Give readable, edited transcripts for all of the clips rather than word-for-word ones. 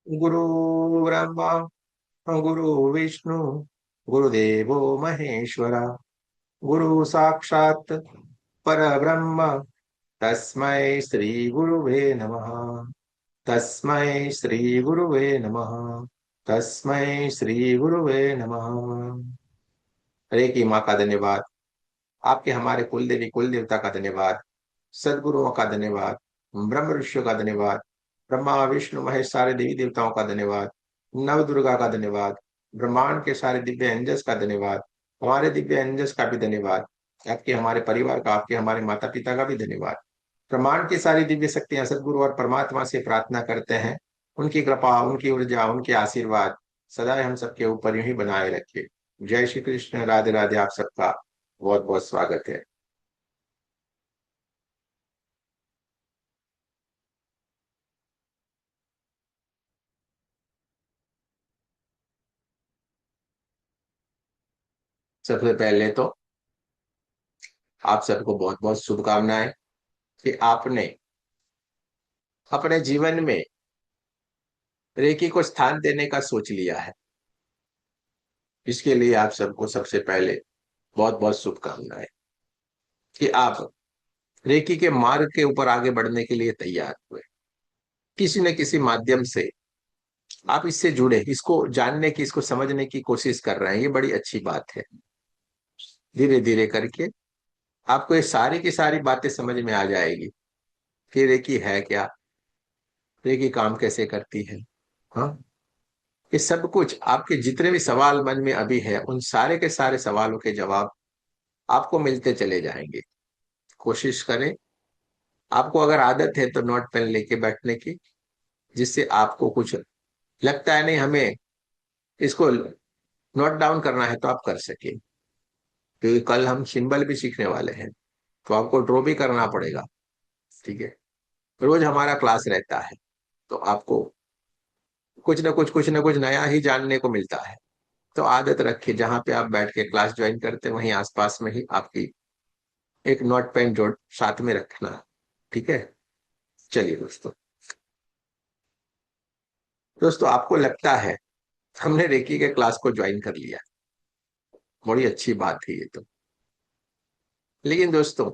गुरु ब्रह्मा गुरु विष्णु गुरुदेवो महेश्वरा गुरु साक्षात् परब्रह्म तस्मै श्री गुरुवे नमः। तस्मै श्री गुरुवे नमः। तस्मै श्री गुरुवे नमः। हरे की माँ का धन्यवाद। आपके हमारे कुल देवी कुल देवता का धन्यवाद। सदगुरुओं का धन्यवाद। ब्रह्म ऋषियों का धन्यवाद। ब्रह्मा विष्णु महेश सारे देवी देवताओं का धन्यवाद। नव दुर्गा का धन्यवाद। ब्रह्मांड के सारे दिव्य एंजल्स का धन्यवाद। हमारे दिव्य एंजल्स का भी धन्यवाद। आपके हमारे परिवार का आपके हमारे माता पिता का भी धन्यवाद। ब्रह्मांड की सारी दिव्य शक्तियां सदगुरु और परमात्मा से प्रार्थना करते हैं, उनकी कृपा उनकी ऊर्जा उनके आशीर्वाद सदा हम सबके ऊपर यूं ही बनाए रखे। जय श्री कृष्ण। राधे राधे। आप सबका बहुत बहुत स्वागत है। सबसे पहले तो आप सबको बहुत बहुत शुभकामनाएं कि आपने अपने जीवन में रेकी को स्थान देने का सोच लिया है। इसके लिए आप सबको सबसे पहले बहुत बहुत शुभकामनाएं कि आप रेकी के मार्ग के ऊपर आगे बढ़ने के लिए तैयार हुए। किसी न किसी माध्यम से आप इससे जुड़े, इसको जानने की इसको समझने की कोशिश कर रहे हैं, ये बड़ी अच्छी बात है। धीरे धीरे करके आपको ये सारी की सारी बातें समझ में आ जाएगी कि रेकी है क्या, रेकी काम कैसे करती है। हाँ, ये सब कुछ आपके जितने भी सवाल मन में अभी है उन सारे के सारे सवालों के जवाब आपको मिलते चले जाएंगे। कोशिश करें, आपको अगर आदत है तो नोट पेन लेके बैठने की, जिससे आपको कुछ लगता है नहीं हमें इसको नोट डाउन करना है तो आप कर सके। क्योंकि कल हम सिंबल भी सीखने वाले हैं तो आपको ड्रॉ भी करना पड़ेगा। ठीक है, रोज हमारा क्लास रहता है तो आपको कुछ ना कुछ नया ही जानने को मिलता है। तो आदत रखिए, जहां पे आप बैठ के क्लास ज्वाइन करते हैं वहीं आसपास में ही आपकी एक नोट पेन जोड़ साथ में रखना। ठीक है, चलिए दोस्तों। दोस्तों आपको लगता है हमने रेकी के क्लास को ज्वाइन कर लिया, बड़ी अच्छी बात है ये तो। लेकिन दोस्तों,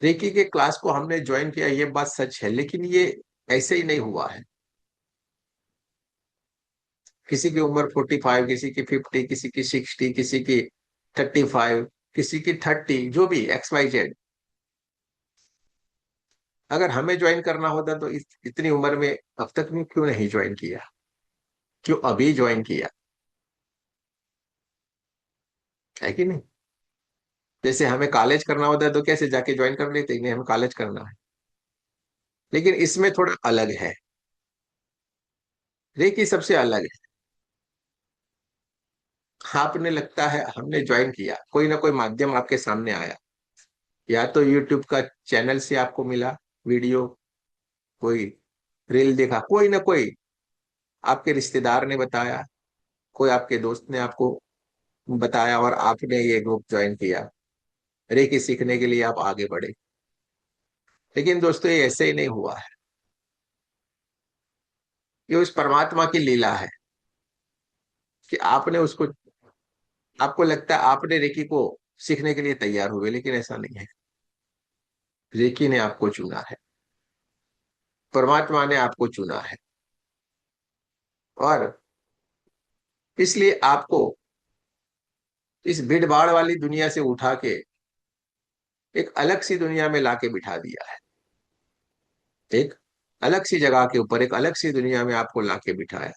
रेकी के क्लास को हमने ज्वाइन किया ये बात सच है, लेकिन ये ऐसे ही नहीं हुआ है। किसी की उम्र 45, किसी की 50, किसी की 60, किसी की 35, किसी की 30, जो भी XYZ। अगर हमें ज्वाइन करना होता तो इतनी उम्र में अब तक में क्यों नहीं ज्वाइन किया, क्यों अभी ज्वाइन किया, है कि नहीं। जैसे हमें कॉलेज करना होता है तो कैसे जाके ज्वाइन कर लेते, नहीं हमें कॉलेज करना है। लेकिन इसमें थोड़ा अलग है, रेकी सबसे अलग है। आपने लगता है हमने ज्वाइन किया, कोई ना कोई माध्यम आपके सामने आया, या तो यूट्यूब का चैनल से आपको मिला वीडियो, कोई रील देखा, कोई ना कोई आपके रिश्तेदार ने बताया, कोई आपके दोस्त ने आपको बताया और आपने ये ग्रुप ज्वाइन किया, रेकी सीखने के लिए आप आगे बढ़े। लेकिन दोस्तों ये ऐसे ही नहीं हुआ है, ये उस परमात्मा की लीला है कि आपने उसको, आपको लगता है आपने रेकी को सीखने के लिए तैयार हुए, लेकिन ऐसा नहीं है। रेकी ने आपको चुना है, परमात्मा ने आपको चुना है। और इसलिए आपको इस भीड़ भाड़ वाली दुनिया से उठा के एक अलग सी दुनिया में लाके बिठा दिया है। एक अलग सी जगह के ऊपर एक अलग सी दुनिया में आपको लाके बिठाया,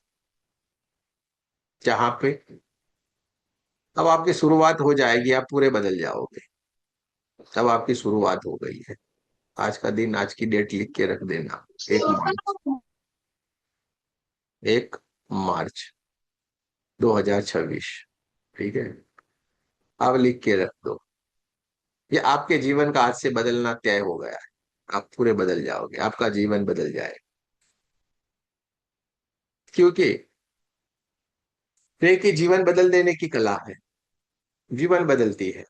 जहां पे अब आपकी शुरुआत हो जाएगी, आप पूरे बदल जाओगे। अब आपकी शुरुआत हो गई है। आज का दिन, आज की डेट लिख के रख देना। 1 मार्च, 1 मार्च 2026। ठीक है, अब लिख के रख दो। ये आपके जीवन का आज से बदलना तय हो गया है। आप पूरे बदल जाओगे, आपका जीवन बदल जाए। क्योंकि ये कि जीवन बदल देने की कला है, जीवन बदलती है।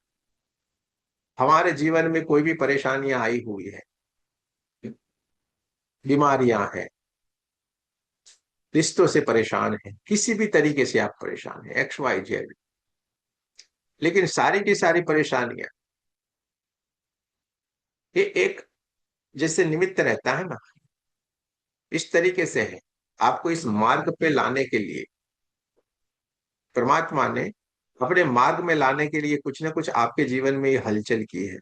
हमारे जीवन में कोई भी परेशानियां आई हुई है, बीमारियां हैं, रिश्तों से परेशान हैं, किसी भी तरीके से आप परेशान हैं, एक्स वाई जेड, लेकिन सारी की सारी परेशानियां ये एक जैसे निमित्त रहता है ना, इस तरीके से है। आपको इस मार्ग पे लाने के लिए परमात्मा ने अपने मार्ग में लाने के लिए कुछ ना कुछ आपके जीवन में ये हलचल की है।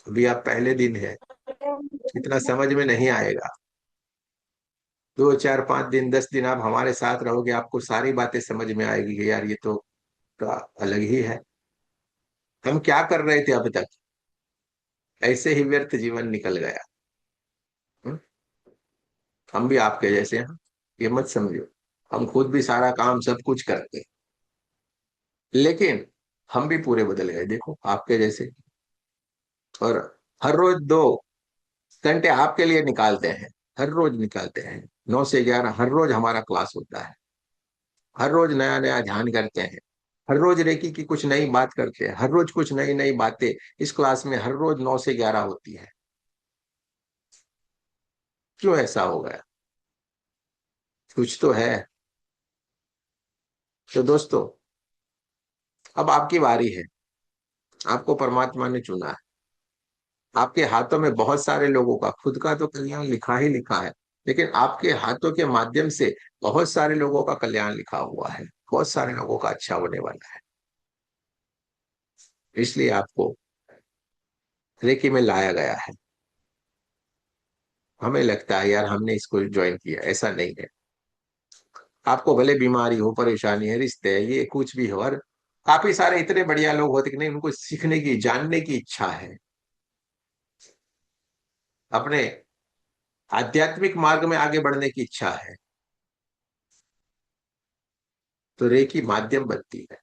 अभी आप पहले दिन है, इतना समझ में नहीं आएगा। 2 4 5 दिन 10 दिन आप हमारे साथ रहोगे, आपको सारी बातें समझ में आएगी कि यार ये तो अलग ही है। हम क्या कर रहे थे अब तक, ऐसे ही व्यर्थ जीवन निकल गया। हम्म? हम भी आपके जैसे हैं, ये मत समझो। हम खुद भी सारा काम सब कुछ करते हैं, लेकिन हम भी पूरे बदल गए, देखो आपके जैसे। और हर रोज 2 घंटे आपके लिए निकालते हैं, हर रोज निकालते हैं। 9 से 11 हर रोज हमारा क्लास होता है, हर रोज नया नया ध्यान करते हैं, हर रोज रेकी की कुछ नई बात करते हैं, हर रोज कुछ नई नई बातें इस क्लास में हर रोज 9 से 11 होती है। क्यों ऐसा हो गया? कुछ तो है। तो दोस्तों, अब आपकी बारी है। आपको परमात्मा ने चुना है। आपके हाथों में बहुत सारे लोगों का खुद का तो कल्याण लिखा ही लिखा है, लेकिन आपके हाथों के माध्यम से बहुत सारे लोगों का कल्याण लिखा हुआ है, बहुत सारे लोगों का अच्छा होने वाला है। इसलिए आपको रेकी में लाया गया है। हमें लगता है यार हमने इसको ज्वाइन किया, ऐसा नहीं है। आपको भले बीमारी हो, परेशानी है, रिश्ते है, ये कुछ भी हो, और काफी सारे इतने बढ़िया लोग होते कि नहीं, उनको सीखने की जानने की इच्छा है, अपने आध्यात्मिक मार्ग में आगे बढ़ने की इच्छा है, तो रेकी माध्यम बनती है।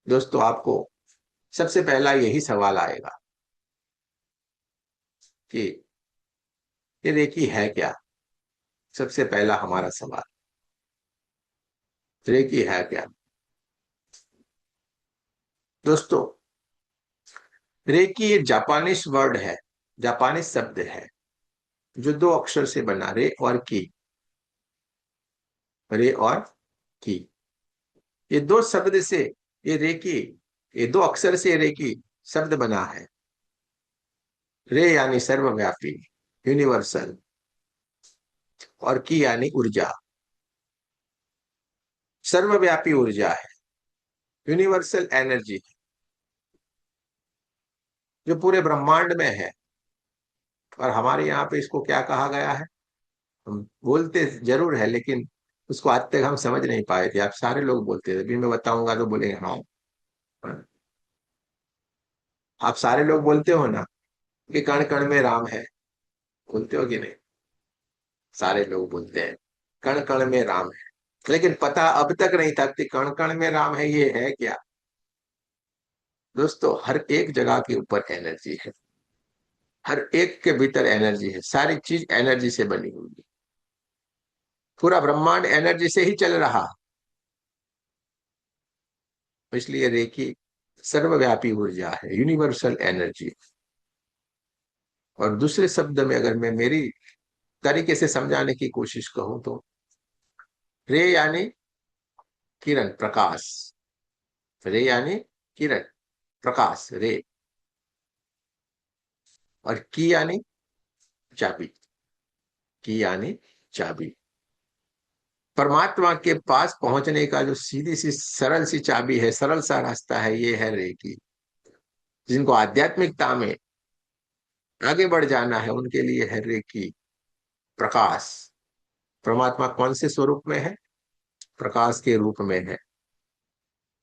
दोस्तों, आपको सबसे पहला यही सवाल आएगा कि ये रेकी है क्या। सबसे पहला हमारा सवाल, रेकी है क्या। दोस्तों, रेकी ये जापानीज वर्ड है, जापानीज शब्द है, जो 2 अक्षर से बना, रे और की। रे और की, ये 2 शब्द से ये रेकी, ये 2 अक्षर से रेकी शब्द बना है। रे यानी सर्वव्यापी, यूनिवर्सल, और की यानी ऊर्जा, सर्वव्यापी ऊर्जा है, यूनिवर्सल एनर्जी, जो पूरे ब्रह्मांड में है। और हमारे यहाँ पे इसको क्या कहा गया है, हम बोलते जरूर है, लेकिन उसको आज तक हम समझ नहीं पाए थे। आप सारे लोग बोलते थे, अभी मैं बताऊंगा तो बोलेंगे हाँ। आप सारे लोग बोलते हो ना कि कण कण में राम है, बोलते हो कि नहीं? सारे लोग बोलते हैं कण कण में राम है, लेकिन पता अब तक नहीं था कि कण कण में राम है ये है क्या। दोस्तों, हर एक जगह के ऊपर एनर्जी है, हर एक के भीतर एनर्जी है, सारी चीज एनर्जी से बनी हुई है, पूरा ब्रह्मांड एनर्जी से ही चल रहा। इसलिए रेखी सर्वव्यापी ऊर्जा है, यूनिवर्सल एनर्जी। और दूसरे शब्द में अगर मैं मेरी तरीके से समझाने की कोशिश कहूं तो रे यानी किरण, प्रकाश। रे यानी किरण, प्रकाश, रे। और की यानी चाबी, की यानी चाबी। परमात्मा के पास पहुंचने का जो सीधी सी सरल सी चाबी है, सरल सा रास्ता है, ये है रे की। जिनको आध्यात्मिकता में आगे बढ़ जाना है उनके लिए है रे की, प्रकाश। परमात्मा कौन से स्वरूप में है? प्रकाश के रूप में है।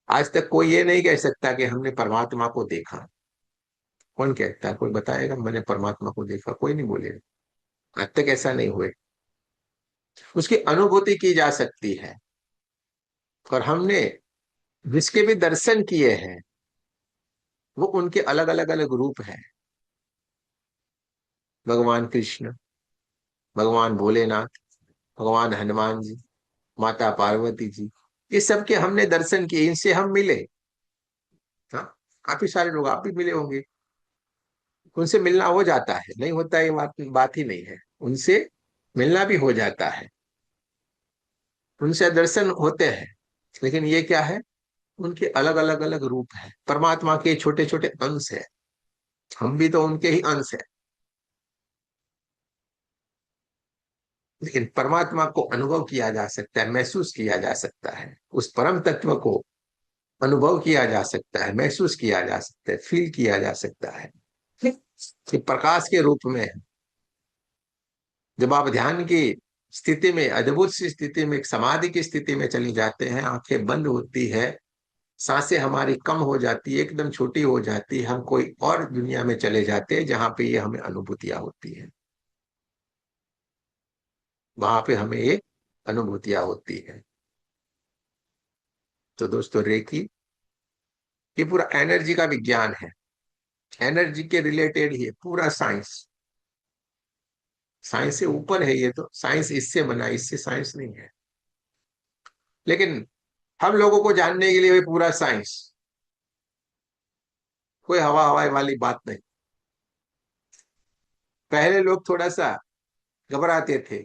आज तक कोई ये नहीं कह सकता कि हमने परमात्मा को देखा। कौन कहता है? कोई बताएगा मैंने परमात्मा को देखा? कोई नहीं बोलेगा। आज तक ऐसा नहीं हुए। उसकी अनुभूति की जा सकती है, और हमने जिसके भी दर्शन किए हैं वो उनके अलग अलग अलग रूप हैं। भगवान कृष्ण, भगवान भोलेनाथ, भगवान हनुमान जी, माता पार्वती जी, ये सब के हमने दर्शन किए, इनसे हम मिले। हाँ, काफी सारे लोग, आप भी मिले होंगे, उनसे मिलना हो जाता है, नहीं होता ये बात बात ही नहीं है। उनसे मिलना भी हो जाता है, उनसे दर्शन होते हैं। लेकिन ये क्या है, उनके अलग अलग अलग रूप है, परमात्मा के छोटे छोटे अंश है, हम भी तो उनके ही अंश है। लेकिन परमात्मा को अनुभव किया जा सकता है, महसूस किया जा सकता है, उस परम तत्व को अनुभव किया जा सकता है, महसूस किया जा सकता है, फील किया जा सकता है कि प्रकाश के रूप में। जब आप ध्यान की स्थिति में, अद्भुत सी स्थिति में, एक समाधि की स्थिति में चली जाते हैं, आंखें बंद होती है, सांसें हमारी कम हो जाती है, एकदम छोटी हो जाती है, हम कोई और दुनिया में चले जाते हैं जहां पे ये हमें अनुभूतियां होती है, वहां पे हमें ये अनुभूतियां होती है। तो दोस्तों, रेकी ये पूरा एनर्जी का विज्ञान है, एनर्जी के रिलेटेड ही है पूरा साइंस। साइंस से ऊपर है ये, तो साइंस इससे बना, इससे साइंस नहीं है। लेकिन हम लोगों को जानने के लिए भी पूरा साइंस, कोई हवा हवाई वाली बात नहीं। पहले लोग थोड़ा सा घबराते थे,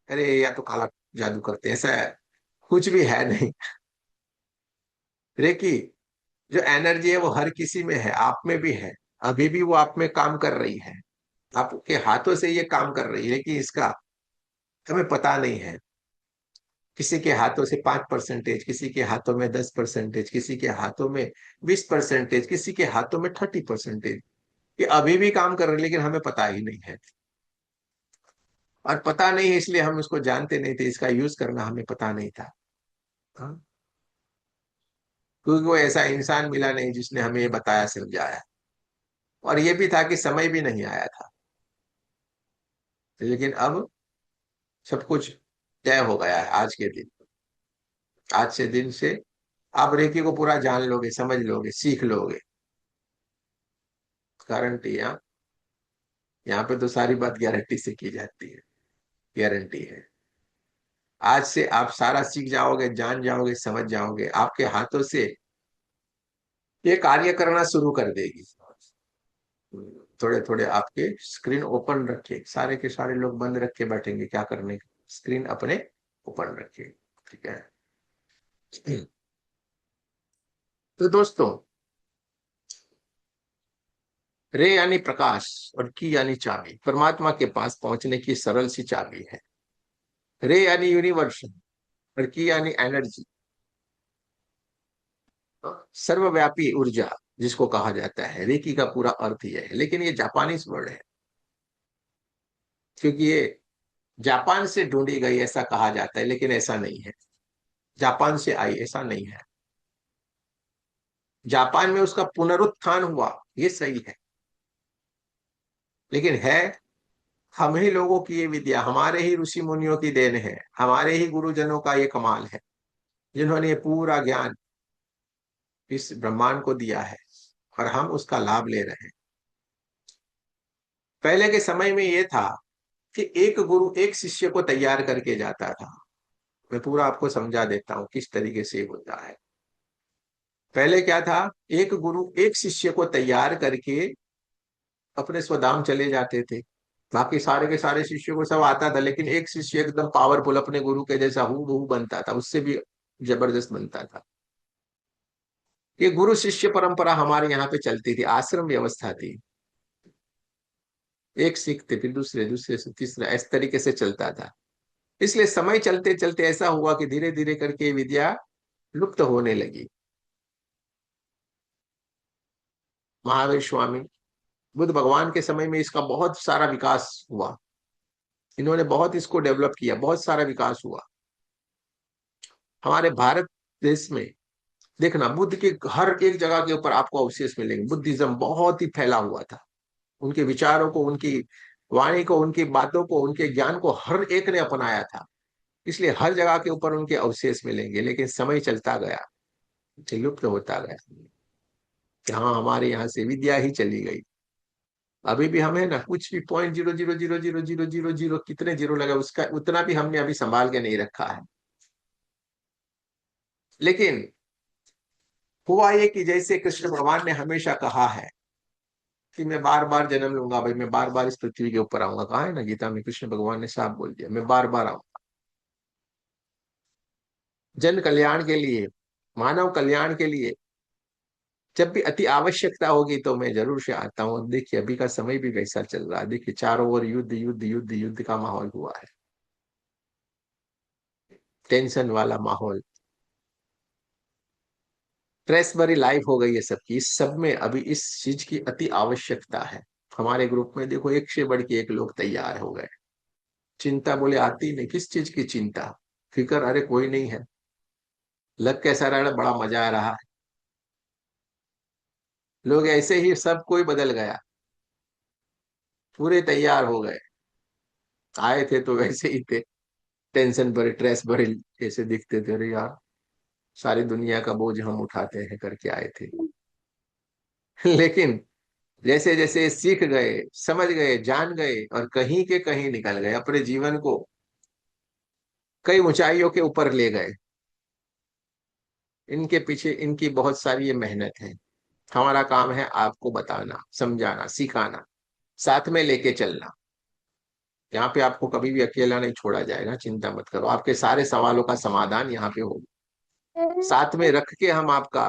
अरे या तो काला जादू करते हैं, ऐसा है, कुछ भी है नहीं। रेकी जो एनर्जी है वो हर किसी में है, आप में भी है, अभी भी वो आप में काम कर रही है, आपके हाथों से ये काम कर रही है, लेकिन इसका हमें पता नहीं है। किसी के हाथों से 5%, किसी के हाथों में 10%, किसी के हाथों में 20%, किसी के हाथों में 30%। ये अभी भी काम कर रहे हैं, लेकिन हमें पता ही नहीं है। और पता नहीं है इसलिए हम उसको जानते नहीं थे, इसका यूज करना हमें पता नहीं था। हाँ? क्योंकि वो ऐसा इंसान मिला नहीं जिसने हमें ये बताया समझाया, और ये भी था कि समय भी नहीं आया था। लेकिन अब सब कुछ तय हो गया है आज के दिन। आज से दिन से आप रेकी को पूरा जान लोगे, समझ लोगे, सीख लोगे। गारंटी, यहाँ यहाँ पे तो सारी बात गारंटी से की जाती है, गारंटी है। आज से आप सारा सीख जाओगे, जान जाओगे, समझ जाओगे, आपके हाथों से ये कार्य करना शुरू कर देगी। थोड़े थोड़े आपके स्क्रीन ओपन रखिए, सारे के सारे लोग बंद रख के बैठेंगे, क्या करने, स्क्रीन अपने ओपन रखिए। ठीक है। तो दोस्तों, रे यानी प्रकाश और की यानी चाबी, परमात्मा के पास पहुंचने की सरल सी चाबी है। रे यानी यूनिवर्स और की यानी एनर्जी, सर्वव्यापी ऊर्जा जिसको कहा जाता है। रेकी का पूरा अर्थ यह है, लेकिन ये जापानीज वर्ड है, क्योंकि ये जापान से ढूंढी गई ऐसा कहा जाता है, लेकिन ऐसा नहीं है। जापान से आई ऐसा नहीं है। जापान में उसका पुनरुत्थान हुआ, ये सही है, लेकिन है हम ही लोगों की ये विद्या, हमारे ही ऋषि मुनियों की देन है, हमारे ही गुरुजनों का ये कमाल है, जिन्होंने ये पूरा ज्ञान इस ब्रह्मांड को दिया है, और हम उसका लाभ ले रहे हैं। पहले के समय में ये था कि एक गुरु एक शिष्य को तैयार करके जाता था। मैं पूरा आपको समझा देता हूँ किस तरीके से होता है। पहले क्या था, एक गुरु एक शिष्य को तैयार करके अपने स्वधाम चले जाते थे। बाकी सारे के सारे शिष्यों को सब आता था, लेकिन एक शिष्य एकदम पावरफुल अपने गुरु के जैसा हूबहू बहू बनता था, उससे भी जबरदस्त बनता था। ये गुरु शिष्य परंपरा हमारे यहाँ पे चलती थी, आश्रम व्यवस्था थी। एक सीखते फिर दूसरे, दूसरे से तीसरा, इस तरीके से चलता था। इसलिए समय चलते चलते ऐसा हुआ कि धीरे धीरे करके विद्या लुप्त होने लगी। महावीर स्वामी, बुद्ध भगवान के समय में इसका बहुत सारा विकास हुआ, इन्होंने बहुत इसको डेवलप किया, बहुत सारा विकास हुआ। हमारे भारत देश में देखना, बुद्ध के हर एक जगह के ऊपर आपको अवशेष मिलेंगे। बुद्धिज्म बहुत ही फैला हुआ था, उनके विचारों को, उनकी वाणी को, उनकी बातों को, उनके ज्ञान को हर एक ने अपनाया था। इसलिए हर जगह के ऊपर उनके अवशेष मिलेंगे, लेकिन समय चलता गया, लुप्त होता गया। हाँ, हमारे यहाँ से विद्या ही चली गई। अभी भी हमें ना कुछ भी 0.0000000 कितने जीरो लगा, उसका उतना भी हमने अभी संभाल के नहीं रखा है। लेकिन हुआ ये कि जैसे कृष्ण भगवान ने हमेशा कहा है कि मैं बार बार जन्म लूंगा, भाई मैं बार बार इस पृथ्वी के ऊपर आऊंगा। कहा है ना गीता में, कृष्ण भगवान ने साफ बोल दिया, मैं बार बार आऊंगा जन कल्याण के लिए, मानव कल्याण के लिए। जब भी अति आवश्यकता होगी तो मैं जरूर से आता हूँ। अब देखिए अभी का समय भी वैसा चल रहा है, देखिए चारों ओर युद्ध युद्ध युद्ध युद्ध का माहौल हुआ है, टेंशन वाला माहौल, स्ट्रेस भरी लाइफ हो गई है सबकी। इस सब में अभी इस चीज की अति आवश्यकता है। हमारे ग्रुप में देखो एक से बढ़ के एक लोग तैयार हो गए। चिंता बोले आती नहीं, किस चीज की चिंता, फिक्र अरे कोई नहीं है। लग कैसा रहा, बड़ा मजा आ रहा है। लोग ऐसे ही सब कोई बदल गया, पूरे तैयार हो गए। आए थे तो वैसे ही थे, टेंशन भरे स्ट्रेस भरे जैसे दिखते थे। अरे यार सारी दुनिया का बोझ हम उठाते हैं करके आए थे। लेकिन जैसे जैसे सीख गए, समझ गए, जान गए और कहीं के कहीं निकल गए, अपने जीवन को कई ऊंचाइयों के ऊपर ले गए। इनके पीछे इनकी बहुत सारी ये मेहनत है। हमारा काम है आपको बताना, समझाना, सिखाना, साथ में लेके चलना। यहाँ पे आपको कभी भी अकेला नहीं छोड़ा जाएगा, चिंता मत करो। आपके सारे सवालों का समाधान यहाँ पे होगा, साथ में रख के हम आपका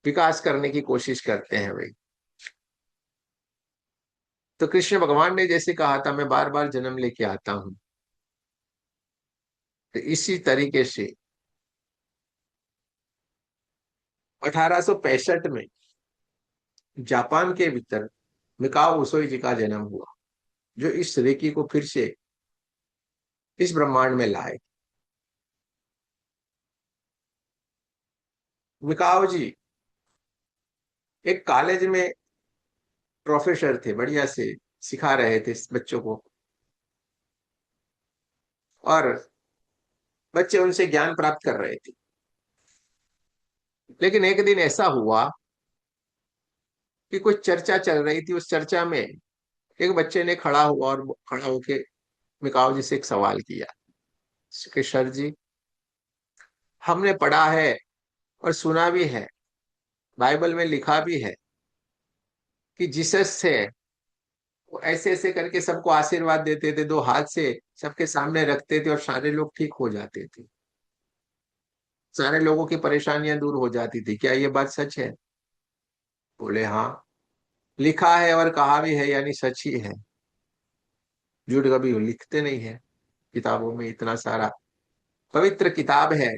विकास करने की कोशिश करते हैं भाई। तो कृष्ण भगवान ने जैसे कहा था, मैं बार बार जन्म लेके आता हूं, तो इसी तरीके से 1865 में जापान के भीतर मिकाओ उसोई जी का जन्म हुआ, जो इस रेकी को फिर से इस ब्रह्मांड में लाए। मिकाओ जी एक कॉलेज में प्रोफेसर थे, बढ़िया से सिखा रहे थे इस बच्चों को, और बच्चे उनसे ज्ञान प्राप्त कर रहे थे। लेकिन एक दिन ऐसा हुआ कि कुछ चर्चा चल रही थी। उस चर्चा में एक बच्चे ने खड़ा हुआ और खड़ा होके मिकाओ जी से एक सवाल किया कि सर जी, हमने पढ़ा है और सुना भी है, बाइबल में लिखा भी है कि जीसस से वो ऐसे ऐसे करके सबको आशीर्वाद देते थे, दो हाथ से सबके सामने रखते थे और सारे लोग ठीक हो जाते थे, सारे लोगों की परेशानियां दूर हो जाती थी। क्या ये बात सच है? बोले हाँ, लिखा है और कहा भी है, यानी सच ही है। झूठ कभी लिखते नहीं है, किताबों में इतना सारा पवित्र किताब है।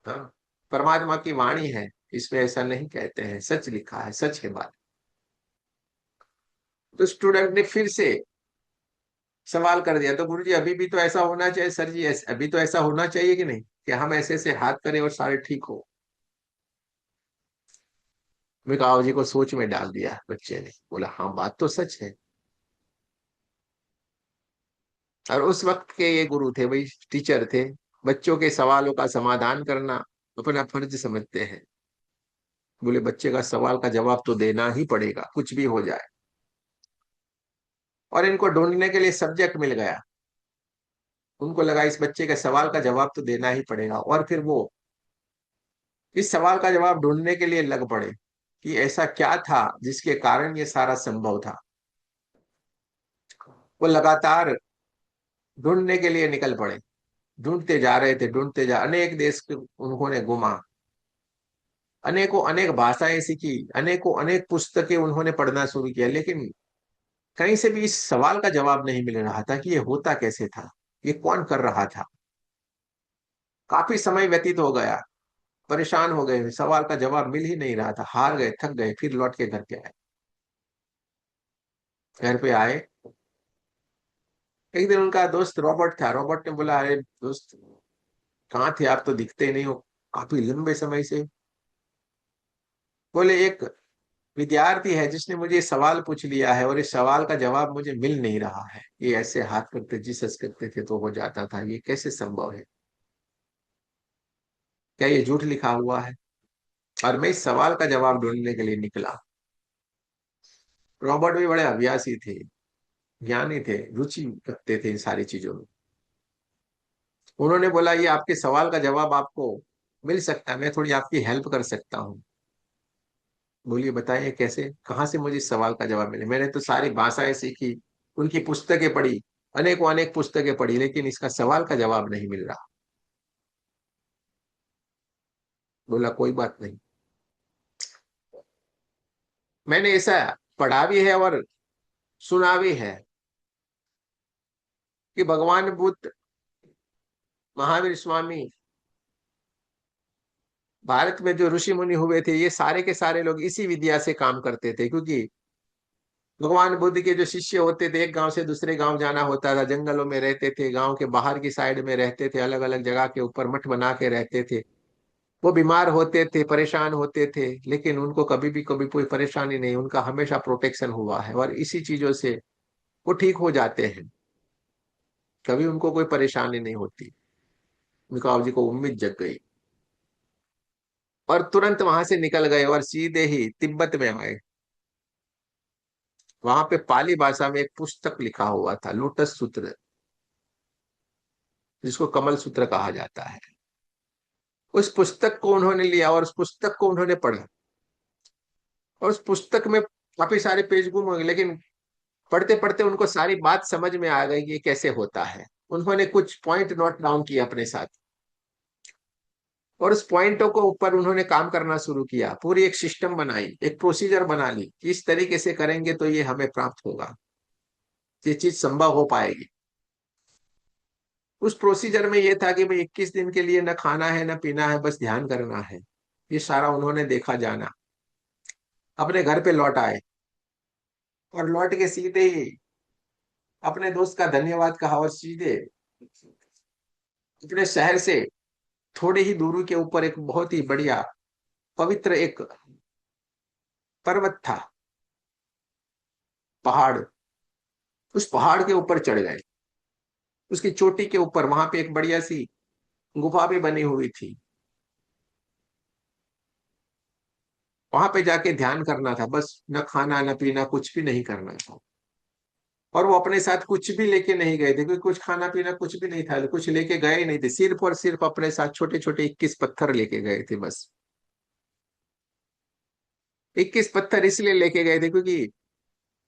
हाँ, परमात्मा की वाणी है, इसमें ऐसा नहीं कहते हैं, सच लिखा है, सच है बात। तो स्टूडेंट ने फिर से सवाल कर दिया, तो गुरुजी अभी भी तो ऐसा होना चाहिए सर जी, अभी तो ऐसा होना चाहिए कि नहीं, कि हम ऐसे ऐसे हाथ करें और सारे ठीक हो? मिकाओ जी को सोच में डाल दिया बच्चे ने। बोला हाँ बात तो सच है। और उस वक्त के ये गुरु थे भाई, टीचर थे। बच्चों के सवालों का समाधान करना अपना फर्ज समझते हैं। बोले बच्चे का सवाल का जवाब तो देना ही पड़ेगा, कुछ भी हो जाए। और इनको ढूंढने के लिए सब्जेक्ट मिल गया। उनको लगा इस बच्चे के सवाल का जवाब तो देना ही पड़ेगा, और फिर वो इस सवाल का जवाब ढूंढने के लिए लग पड़े कि ऐसा क्या था जिसके कारण ये सारा संभव था। वो लगातार ढूंढने के लिए निकल पड़े, ढूंढते जा रहे थे, ढूंढते जा, अनेक देश के उन्होंने घुमा, अनेकों अनेक भाषाएं सीखी, अनेकों अनेक पुस्तकें उन्होंने पढ़ना शुरू किया, लेकिन कहीं से भी इस सवाल का जवाब नहीं मिल रहा था कि ये होता कैसे था, ये कौन कर रहा था। काफी समय व्यतीत हो गया, परेशान हो गए, सवाल का जवाब मिल ही नहीं रहा था, हार गए, थक गए, फिर लौट के घर पे आए। घर पे आए, एक दिन उनका दोस्त रॉबर्ट था। रॉबर्ट ने बोला अरे दोस्त, कहाँ थे आप, तो दिखते नहीं हो काफी लंबे समय से। बोले एक विद्यार्थी है जिसने मुझे सवाल पूछ लिया है और इस सवाल का जवाब मुझे मिल नहीं रहा है। ये ऐसे हाथ करते जीसस करते थे तो हो जाता था, ये कैसे संभव है? क्या ये झूठ लिखा हुआ है? और मैं इस सवाल का जवाब ढूंढने के लिए निकला। रॉबर्ट भी बड़े अभ्यासी थे, ज्ञानी थे, रुचि रखते थे इन सारी चीजों में। उन्होंने बोला ये आपके सवाल का जवाब आपको मिल सकता है, मैं थोड़ी आपकी हेल्प कर सकता हूँ। बोलिए बताइए कैसे, कहाँ से मुझे इस सवाल का जवाब मिले? मैंने तो सारी भाषाएं सीखी, उनकी पुस्तकें पढ़ी, अनेकों अनेक पुस्तकें पढ़ी, लेकिन इसका सवाल का जवाब नहीं मिल रहा। बोला कोई बात नहीं। मैंने ऐसा पढ़ा भी है और सुना भी है कि भगवान बुद्ध, महावीर स्वामी, भारत में जो ऋषि मुनि हुए थे, ये सारे के सारे लोग इसी विद्या से काम करते थे। क्योंकि भगवान बुद्ध के जो शिष्य होते थे, एक गांव से दूसरे गांव जाना होता था, जंगलों में रहते थे, गांव के बाहर की साइड में रहते थे, अलग अलग जगह के ऊपर मठ बना के रहते थे। वो बीमार होते थे, परेशान होते थे, लेकिन उनको कभी भी कभी कोई परेशानी नहीं, उनका हमेशा प्रोटेक्शन हुआ है, और इसी चीजों से वो ठीक हो जाते हैं। कभी उनको कोई परेशानी नहीं होती। मिकाओ जी को उम्मीद जग गई और तुरंत वहां से निकल गए और सीधे ही तिब्बत में आए। वहां पे पाली भाषा में एक पुस्तक लिखा हुआ था, लोटस सूत्र, जिसको कमल सूत्र कहा जाता है। उस पुस्तक को उन्होंने लिया और उस पुस्तक को उन्होंने पढ़ा, और उस पुस्तक में काफी सारे पेज गुम हो गए, लेकिन पढ़ते पढ़ते उनको सारी बात समझ में आ गई कि ये कैसे होता है। उन्होंने कुछ पॉइंट नोट डाउन किया अपने साथ, और उस पॉइंटों को ऊपर उन्होंने काम करना शुरू किया, पूरी एक सिस्टम बनाई, एक प्रोसीजर बना ली कि इस तरीके से करेंगे तो ये हमें प्राप्त होगा, ये चीज संभव हो पाएगी। उस प्रोसीजर में ये था कि भाई 21 दिन के लिए न खाना है न पीना है, बस ध्यान करना है। ये सारा उन्होंने देखा जाना, अपने घर पे लौट आए, और लौट के सीधे ही अपने दोस्त का धन्यवाद कहा, और सीधे अपने शहर से थोड़ी ही दूरी के ऊपर एक बहुत ही बढ़िया पवित्र एक पर्वत था, पहाड़। उस पहाड़ के ऊपर चढ़ गए। उसकी चोटी के ऊपर वहां पे एक बढ़िया सी गुफा भी बनी हुई थी। वहां पे जाके ध्यान करना था, बस न खाना न पीना, कुछ भी नहीं करना था। और वो अपने साथ कुछ भी लेके नहीं गए थे, क्योंकि कुछ खाना पीना कुछ भी नहीं था, कुछ लेके गए ही नहीं थे, सिर्फ और सिर्फ अपने साथ छोटे छोटे 21 पत्थर लेके गए थे बस। 21 पत्थर इसलिए लेके गए थे क्योंकि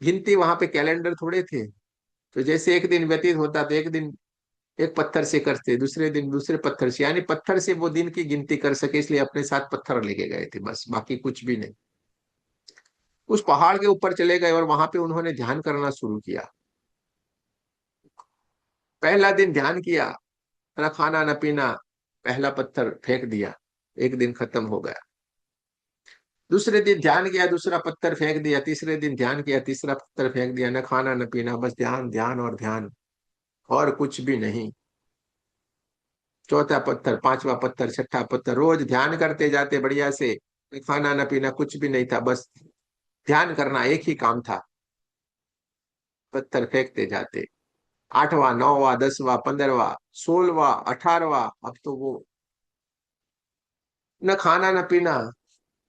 गिनती वहां पे कैलेंडर थोड़े थे। तो जैसे एक दिन व्यतीत होता तो एक दिन एक पत्थर से करते, दूसरे दिन दूसरे पत्थर से, यानी पत्थर से वो दिन की गिनती कर सके, इसलिए अपने साथ पत्थर लेके गए थे बस, बाकी कुछ भी नहीं। उस पहाड़ के ऊपर चले गए और वहां पे उन्होंने ध्यान करना शुरू किया। पहला दिन ध्यान किया, न खाना न पीना, पहला पत्थर फेंक दिया, एक दिन खत्म हो गया। दूसरे दिन ध्यान किया, दूसरा पत्थर फेंक दिया, तीसरे दिन ध्यान किया, तीसरा पत्थर फेंक दिया, न खाना न पीना, बस ध्यान ध्यान और ध्यान, और कुछ भी नहीं। चौथा पत्थर, पांचवा पत्थर, छठा पत्थर, रोज ध्यान करते जाते बढ़िया से, न खाना न पीना कुछ भी नहीं था, बस ध्यान करना एक ही काम था। पत्थर फेंकते जाते, आठवां, नौवां, 10वां, 15वां, 16वां, 18वां, अब तो वो न खाना न पीना,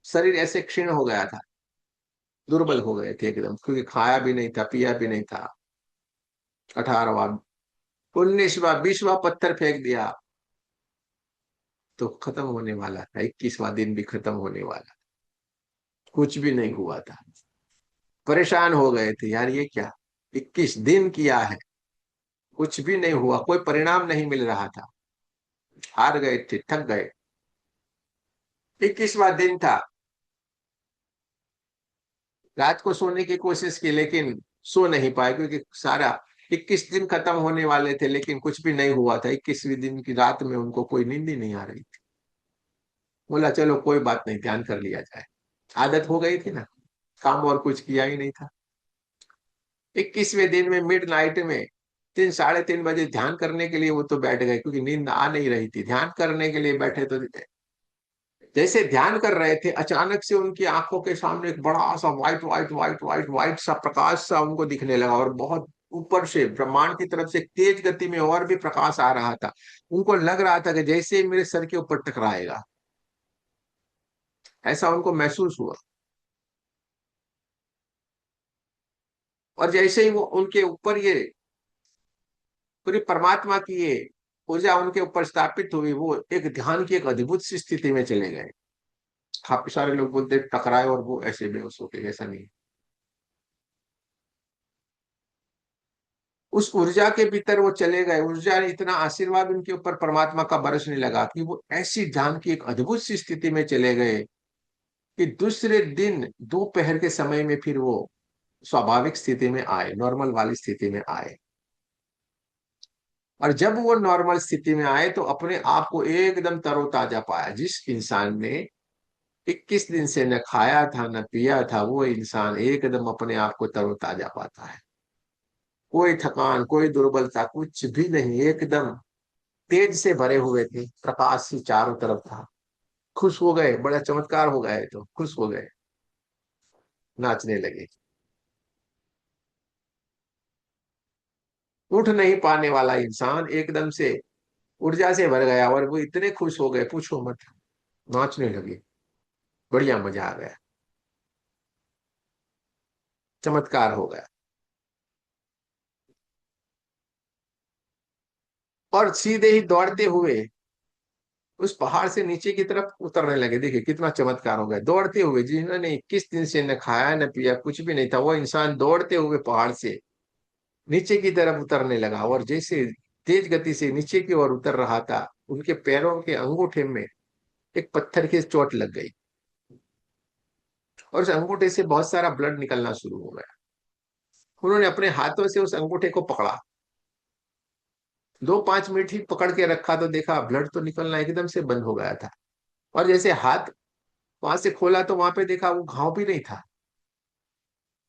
शरीर ऐसे क्षीण हो गया था, दुर्बल हो गए थे एकदम, क्योंकि खाया भी नहीं था, पिया भी नहीं था। 18वां, 19वां, 20वां पत्थर फेंक दिया, तो खत्म होने वाला था, 21वां दिन भी खत्म होने वाला, कुछ भी नहीं हुआ था। परेशान हो गए थे, यार ये क्या, 21 दिन किया है, कुछ भी नहीं हुआ, कोई परिणाम नहीं मिल रहा था। हार गए थे, थक गए। 21वां दिन था, रात को सोने की कोशिश की, लेकिन सो नहीं पाए, क्योंकि सारा 21 दिन खत्म होने वाले थे, लेकिन कुछ भी नहीं हुआ था। 21वीं दिन की रात में उनको कोई नींद ही नहीं आ रही थी। बोला चलो कोई बात नहीं, ध्यान कर लिया जाए। आदत हो गई थी ना, काम और कुछ किया ही नहीं था। 21वें दिन में मिड नाइट में 3, 3:30 बजे ध्यान करने के लिए वो तो बैठ गए, क्योंकि नींद आ नहीं रही थी। ध्यान करने के लिए बैठे तो जैसे ध्यान कर रहे थे, अचानक से उनकी आंखों के सामने एक बड़ा सा white white white white white सा प्रकाश सा उनको दिखने लगा, और बहुत ऊपर से ब्रह्मांड की तरफ से तेज गति में और भी प्रकाश आ रहा था। उनको लग रहा था कि जैसे ही मेरे सर के ऊपर टकराएगा, ऐसा उनको महसूस हुआ। और जैसे ही वो उनके ऊपर ये पूरी परमात्मा की ये ऊर्जा उनके ऊपर स्थापित हुई, वो एक ध्यान की एक अद्भुत सी स्थिति में चले गए। काफी सारे लोग बोलते हैं टकराए और वो ऐसे बेहोश हो गए, ऐसा नहीं। उस ऊर्जा के भीतर वो चले गए, ऊर्जा ने इतना आशीर्वाद उनके ऊपर परमात्मा का बरसने लगा कि वो ऐसी ध्यान की एक अद्भुत सी स्थिति में चले गए कि दूसरे दिन दोपहर के समय में फिर वो स्वाभाविक स्थिति में आए, नॉर्मल वाली स्थिति में आए। और जब वो नॉर्मल स्थिति में आए तो अपने आप को एकदम तरोताजा पाया। जिस इंसान ने 21 दिन से न खाया था न पिया था, वो इंसान एकदम अपने आप को तरोताजा पाता है। कोई थकान, कोई दुर्बलता, कुछ भी नहीं, एकदम तेज से भरे हुए थे, प्रकाश ही चारों तरफ था। खुश हो गए, बड़ा चमत्कार हो गए, तो खुश हो गए, नाचने लगे। उठ नहीं पाने वाला इंसान एकदम से ऊर्जा से भर गया और वो इतने खुश हो गए, पूछो मत, नाचने लगे, बढ़िया मजा आ गया, चमत्कार हो गया। और सीधे ही दौड़ते हुए उस पहाड़ से नीचे की तरफ उतरने लगे। देखिए कितना चमत्कार हो गया, दौड़ते हुए, जिन्होंने 21 दिन से न खाया न पिया, कुछ भी नहीं था, वो इंसान दौड़ते हुए पहाड़ से नीचे की तरफ उतरने लगा। और जैसे तेज गति से नीचे की ओर उतर रहा था, उनके पैरों के अंगूठे में एक पत्थर की चोट लग गई और उस अंगूठे से बहुत सारा ब्लड निकलना शुरू हो गया। उन्होंने अपने हाथों से उस अंगूठे को पकड़ा, 2-5 मिनट ही पकड़ के रखा तो देखा ब्लड तो निकलना एकदम से बंद हो गया था। और जैसे हाथ वहां से खोला तो वहां पे देखा वो घाव भी नहीं था।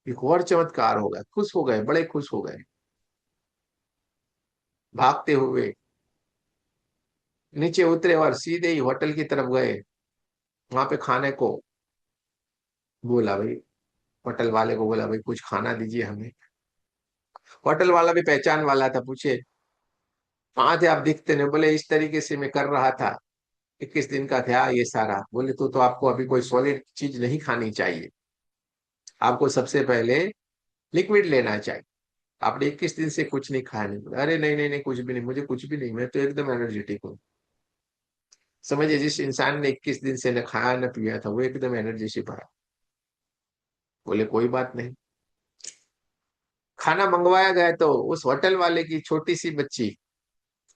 एक और चमत्कार हो गया, खुश हो गए, बड़े खुश हो गए। भागते हुए नीचे उतरे और सीधे ही होटल की तरफ गए। वहां पे खाने को बोला भाई, होटल वाले को बोला भाई कुछ खाना दीजिए हमें। होटल वाला भी पहचान वाला था, पूछे कहाँ थे आप, दिखते नहीं। बोले इस तरीके से मैं कर रहा था, 21 दिन का था ये सारा। बोले तो आपको अभी कोई सॉलिड चीज नहीं खानी चाहिए, आपको सबसे पहले लिक्विड लेना चाहिए। आपने 21 दिन से कुछ नहीं खाया। नहीं, बोला अरे नहीं नहीं नहीं, कुछ भी नहीं, मुझे कुछ भी नहीं, मैं तो एकदम एनर्जेटिक हूँ। समझिए, जिस इंसान ने 21 दिन से न खाया न पिया था, वो एकदम एनर्जी से भरा। बोले कोई बात नहीं। खाना मंगवाया गया तो उस होटल वाले की छोटी सी बच्ची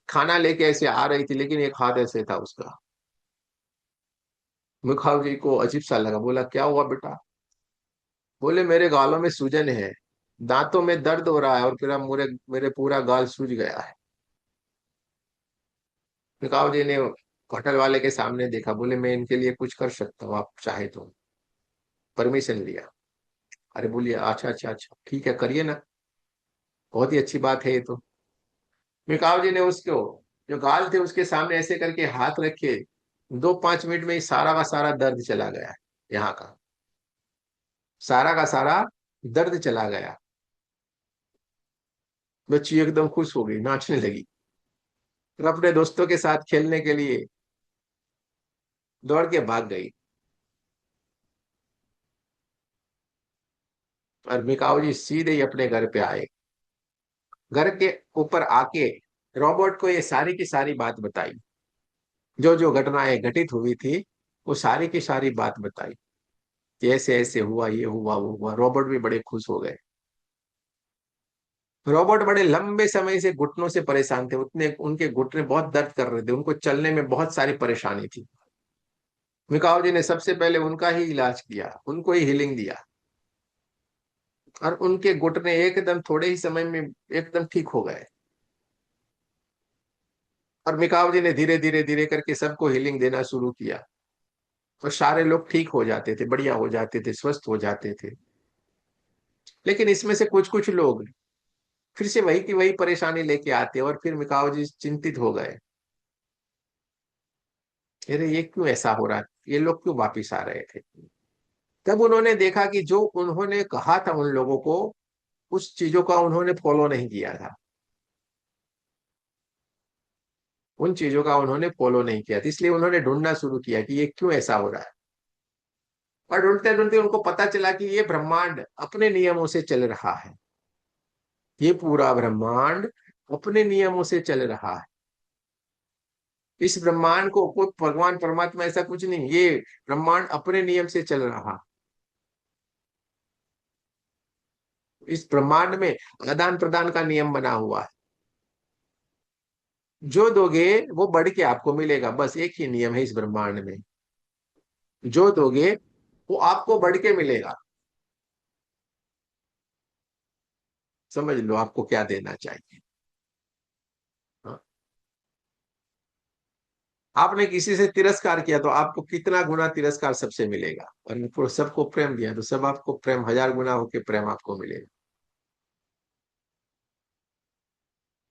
खाना लेके ऐसे आ रही थी, लेकिन एक हाथ ऐसे था उसका। मुखाव जी को अजीब सा लगा, बोला क्या हुआ बेटा। बोले मेरे गालों में सूजन है, दांतों में दर्द हो रहा है और फिर मेरे मेरे पूरा गाल सूज गया है। मुखाव जी ने होटल वाले के सामने देखा, बोले मैं इनके लिए कुछ कर सकता हूँ, आप चाहे तो। परमिशन लिया। अरे बोलिए, अच्छा अच्छा अच्छा, ठीक है करिए ना, बहुत ही अच्छी बात है ये तो। मिकाव जी ने उसको, जो गाल थे उसके सामने ऐसे करके हाथ रखे, 2-5 मिनट में ही सारा का सारा दर्द चला गया। यहाँ का सारा का सारा दर्द चला गया। बच्ची एकदम खुश हो गई, नाचने लगी और अपने दोस्तों के साथ खेलने के लिए दौड़ के भाग गई। और मिकाओ जी सीधे ही अपने घर पे आए। घर के ऊपर आके रॉबर्ट को ये सारी की सारी बात बताई, जो जो घटनाएं घटित हुई थी, वो सारी की सारी बात बताई कि ऐसे ऐसे हुआ, ये हुआ वो हुआ। रॉबर्ट भी बड़े खुश हो गए। रॉबर्ट बड़े लंबे समय से घुटनों से परेशान थे, उतने उनके घुटने बहुत दर्द कर रहे थे, उनको चलने में बहुत सारी परेशानी थी। मिकाओ जी ने सबसे पहले उनका ही इलाज किया, उनको ही हीलिंग दिया और उनके घुटने एकदम थोड़े ही समय में एकदम ठीक हो गए। और मिकाओ जी ने धीरे धीरे धीरे करके सबको हीलिंग देना शुरू किया और सारे लोग ठीक हो जाते थे, बढ़िया हो जाते थे, स्वस्थ हो जाते थे। लेकिन इसमें से कुछ कुछ लोग फिर से वही की वही परेशानी लेके आते और फिर मिकाओ जी चिंतित हो गए, अरे ये क्यों ऐसा हो रहा है, ये लोग क्यों वापिस आ रहे थे। तब उन्होंने देखा कि जो उन्होंने कहा था उन लोगों को, उस चीजों का उन्होंने फॉलो नहीं किया था। उन चीजों का उन्होंने फॉलो नहीं किया था, इसलिए उन्होंने ढूंढना शुरू किया कि ये क्यों ऐसा हो रहा है। और ढूंढते ढूंढते उनको पता चला कि ये ब्रह्मांड अपने नियमों से चल रहा है। ये पूरा ब्रह्मांड अपने नियमों से चल रहा है। इस ब्रह्मांड को कोई भगवान परमात्मा ऐसा कुछ नहीं, ये ब्रह्मांड अपने नियम से चल रहा। इस ब्रह्मांड में आदान प्रदान का नियम बना हुआ है। जो दोगे वो बढ़ के आपको मिलेगा, बस एक ही नियम है इस ब्रह्मांड में। जो दोगे वो आपको बढ़ के मिलेगा। समझ लो आपको क्या देना चाहिए। हाँ? आपने किसी से तिरस्कार किया तो आपको कितना गुना तिरस्कार सबसे मिलेगा, और सबको प्रेम दिया तो सब आपको प्रेम 1000 गुना होके प्रेम आपको मिलेगा।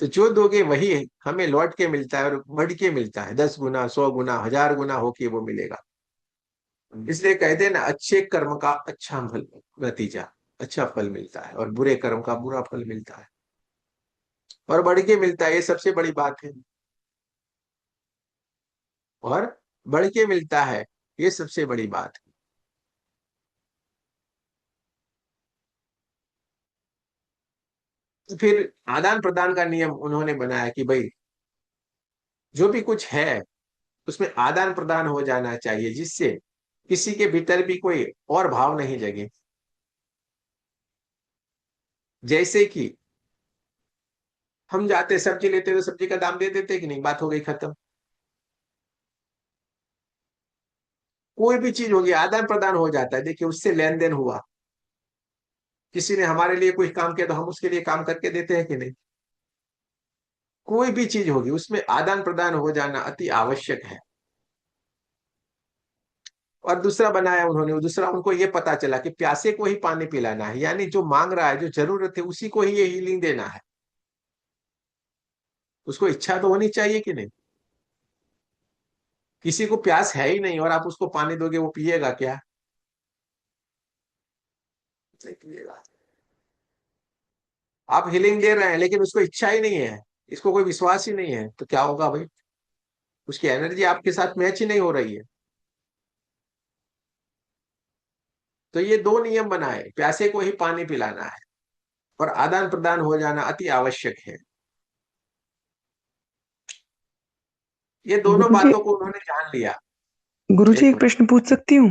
तो जो दोगे वही हमें लौट के मिलता है, और बढ़ के मिलता है, 10 गुना, 100 गुना, 1000 गुना होके वो मिलेगा। इसलिए कहते हैं ना, अच्छे कर्म का अच्छा फल, नतीजा, अच्छा फल मिलता है, और बुरे कर्म का बुरा फल मिलता है, और बढ़ के मिलता है, ये सबसे बड़ी बात है। और बढ़ के मिलता है, ये सबसे बड़ी बात है। तो फिर आदान प्रदान का नियम उन्होंने बनाया कि भाई जो भी कुछ है उसमें आदान प्रदान हो जाना चाहिए, जिससे किसी के भीतर भी कोई और भाव नहीं जगे। जैसे कि हम जाते सब्जी लेते तो सब्जी का दाम दे देते कि नहीं, बात हो गई खत्म। कोई भी चीज होगी आदान प्रदान हो जाता है, देखिए उससे लेन देन हुआ। किसी ने हमारे लिए कोई काम किया तो हम उसके लिए काम करके देते हैं कि नहीं। कोई भी चीज होगी उसमें आदान प्रदान हो जाना अति आवश्यक है। और दूसरा बनाया उन्होंने, दूसरा उनको ये पता चला कि प्यासे को ही पानी पिलाना है, यानी जो मांग रहा है, जो जरूरत है, उसी को ही ये हीलिंग देना है। उसको इच्छा तो होनी चाहिए कि नहीं। किसी को प्यास है ही नहीं और आप उसको पानी दोगे, वो पिएगा क्या? नहीं पिएगा। आप हीलिंग दे रहे हैं लेकिन उसको इच्छा ही नहीं है, इसको कोई विश्वास ही नहीं है, तो क्या होगा भाई? उसकी एनर्जी आपके साथ मैच ही नहीं हो रही है। तो ये दो नियम बनाए, प्यासे को ही पानी पिलाना है और आदान प्रदान हो जाना अति आवश्यक है। ये दोनों गुरुजी, बातों को उन्होंने जान लिया। गुरुजी एक एक प्रश्न पूछ सकती हूँ?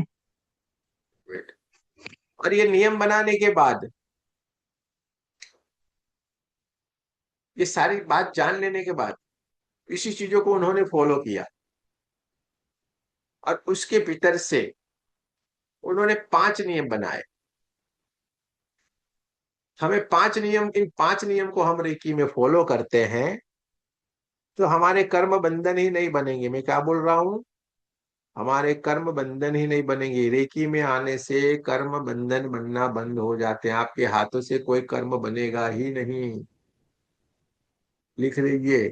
मिनट। और ये नियम बनाने के बाद, ये सारी बात जान लेने के बाद, इसी चीजों को उन्होंने फॉलो किया, और उसके भीतर से उन्होंने 5 नियम बनाए। हमें 5 नियम, इन 5 नियम को हम रेकी में फॉलो करते हैं तो हमारे कर्म बंधन ही नहीं बनेंगे। मैं क्या बोल रहा हूं? हमारे कर्म बंधन ही नहीं बनेंगे। रेकी में आने से कर्म बंधन बनना बंद हो जाते हैं, आपके हाथों से कोई कर्म बनेगा ही नहीं। लिख लीजिए,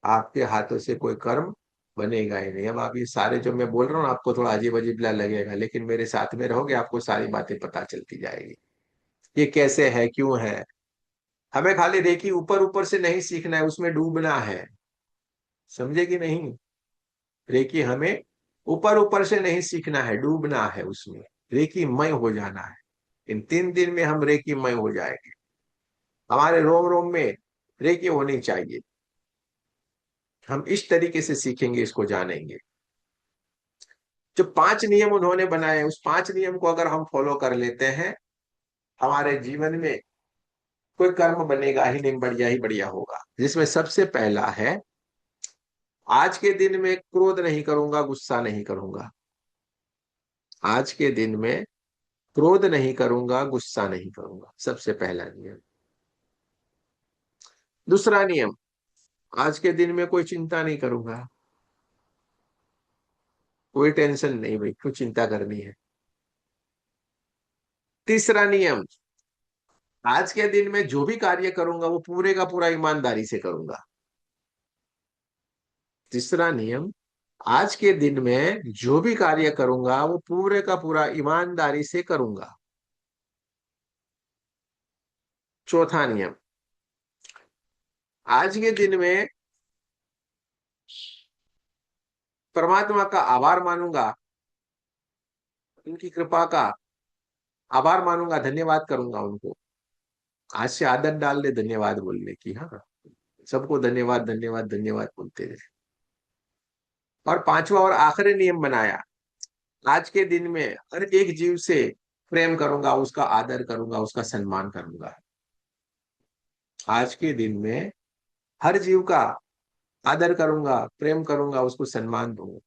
आपके हाथों से कोई कर्म बनेगा ही नहीं। अब आप ये सारे जो मैं बोल रहा हूँ आपको थोड़ा अजीब अजीब लगेगा, लेकिन मेरे साथ में रहोगे आपको सारी बातें पता चलती जाएगी, ये कैसे है, क्यों है। हमें खाली रेकी ऊपर ऊपर से नहीं सीखना है, उसमें डूबना है। समझे कि नहीं? रेकी हमें ऊपर ऊपर से नहीं सीखना है, डूबना है उसमें, रेकी मय हो जाना है। इन 3 दिन में हम रेकी मय हो जाएंगे। हमारे रोम रोम में रेकी होनी चाहिए। हम इस तरीके से सीखेंगे, इसको जानेंगे। जो 5 नियम उन्होंने बनाए, उस 5 नियम को अगर हम फॉलो कर लेते हैं, हमारे जीवन में कोई कर्म बनेगा ही नहीं, बढ़िया ही बढ़िया होगा। जिसमें सबसे पहला है, आज के दिन में क्रोध नहीं करूंगा, गुस्सा नहीं करूंगा। आज के दिन में क्रोध नहीं करूंगा, गुस्सा नहीं करूंगा, सबसे पहला नियम। दूसरा नियम, आज के दिन में कोई चिंता नहीं करूंगा। कोई टेंशन नहीं भाई, क्यों चिंता करनी है। तीसरा नियम, आज के दिन में जो भी कार्य करूंगा वो पूरे का पूरा ईमानदारी से करूंगा। तीसरा नियम, आज के दिन में जो भी कार्य करूंगा वो पूरे का पूरा ईमानदारी से करूंगा। चौथा नियम, आज के दिन में परमात्मा का आभार मानूंगा, उनकी कृपा का आभार मानूंगा, धन्यवाद करूंगा उनको। आज से आदत डाल ले धन्यवाद बोलने की। हाँ, सबको धन्यवाद धन्यवाद धन्यवाद बोलते रहे। और पांचवा और आखिरी नियम बनाया, आज के दिन में हर एक जीव से प्रेम करूंगा, उसका आदर करूंगा, उसका सम्मान करूंगा। आज के दिन में हर जीव का आदर करूंगा, प्रेम करूंगा, उसको सम्मान दूंगा।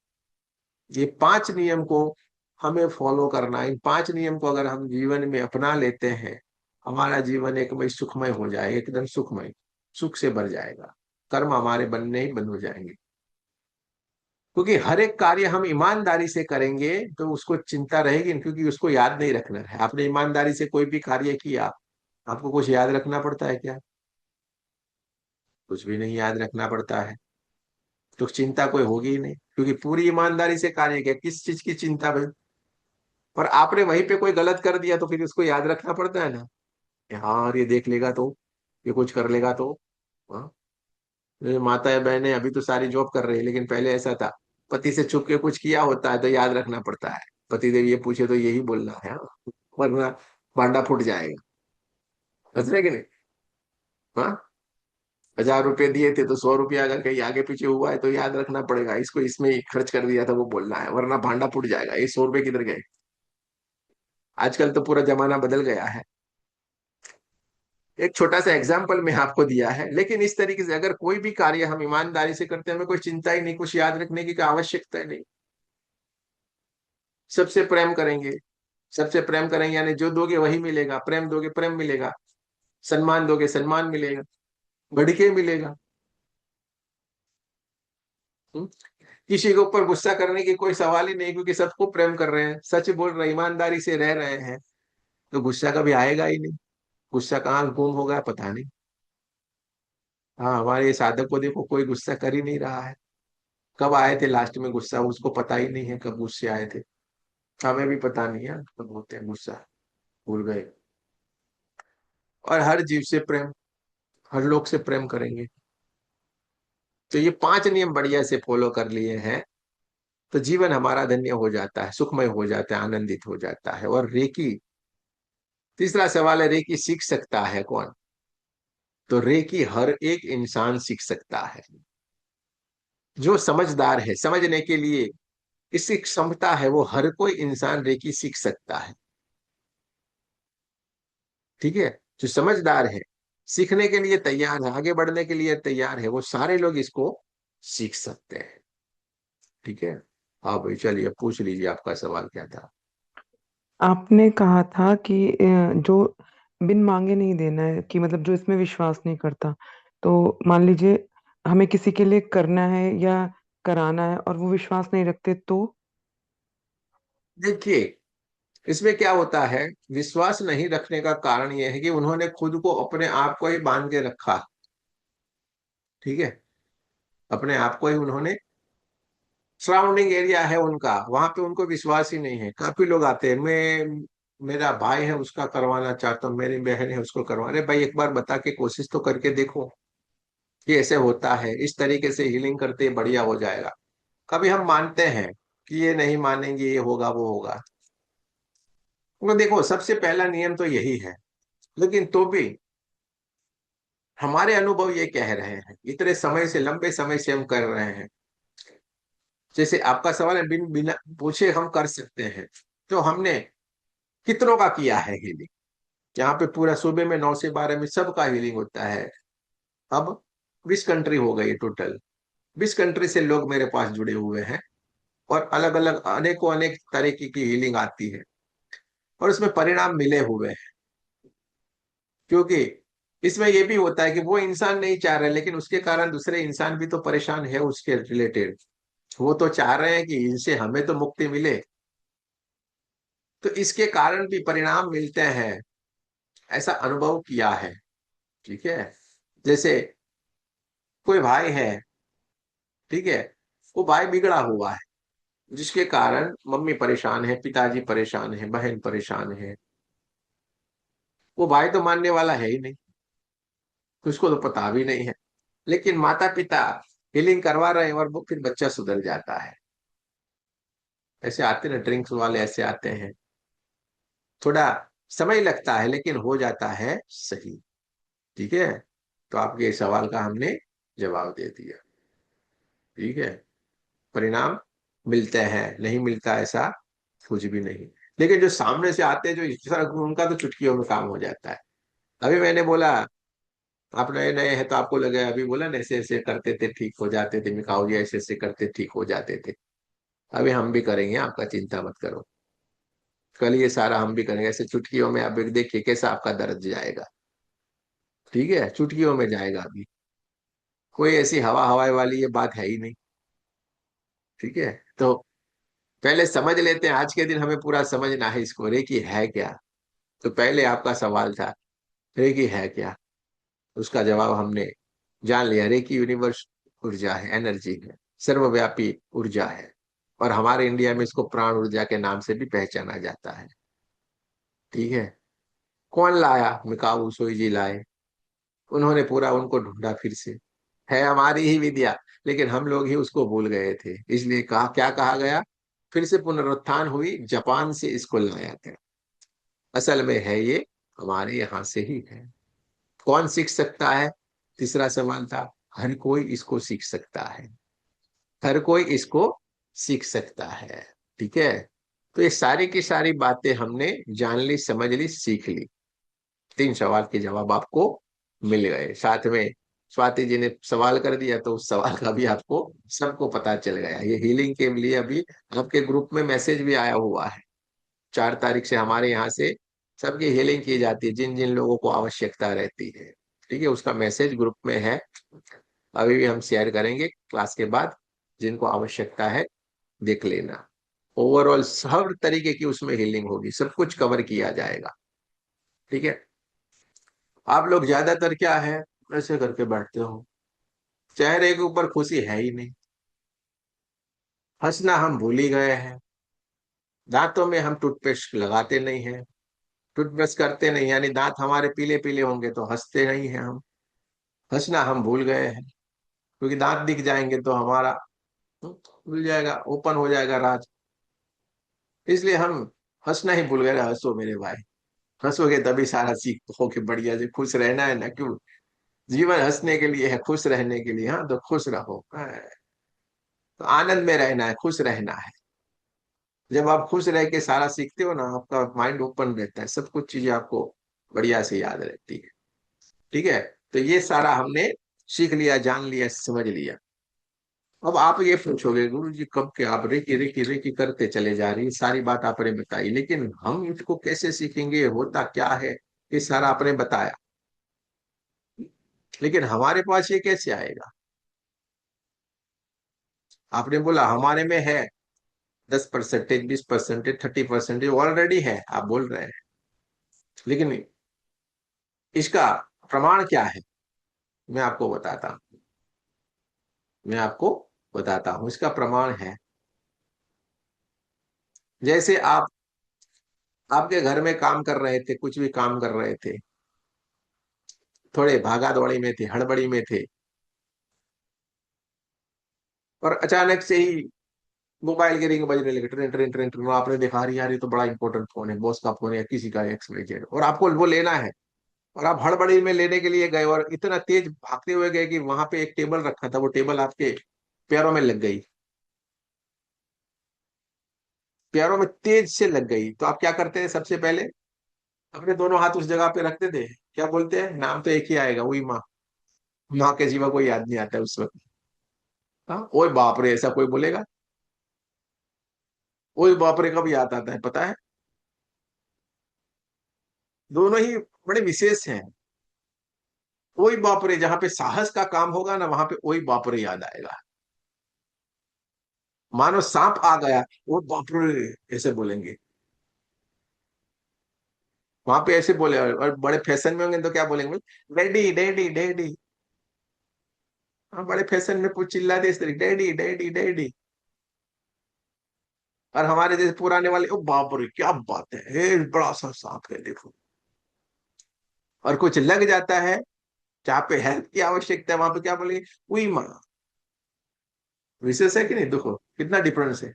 ये पांच नियम को हमें फॉलो करना। इन पांच नियम को अगर हम जीवन में अपना लेते हैं, हमारा जीवन एकमय सुखमय हो जाएगा, एकदम सुखमय, सुख से भर जाएगा। कर्म हमारे बनने ही बंद हो जाएंगे, क्योंकि हर एक कार्य हम ईमानदारी से करेंगे तो उसको चिंता रहेगी, क्योंकि उसको याद नहीं रखना है। आपने ईमानदारी से कोई भी कार्य किया, आपको कुछ याद रखना पड़ता है क्या? कुछ भी नहीं याद रखना पड़ता है, तो चिंता कोई होगी ही नहीं, क्योंकि पूरी ईमानदारी से कार्य किया, किस चीज की चिंता भाई? पर आपने वहीं पे कोई गलत कर दिया तो फिर उसको याद रखना पड़ता है ना, कि हाँ ये देख लेगा तो, ये कुछ कर लेगा तो। हाँ, मेरी माता है बहनें अभी तो सारी जॉब कर रही है, लेकिन पहले ऐसा था, पति से छुप के कुछ किया होता है तो याद रखना पड़ता है, पति देव ये पूछे तो यही बोलना है, हाँ, वरना भांडा फूट जाएगा। समझ रहे कि नहीं? हाँ, 1000 रुपए दिए थे तो 100 रुपया अगर कहीं आगे पीछे हुआ है तो याद रखना पड़ेगा, इसको इसमें ही खर्च कर दिया था वो बोलना है, वरना भांडा फूट जाएगा, ये 100 रुपए किधर गए। आजकल तो पूरा जमाना बदल गया है। एक छोटा सा एग्जाम्पल मैं आपको दिया है, लेकिन इस तरीके से अगर कोई भी कार्य हम ईमानदारी से करते हैं, हमें कोई चिंता ही नहीं, कुछ याद रखने की कोई आवश्यकता ही नहीं। सबसे प्रेम करेंगे, सबसे प्रेम करेंगे, यानी जो दोगे वही मिलेगा, प्रेम दोगे प्रेम मिलेगा, सम्मान दोगे सम्मान मिलेगा, बढ़ के मिलेगा। हम्म? किसी के ऊपर गुस्सा करने की कोई सवाल ही नहीं, क्योंकि सबको प्रेम कर रहे हैं, सच बोल रहे हैं, ईमानदारी से रह रहे हैं, तो गुस्सा कभी आएगा ही नहीं। गुस्सा कहाँ गुम होगा पता नहीं। हाँ, हमारे साधक को देखो, कोई गुस्सा कर ही नहीं रहा है। कब आए थे लास्ट में गुस्सा, उसको पता ही नहीं है कब गुस्से आए थे। हमें भी पता नहीं है कब होते हैं गुस्सा, भूल गए। और हर जीव से प्रेम, हर लोग से प्रेम करेंगे। तो ये पांच नियम बढ़िया से फॉलो कर लिए हैं, तो जीवन हमारा धन्य हो जाता है, सुखमय हो जाता है, आनंदित हो जाता है। और रेकी, तीसरा सवाल है, रेकी सीख सकता है कौन? तो रेकी हर एक इंसान सीख सकता है, जो समझदार है, समझने के लिए इसकी क्षमता है, वो हर कोई इंसान रेकी सीख सकता है। ठीक है, जो समझदार है, सीखने के लिए तैयार है, आगे बढ़ने के लिए तैयार है, वो सारे लोग इसको सीख सकते हैं। ठीक है। हाँ भाई, चलिए पूछ लीजिए, आपका सवाल क्या था? आपने कहा था कि जो बिन मांगे नहीं देना है, कि मतलब जो इसमें विश्वास नहीं करता, तो मान लीजिए हमें किसी के लिए करना है या कराना है और वो विश्वास नहीं रखते तो। देखिए, इसमें क्या होता है, विश्वास नहीं रखने का कारण यह है कि उन्होंने खुद को अपने आप को ही बांध के रखा। ठीक है, अपने आप को ही उन्होंने, सराउंडिंग एरिया है उनका, वहां पे उनको विश्वास ही नहीं है। काफी लोग आते हैं, मैं, मेरा भाई है उसका करवाना चाहता हूँ, मेरी बहन है उसको करवा, अरे भाई एक बार बता के कोशिश तो करके देखो कि ऐसे होता है, इस तरीके से हीलिंग करते ही बढ़िया हो जाएगा। कभी हम मानते हैं कि ये नहीं मानेंगे, ये होगा वो होगा। तो देखो, सबसे पहला नियम तो यही है, लेकिन तो भी हमारे अनुभव ये कह रहे हैं, इतने समय से, लंबे समय से हम कर रहे हैं। जैसे आपका सवाल है, बिन बिना पूछे हम कर सकते हैं, तो हमने कितनों का किया है हीलिंग? यहाँ पे पूरा सूबे में 9 से 12 में सबका हीलिंग होता है। अब 20 कंट्री हो गई टोटल, 20 कंट्री से लोग मेरे पास जुड़े हुए हैं, और अलग अलग अनेकों अनेक तरीके की हीलिंग आती है, और उसमें परिणाम मिले हुए हैं। क्योंकि इसमें यह भी होता है कि वो इंसान नहीं चाह रहे, लेकिन उसके कारण दूसरे इंसान भी तो परेशान है उसके रिलेटेड। वो तो चाह रहे हैं कि इनसे हमें तो मुक्ति मिले, तो इसके कारण भी परिणाम मिलते हैं, ऐसा अनुभव किया है। ठीक है, जैसे कोई भाई है, ठीक है, वो भाई बिगड़ा हुआ है, जिसके कारण मम्मी परेशान है, पिताजी परेशान है, बहन परेशान है। वो भाई तो मानने वाला है ही नहीं, उसको तो पता भी नहीं है, लेकिन माता पिता हीलिंग करवा रहे हैं, और वो फिर बच्चा सुधर जाता है। ऐसे आते ना ड्रिंक्स वाले, ऐसे आते हैं, थोड़ा समय लगता है लेकिन हो जाता है सही। ठीक है, तो आपके इस सवाल का हमने जवाब दे दिया। ठीक है। परिणाम मिलते हैं, नहीं मिलता ऐसा कुछ भी नहीं। लेकिन जो सामने से आते हैं जो इस तरह, उनका तो चुटकियों में काम हो जाता है। अभी मैंने बोला आप नए नए हैं तो आपको लगे, अभी बोला ना ऐसे ऐसे करते थे ठीक हो जाते थे, मिकाऊ जी ऐसे ऐसे करते ठीक हो जाते थे। अभी हम भी करेंगे, आपका चिंता मत करो। कल ये सारा हम भी करेंगे, ऐसे चुटकियों में। आप एक देखिए कैसा आपका दर्द जाएगा। ठीक है, चुटकियों में जाएगा अभी। कोई ऐसी हवा हवाई वाली ये बात है ही नहीं। ठीक है, तो पहले समझ लेते हैं, आज के दिन हमें पूरा समझना है इसको, रेकी है क्या। तो पहले आपका सवाल था रेकी है क्या, उसका जवाब हमने जान लिया। रेकी यूनिवर्स ऊर्जा है, एनर्जी है, सर्वव्यापी ऊर्जा है। और हमारे इंडिया में इसको प्राण ऊर्जा के नाम से भी पहचाना जाता है। ठीक है, कौन लाया, मिकाऊ सोई जी लाए। उन्होंने पूरा उनको ढूंढा फिर से, है हमारी ही विद्या, लेकिन हम लोग ही उसको भूल गए थे। इसलिए कहा, क्या कहा गया, फिर से पुनरुत्थान हुई, जापान से इसको लाया गया। असल में है ये हमारे यहाँ से ही है। कौन सीख सकता है, तीसरा सवाल था। हर कोई इसको सीख सकता है, हर कोई इसको सीख सकता है। ठीक है, तो ये सारी की सारी बातें हमने जान ली, समझ ली, सीख ली। 3 सवाल के जवाब आपको मिल गए। साथ में स्वाति जी ने सवाल कर दिया तो उस सवाल का भी आपको सबको पता चल गया। ये हीलिंग के लिए अभी आपके ग्रुप में मैसेज भी आया हुआ है। 4 तारीख से हमारे यहाँ से सबकी हीलिंग की जाती है, जिन जिन लोगों को आवश्यकता रहती है। ठीक है, उसका मैसेज ग्रुप में है, अभी भी हम शेयर करेंगे क्लास के बाद। जिनको आवश्यकता है देख लेना। ओवरऑल हर तरीके की उसमें हीलिंग होगी, सब कुछ कवर किया जाएगा। ठीक है, आप लोग ज्यादातर क्या है, ऐसे करके बैठते हो, चेहरे के ऊपर खुशी है ही नहीं। हंसना हम भूल ही गए हैं। दांतों में हम टूथपेस्ट लगाते नहीं हैं, टूथब्रश करते नहीं, यानी दांत हमारे पीले पीले होंगे तो हंसते नहीं हैं हम। हंसना हम भूल गए हैं, क्योंकि दांत दिख जाएंगे तो हमारा खुल जाएगा, ओपन हो जाएगा राज। इसलिए हम हंसना ही भूल गए। हंसो मेरे भाई, हंसोगे तभी सारा सीख पाओगे। बढ़िया से खुश रहना है ना, क्यों, जीवन हंसने के लिए है, खुश रहने के लिए। हाँ, तो खुश रहो। हाँ, तो आनंद में रहना है, खुश रहना है। जब आप खुश रह के सारा सीखते हो ना, आपका माइंड ओपन रहता है, सब कुछ चीजें आपको बढ़िया से याद रहती है। ठीक है, तो ये सारा हमने सीख लिया, जान लिया, समझ लिया। अब आप ये पूछोगे गुरु जी कब के आप रेकी रेकी रेकी करते चले जा रही, सारी बात आपने बताई, लेकिन हम इसको कैसे सीखेंगे, होता क्या है, ये सारा आपने बताया, लेकिन हमारे पास ये कैसे आएगा। आपने बोला हमारे में है 10%, 20%, 30%, ऑलरेडी है, आप बोल रहे हैं, लेकिन इसका प्रमाण क्या है, मैं आपको बताता हूँ। मैं आपको बताता हूँ, इसका प्रमाण है। जैसे आप आपके घर में काम कर रहे थे, कुछ भी काम कर रहे थे, थोड़े भागा दौड़ी में थे, हड़बड़ी में थे, और अचानक से ही मोबाइल की रिंग बजने लगी, ट्रेन ट्रेन ट्रेन ट्रेन। आपने देखा, अरे यार ये तो बड़ा इंपॉर्टेंट फोन है, बॉस का फोन है या किसी का, XYZ, और आपको वो लेना है। और आप हड़बड़ी में लेने के लिए गए, और इतना तेज भागते हुए गए कि वहां पे एक टेबल रखा था, वो टेबल आपके पैरों में लग गई, पैरों में तेज से लग गई। तो आप क्या करते हैं, सबसे पहले अपने दोनों हाथ उस जगह पे रखते थे, क्या बोलते हैं, नाम तो एक ही आएगा, वही माँ। माँ के सिवा कोई याद नहीं आता है उस वक्त। हाँ, ओए बाप रे ऐसा कोई बोलेगा, ओए बाप रे कब याद आता है पता है। दोनों ही बड़े विशेष हैं। ओए बाप रे, जहां पे साहस का काम होगा ना, वहां पे ओए बाप रे याद आएगा। मानो सांप आ गया, ओ बाप रे ऐसे बोलेंगे। वहां पे ऐसे बोले, और बड़े फैशन में होंगे तो क्या बोलेंगे, डैडी डैडी डैडी। हाँ, बड़े फैशन में कुछ चिल्लाते इस तरीके, डैडी डैडी डैडी। और हमारे जैसे पुराने वाले, ओ बाप रे क्या बात है, बड़ा सा सांप है देखो। और कुछ लग जाता है, जहाँ पे हेल्प की आवश्यकता है, वहां पे क्या बोलेंगे, उई माँ। विशेष है कि नहीं, देखो कितना डिफरेंस है।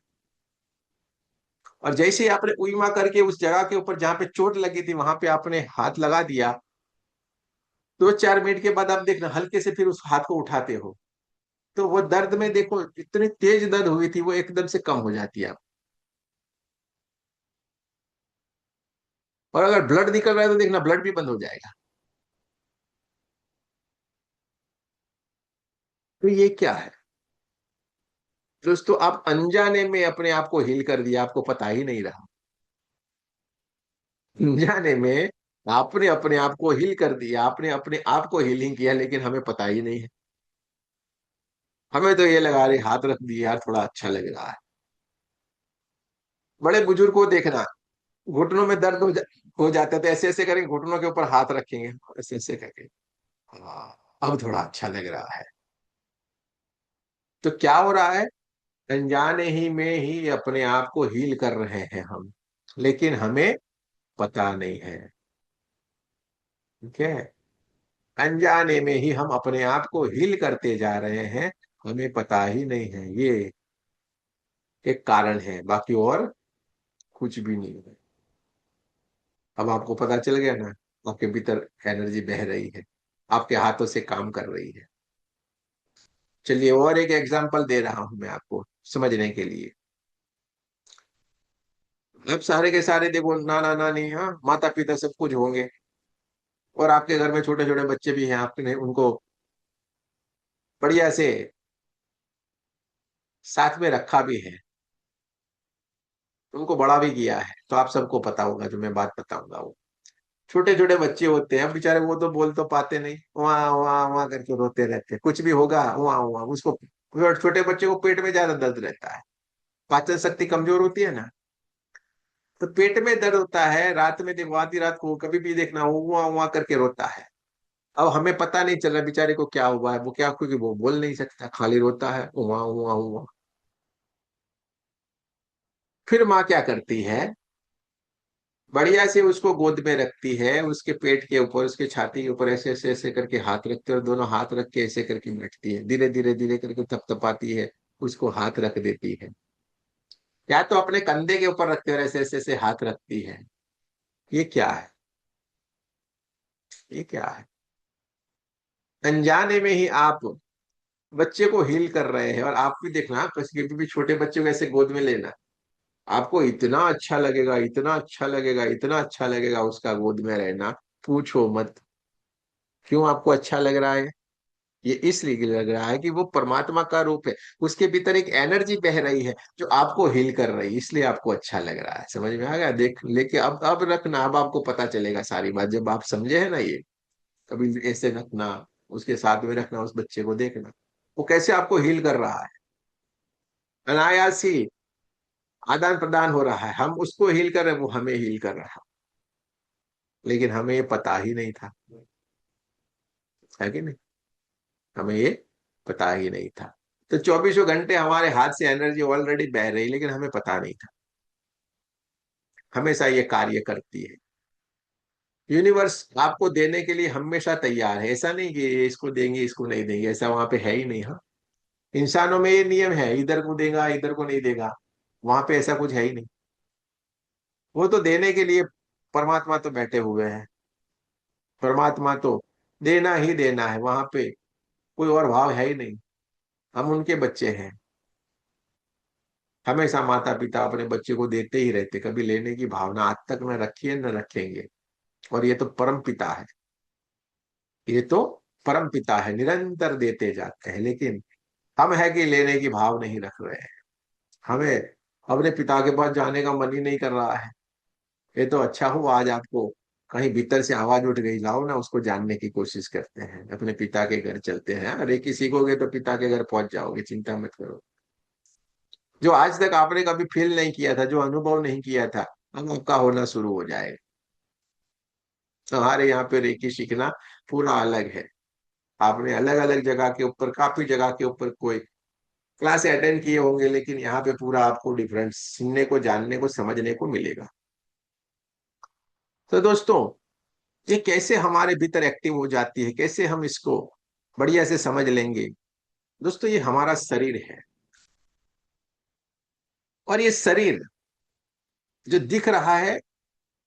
और जैसे ही आपने उई माँ करके उस जगह के ऊपर जहाँ पे चोट लगी थी, वहां पे आपने हाथ लगा दिया, 2-4 मिनट के बाद आप देखना हल्के से फिर उस हाथ को उठाते हो, तो वो दर्द में देखो, इतनी तेज दर्द हुई थी, वो एकदम से कम हो जाती है। और अगर ब्लड निकल रहा है तो देखना ब्लड भी बंद हो जाएगा। तो ये क्या है दोस्तों, आप अनजाने में अपने आप को हील कर दिया, आपको पता ही नहीं रहा। अनजाने में आपने अपने आप को हील कर दिया, आपने अपने आप को हीलिंग किया, लेकिन हमें पता ही नहीं है। हमें तो ये लगा रहे हाथ रख दिए यार, थोड़ा अच्छा लग रहा है। बड़े बुजुर्ग को देखना, घुटनों में दर्द हो जाता है तो ऐसे ऐसे करेंगे, घुटनों के ऊपर हाथ रखेंगे, ऐसे ऐसे करके, हाँ अब थोड़ा अच्छा लग रहा है। तो क्या हो रहा है, अनजाने ही में ही अपने आप को हील कर रहे हैं हम, लेकिन हमें पता नहीं है। ठीक है, अनजाने में ही हम अपने आप को हील करते जा रहे हैं, हमें पता ही नहीं है। ये एक कारण है, बाकी और कुछ भी नहीं है। अब आपको पता चल गया ना, आपके भीतर एनर्जी बह रही है, आपके हाथों से काम कर रही है। चलिए और एक एग्जांपल दे रहा हूं मैं आपको समझने के लिए। अब सारे के सारे देखो, नाना नानी, हाँ, माता पिता सब कुछ होंगे, और आपके घर में छोटे छोटे बच्चे भी हैं, आपने उनको बढ़िया से साथ में रखा भी है, उनको बड़ा भी किया है। तो आप सबको पता होगा जो मैं बात बताऊंगा, वो छोटे छोटे बच्चे होते हैं बेचारे, वो तो बोल तो पाते नहीं, वहाँ वहाँ वहाँ करके रोते रहते हैं, कुछ भी होगा वहाँ वहाँ उसको। छोटे बच्चे को पेट में ज्यादा दर्द रहता है, पाचन शक्ति कमजोर होती है ना, तो पेट में दर्द होता है। रात में देखो, आधी रात को कभी भी देखना, वो वहाँ वहाँ करके रोता है। अब हमें पता नहीं चल रहा बेचारे को क्या हुआ है, वो क्या, क्योंकि वो बोल नहीं सकता, खाली रोता है वहाँ वहाँ वहाँ। फिर माँ क्या करती है, बढ़िया से उसको गोद में रखती है, उसके पेट के ऊपर, उसके छाती के ऊपर ऐसे ऐसे ऐसे करके हाथ रखती है, और दोनों हाथ रख के ऐसे करके बैठती है, धीरे धीरे धीरे करके थपथपाती है, उसको हाथ रख देती है। या तो अपने कंधे के ऊपर रखते हो, ऐसे ऐसे ऐसे हाथ रखती है। ये क्या है, ये क्या है, अनजाने में ही आप बच्चे को हील कर रहे हैं। और आप भी देखना, किसी भी छोटे बच्चे को ऐसे गोद में लेना, आपको इतना अच्छा लगेगा, इतना अच्छा लगेगा, इतना अच्छा लगेगा उसका गोद में रहना, पूछो मत। क्यों आपको अच्छा लग रहा है, ये इसलिए लग रहा है कि वो परमात्मा का रूप है, उसके भीतर एक एनर्जी बह रही है जो आपको हील कर रही है, इसलिए आपको अच्छा लग रहा है। समझ में आ गया, देख लेके अब रखना, अब आपको पता चलेगा सारी बात, जब आप समझे है ना ये। कभी ऐसे रखना, उसके साथ में रखना, उस बच्चे को देखना वो कैसे आपको हील कर रहा है, अनायास ही आदान प्रदान हो रहा है। हम उसको हील कर रहे हैं, वो हमें हील कर रहा है, लेकिन हमें ये पता ही नहीं था, है कि नहीं, हमें ये पता ही नहीं था। तो चौबीसों घंटे हमारे हाथ से एनर्जी ऑलरेडी बह रही, लेकिन हमें पता नहीं था। हमेशा ये कार्य करती है, यूनिवर्स आपको देने के लिए हमेशा तैयार है। ऐसा नहीं कि ये इसको देंगे इसको नहीं देंगे, ऐसा वहां पे है ही नहीं। हाँ, इंसानों में ये नियम है, इधर को देगा इधर को नहीं देगा, वहां पे ऐसा कुछ है ही नहीं। वो तो देने के लिए परमात्मा तो बैठे हुए हैं, परमात्मा तो देना ही देना है, वहां पे कोई और भाव है ही नहीं। हम उनके बच्चे हैं, हमेशा माता पिता अपने बच्चे को देते ही रहते, कभी लेने की भावना आज तक न रखी है न रखेंगे। और ये तो परम पिता है, ये तो परम पिता है, निरंतर देते जाते हैं, लेकिन हम है कि लेने की भाव नहीं रख रहे हैं। हमें अपने पिता के पास जाने का मन ही नहीं कर रहा है। ये तो अच्छा हुआ आज आपको कहीं भीतर से आवाज उठ गई, लाओ ना उसको जानने की कोशिश करते हैं, अपने पिता के घर चलते हैं। अरे किसी सीखोगे तो पिता के घर पहुंच जाओगे, चिंता मत करो। जो आज तक आपने कभी फील नहीं किया था, जो अनुभव नहीं किया था, अब आपका होना शुरू हो जाएगा। हमारे यहाँ पे रेकी सीखना पूरा अलग है। आपने अलग अलग जगह के ऊपर, काफी जगह के ऊपर कोई क्लास अटेंड किए होंगे, लेकिन यहाँ पे पूरा आपको डिफरेंस सुनने को, जानने को, समझने को मिलेगा। तो दोस्तों, ये कैसे हमारे भीतर एक्टिव हो जाती है, कैसे हम इसको बढ़िया से समझ लेंगे। दोस्तों, ये हमारा शरीर है, और ये शरीर जो दिख रहा है,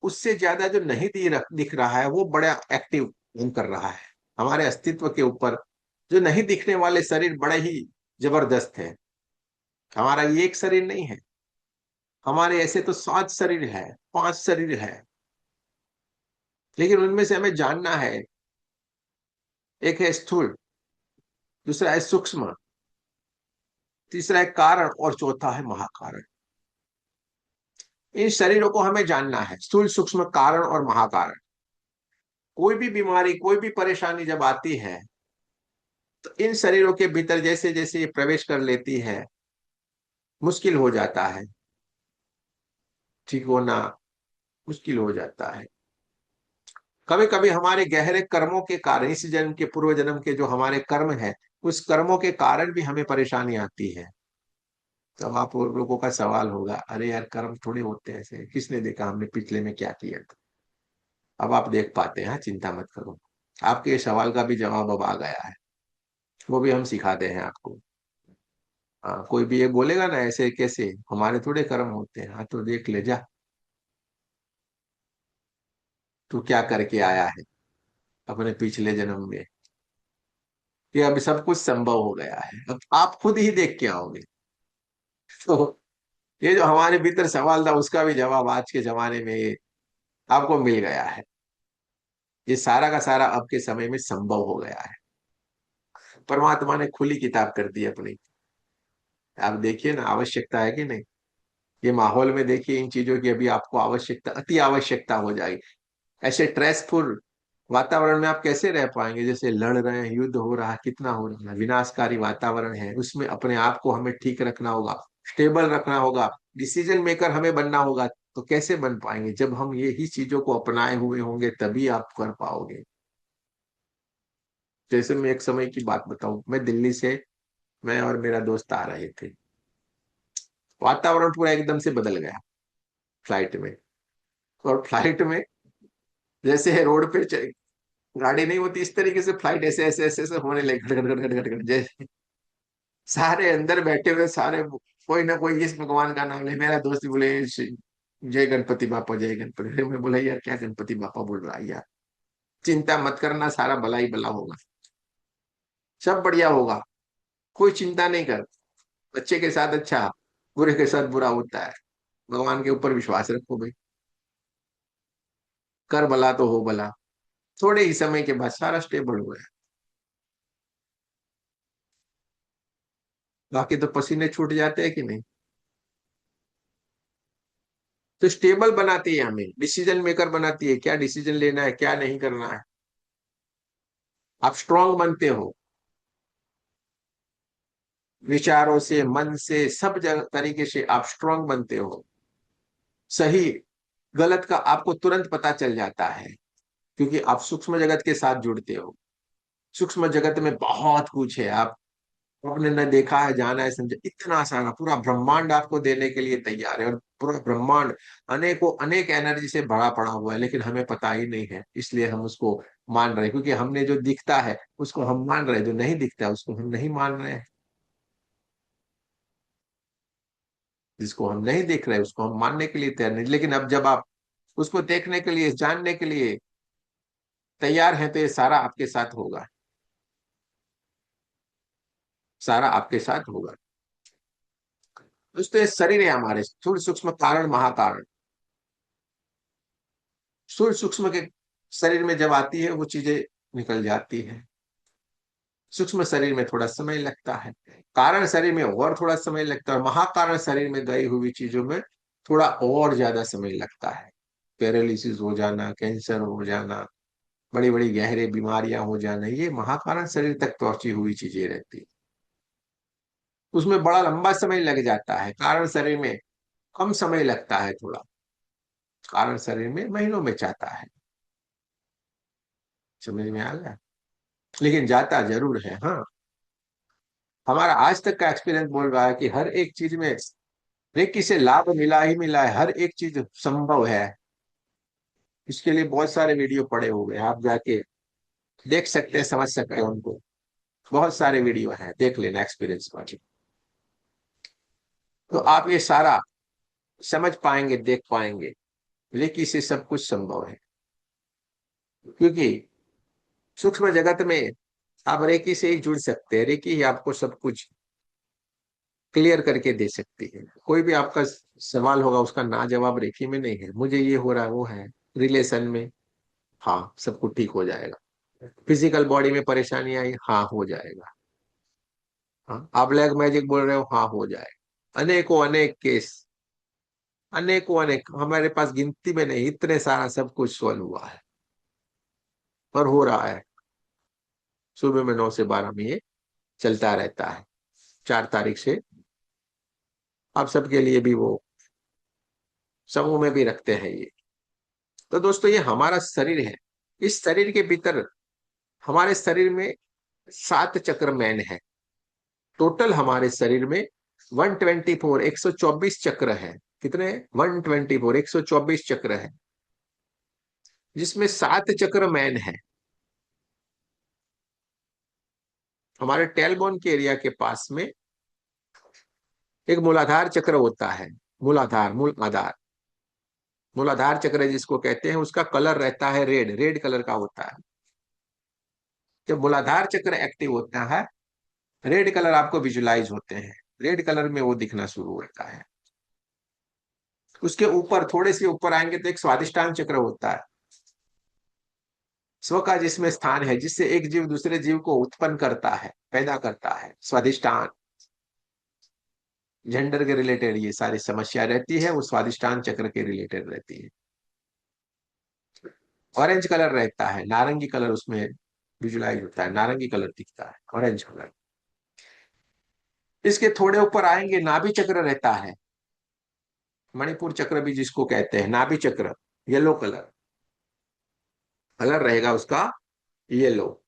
उससे ज्यादा जो नहीं दिख रहा है, वो बड़ा एक्टिव कर रहा है हमारे अस्तित्व के ऊपर। जो नहीं दिखने वाले शरीर बड़े ही जबरदस्त है। हमारा ये एक शरीर नहीं है, हमारे ऐसे तो 7 शरीर है, 5 शरीर है, लेकिन उनमें से हमें जानना है। एक है स्थूल, दूसरा है सूक्ष्म, तीसरा है कारण और चौथा है महाकारण। इन शरीरों को हमें जानना है, स्थूल सूक्ष्म कारण और महाकारण। कोई भी बीमारी, कोई भी परेशानी जब आती है तो इन शरीरों के भीतर जैसे जैसे ये प्रवेश कर लेती है, मुश्किल हो जाता है, ठीक होना मुश्किल हो जाता है। कभी कभी हमारे गहरे कर्मों के कारण, इस जन्म के पूर्व जन्म के जो हमारे कर्म है, उस कर्मों के कारण भी हमें परेशानी आती है। तब आप लोगों का सवाल होगा, अरे यार कर्म थोड़े होते हैं ऐसे, किसने देखा हमने पिछले में क्या किया था। अब आप देख पाते हैं, हाँ, चिंता मत करो। आपके इस सवाल का भी जवाब अब आ गया है, वो भी हम सिखाते हैं आपको। हाँ, कोई भी ये बोलेगा ना ऐसे कैसे, हमारे थोड़े कर्म होते हैं, हाँ तो देख ले जा, तू क्या करके आया है अपने पिछले जन्म में, कि अभी सब कुछ संभव हो गया है, अब आप खुद ही देख के आओगे। तो ये जो हमारे भीतर सवाल था, उसका भी जवाब आज के जमाने में ये आपको मिल गया है। ये सारा का सारा अब के समय में संभव हो गया है। परमात्मा ने खुली किताब कर दी अपनी। आप देखिए ना, आवश्यकता है कि नहीं। ये माहौल में देखिए, इन चीजों की अभी आपको आवश्यकता, अति आवश्यकता हो जाएगी। ऐसे स्ट्रेसफुल वातावरण में आप कैसे रह पाएंगे, जैसे लड़ रहे हैं, युद्ध हो रहा है, कितना हो रहा है, विनाशकारी वातावरण है, उसमें अपने आप को हमें ठीक रखना होगा, स्टेबल रखना होगा, डिसीजन मेकर हमें बनना होगा। तो कैसे बन पाएंगे, जब हम यही चीजों को अपनाए हुए होंगे तभी आप कर पाओगे। जैसे मैं एक समय की बात बताऊं, मैं दिल्ली से, मैं और मेरा दोस्त आ रहे थे, वातावरण पूरा एकदम से बदल गया फ्लाइट में। और फ्लाइट में जैसे रोड पे गाड़ी नहीं होती इस तरीके से, फ्लाइट ऐसे ऐसे ऐसे ऐसे होने लगी, घट घट घट घट घट घट, जैसे सारे अंदर बैठे हुए सारे, कोई ना कोई इस भगवान का नाम ले। मेरा दोस्त भी बोले जय गणपति बापा, जय गणपति। फिर मैं बोला यार क्या गणपति बापा बोल रहा है यार, चिंता मत करना, सारा भला ही भला होगा, सब बढ़िया होगा, कोई चिंता नहीं कर। अच्छे के साथ अच्छा, बुरे के साथ बुरा होता है, भगवान के ऊपर विश्वास रखो भाई, कर भला तो हो भला। थोड़े ही समय के बाद सारा स्टेबल हो गया। बाकी तो पसीने छूट जाते हैं कि नहीं। तो स्टेबल बनाती है हमें, डिसीजन मेकर बनाती है, क्या डिसीजन लेना है, क्या नहीं करना है। आप स्ट्रांग बनते हो, विचारों से, मन से, सब जगह तरीके से आप स्ट्रांग बनते हो। सही गलत का आपको तुरंत पता चल जाता है, क्योंकि आप सूक्ष्म जगत के साथ जुड़ते हो। सूक्ष्म जगत में बहुत कुछ है, आप आपने न देखा है, जाना है, समझा, इतना सारा पूरा ब्रह्मांड आपको देने के लिए तैयार है। और पूरा ब्रह्मांड अनेकों अनेक एनर्जी से भरा पड़ा हुआ है, लेकिन हमें पता ही नहीं है, इसलिए हम उसको मान रहे हैं। क्योंकि हमने जो दिखता है उसको हम मान रहे हैं, जो नहीं दिखता है उसको हम नहीं मान रहे हैं। जिसको हम नहीं देख रहे उसको हम मानने के लिए तैयार नहीं। लेकिन अब जब आप उसको देखने के लिए, जानने के लिए तैयार हैं, तो ये सारा आपके साथ होगा, सारा आपके साथ होगा। दोस्तों, ये शरीर है हमारे, स्थूल सूक्ष्म कारण महाकारण। स्थूल सूक्ष्म के शरीर में जब आती है वो चीजें निकल जाती है, सूक्ष्म शरीर में थोड़ा समय लगता है, कारण शरीर में और थोड़ा समय लगता है, और महाकारण शरीर में गई हुई चीजों में थोड़ा और ज्यादा समय लगता है। पैरालिसिस हो जाना, कैंसर हो जाना, बड़ी बड़ी गहरे बीमारियां हो जाना, ये महाकारण शरीर तक पहुंची हुई चीजें रहती। उसमें बड़ा लंबा समय लग जाता है, कारण शरीर में कम समय लगता है थोड़ा, कारण शरीर में महीनों में जाता है। समझ में आ गया। लेकिन जाता जरूर है, हाँ। हमारा आज तक का एक्सपीरियंस बोल रहा है कि हर एक चीज में रेकी से लाभ मिला ही मिला है, हर एक चीज संभव है। इसके लिए बहुत सारे वीडियो पड़े हुए हैं, आप जाके देख सकते हैं, समझ सकते हैं उनको। बहुत सारे वीडियो हैं, देख लेना एक्सपीरियंस वाले। तो आप ये सारा समझ पाएंगे, देख पाएंगे। रेकी से सब कुछ संभव है, क्योंकि सूक्ष्म जगत में आप रेकी से ही जुड़ सकते हैं, रेकी ही आपको सब कुछ क्लियर करके दे सकती है। कोई भी आपका सवाल होगा उसका ना जवाब रेखी में नहीं है, मुझे ये हो रहा है वो है, रिलेशन में हाँ सब कुछ ठीक हो जाएगा। फिजिकल बॉडी में परेशानी आई, हाँ हो जाएगा। हाँ आप ब्लैक मैजिक बोल रहे हो, हाँ हो जाएगा। अनेकों अनेक केस, अनेकों अनेक, हमारे पास गिनती में नहीं, इतने सारा सब कुछ सॉल्व हुआ है और हो रहा है। सुबह में 9 से 12 में ये चलता रहता है। 4 तारीख से आप सबके लिए भी वो समूह में भी रखते हैं ये। तो दोस्तों ये हमारा शरीर है, इस शरीर के भीतर, हमारे शरीर में 7 चक्र मैन है। टोटल हमारे शरीर में 124, 124 चक्र है। कितने? 124, 124 चक्र है, जिसमें 7 चक्र मैन है। हमारे टेलबोन के एरिया के पास में एक मूलाधार चक्र होता है। मूलाधार मूलाधार चक्र जिसको कहते हैं, उसका कलर रहता है रेड, रेड कलर का होता है। जब मूलाधार चक्र एक्टिव होता है, रेड कलर आपको विजुलाइज होते हैं, रेड कलर में वो दिखना शुरू होता है। उसके ऊपर थोड़े से ऊपर आएंगे तो एक स्वादिष्टान चक्र होता है। स्व का जिसमें स्थान है, जिससे एक जीव दूसरे जीव को उत्पन्न करता है, पैदा करता है, स्वादिष्टान। जेंडर के रिलेटेड ये सारी समस्या रहती है, वो स्वादिष्टान चक्र के रिलेटेड रहती है। ऑरेंज कलर रहता है, नारंगी कलर उसमें विजुलाइज होता है, नारंगी कलर दिखता है, ऑरेंज कलर। इसके थोड़े ऊपर आएंगे, नाभि चक्र रहता है, मणिपुर चक्र भी जिसको कहते हैं, नाभि चक्र, येलो कलर, कलर रहेगा उसका येलो।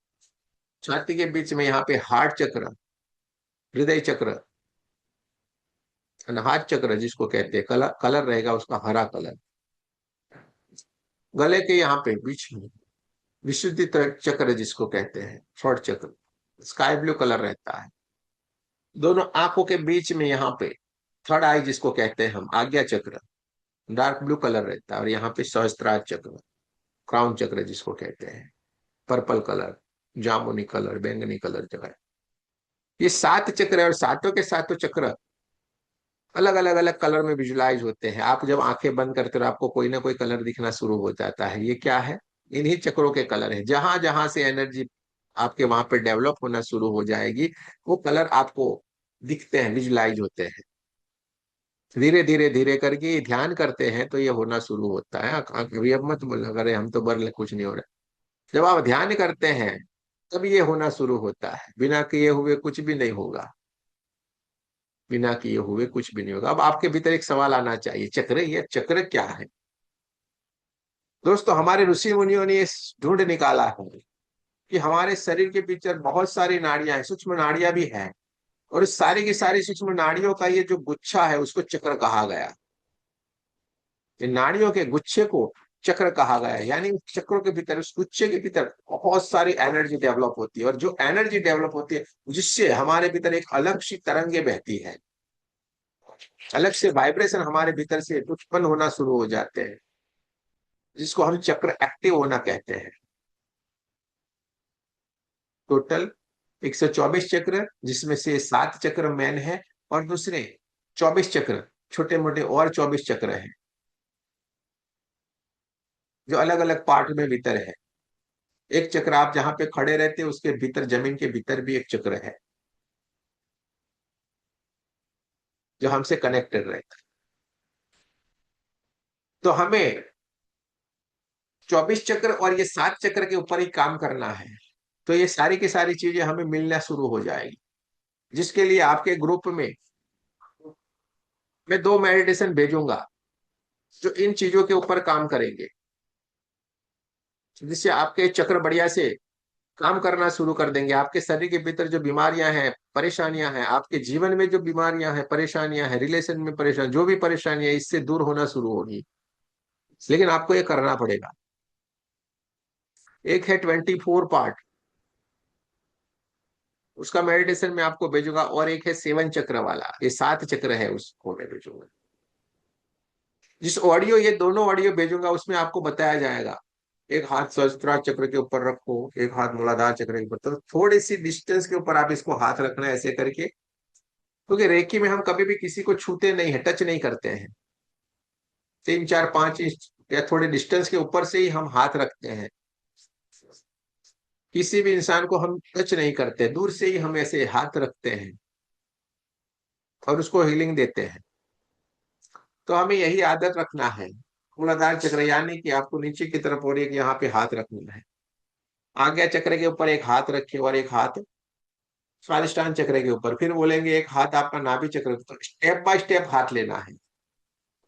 छाती के बीच में यहाँ पे हार्ट चक्र, हृदय चक्र, अनाहत चक्र जिसको कहते हैं, कलर कलर रहेगा उसका हरा कलर। गले के यहाँ पे बीच में विशुद्धि चक्र जिसको कहते हैं, थ्रोट चक्र, स्काई ब्लू कलर रहता है। दोनों आंखों के बीच में यहाँ पे थर्ड आई जिसको कहते हैं हम, आज्ञा चक्र, डार्क ब्लू कलर रहता है। और यहाँ पे सहस्त्रार चक्र, क्राउन चक्र जिसको कहते हैं, पर्पल कलर, जामुनी कलर, बैंगनी कलर चक्र। ये 7 चक्र है, और सातों के सातों चक्र अलग अलग अलग कलर में विजुलाइज होते हैं। आप जब आंखें बंद करते हो आपको कोई ना कोई कलर दिखना शुरू हो जाता है। ये क्या है? इन्हीं चक्रों के कलर है। जहां जहां से एनर्जी आपके वहां पे डेवलप होना शुरू हो जाएगी, वो कलर आपको दिखते हैं, विजुलाइज होते हैं। धीरे धीरे धीरे करके ये ध्यान करते हैं तो ये होना शुरू होता है। अभी अब मत बोलना अरे हम तो बरले कुछ नहीं हो रहा। जब आप ध्यान करते हैं तब ये होना शुरू होता है, बिना किए हुए कुछ भी नहीं होगा, बिना किए हुए कुछ भी नहीं होगा। अब आपके भीतर एक सवाल आना चाहिए, चक्र, ये चक्र क्या है? दोस्तों हमारे ऋषि मुनियों ने ये ढूंढ निकाला है कि हमारे शरीर के भीतर बहुत सारी नाड़ियां हैं, सूक्ष्म नाड़ियां भी हैं। और इस सारी की सारी सूक्ष्म नाड़ियों का ये जो गुच्छा है उसको चक्र कहा गया। इन नाड़ियों के गुच्छे को चक्र कहा गया है। यानी उस चक्रों के भीतर, उस गुच्छे के भीतर बहुत सारी एनर्जी डेवलप होती है, और जो एनर्जी डेवलप होती है जिससे हमारे भीतर एक अलग सी तरंगे बहती है, अलग से वाइब्रेशन हमारे भीतर से उत्पन्न होना शुरू हो जाते हैं, जिसको हम चक्र एक्टिव होना कहते हैं। टोटल 124 चक्र, जिसमें से 7 चक्र मैन है, और दूसरे 24 चक्र, छोटे मोटे और 24 चक्र हैं, जो अलग अलग पार्ट में भीतर है। एक चक्र आप जहां पे खड़े रहते हैं उसके भीतर, जमीन के भीतर भी एक चक्र है जो हमसे कनेक्टेड रहता है। तो हमें 24 चक्र और ये 7 चक्र के ऊपर ही काम करना है। तो ये सारी की सारी चीजें हमें मिलना शुरू हो जाएगी, जिसके लिए आपके ग्रुप में मैं 2 मेडिटेशन भेजूंगा जो इन चीजों के ऊपर काम करेंगे, जिससे आपके चक्र बढ़िया से काम करना शुरू कर देंगे। आपके शरीर के भीतर जो बीमारियां हैं, परेशानियां हैं, आपके जीवन में जो बीमारियां हैं, परेशानियां हैं, रिलेशन में परेशान, जो भी परेशानियां, इससे दूर होना शुरू होगी। लेकिन आपको ये करना पड़ेगा। एक है 24 पार्ट, उसका मेडिटेशन मैं आपको भेजूंगा, और एक है 7 चक्र वाला, ये 7 चक्र है, उसको मैं भेजूंगा। जिस ऑडियो, ये दोनों ऑडियो भेजूंगा उसमें आपको बताया जाएगा, एक हाथ सहस्त्रार चक्र के ऊपर रखो, एक हाथ मूलाधार चक्र के ऊपर, तो थोड़ी सी डिस्टेंस के ऊपर आप इसको हाथ रखना है ऐसे करके, क्योंकि रेकी में हम कभी भी किसी को छूते नहीं है, टच नहीं करते हैं। 3 4 5 इंच या थोड़े डिस्टेंस के ऊपर से ही हम हाथ रखते हैं। किसी भी इंसान को हम टच नहीं करते, दूर से ही हम ऐसे हाथ रखते हैं और उसको हीलिंग देते हैं। तो हमें यही आदत रखना है। मूलाधार चक्र यानी कि आपको नीचे की तरफ और एक यहाँ पे हाथ रखना है। आज्ञा चक्र के ऊपर एक हाथ रखिए और एक हाथ स्वादिष्टान चक्र के ऊपर, फिर बोलेंगे एक हाथ आपका नाभि चक्र, तो स्टेप बाय स्टेप हाथ लेना है।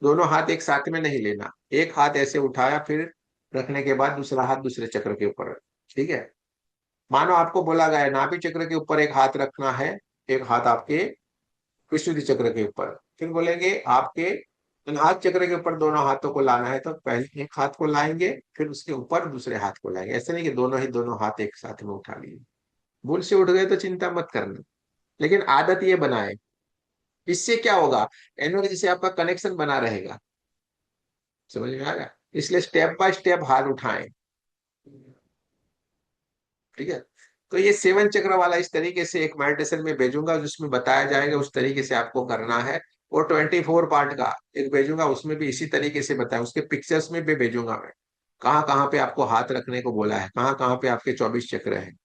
दोनों हाथ एक साथ में नहीं लेना। एक हाथ ऐसे उठाया, फिर रखने के बाद दूसरा हाथ दूसरे चक्र के ऊपर। ठीक है। मानो आपको बोला गया है नाभि चक्र के ऊपर एक हाथ रखना है, एक हाथ आपके विशुद्धि चक्र के ऊपर, फिर बोलेंगे आपके अनाहत चक्र के ऊपर दोनों हाथों को लाना है, तो पहले एक हाथ को लाएंगे, फिर उसके ऊपर दूसरे हाथ को लाएंगे। ऐसे नहीं कि दोनों हाथ एक साथ में उठा लिए। भूल से उठ गए तो चिंता मत करना, लेकिन आदत ये बनाए। इससे क्या होगा, एनर्जी से आपका कनेक्शन बना रहेगा। समझ में आ गया? इसलिए स्टेप बाय स्टेप हाथ उठाएं। ठीक है। तो ये 7 चक्र वाला इस तरीके से एक मेडिटेशन में भेजूंगा, जिसमें बताया जाएगा उस तरीके से आपको करना है। और 24 पार्ट का एक भेजूंगा, उसमें भी इसी तरीके से बताया, उसके पिक्चर्स में भी भेजूंगा मैं। कहाँ कहाँ पे आपको हाथ रखने को बोला है, कहाँ कहाँ पे आपके 24 चक्र हैं।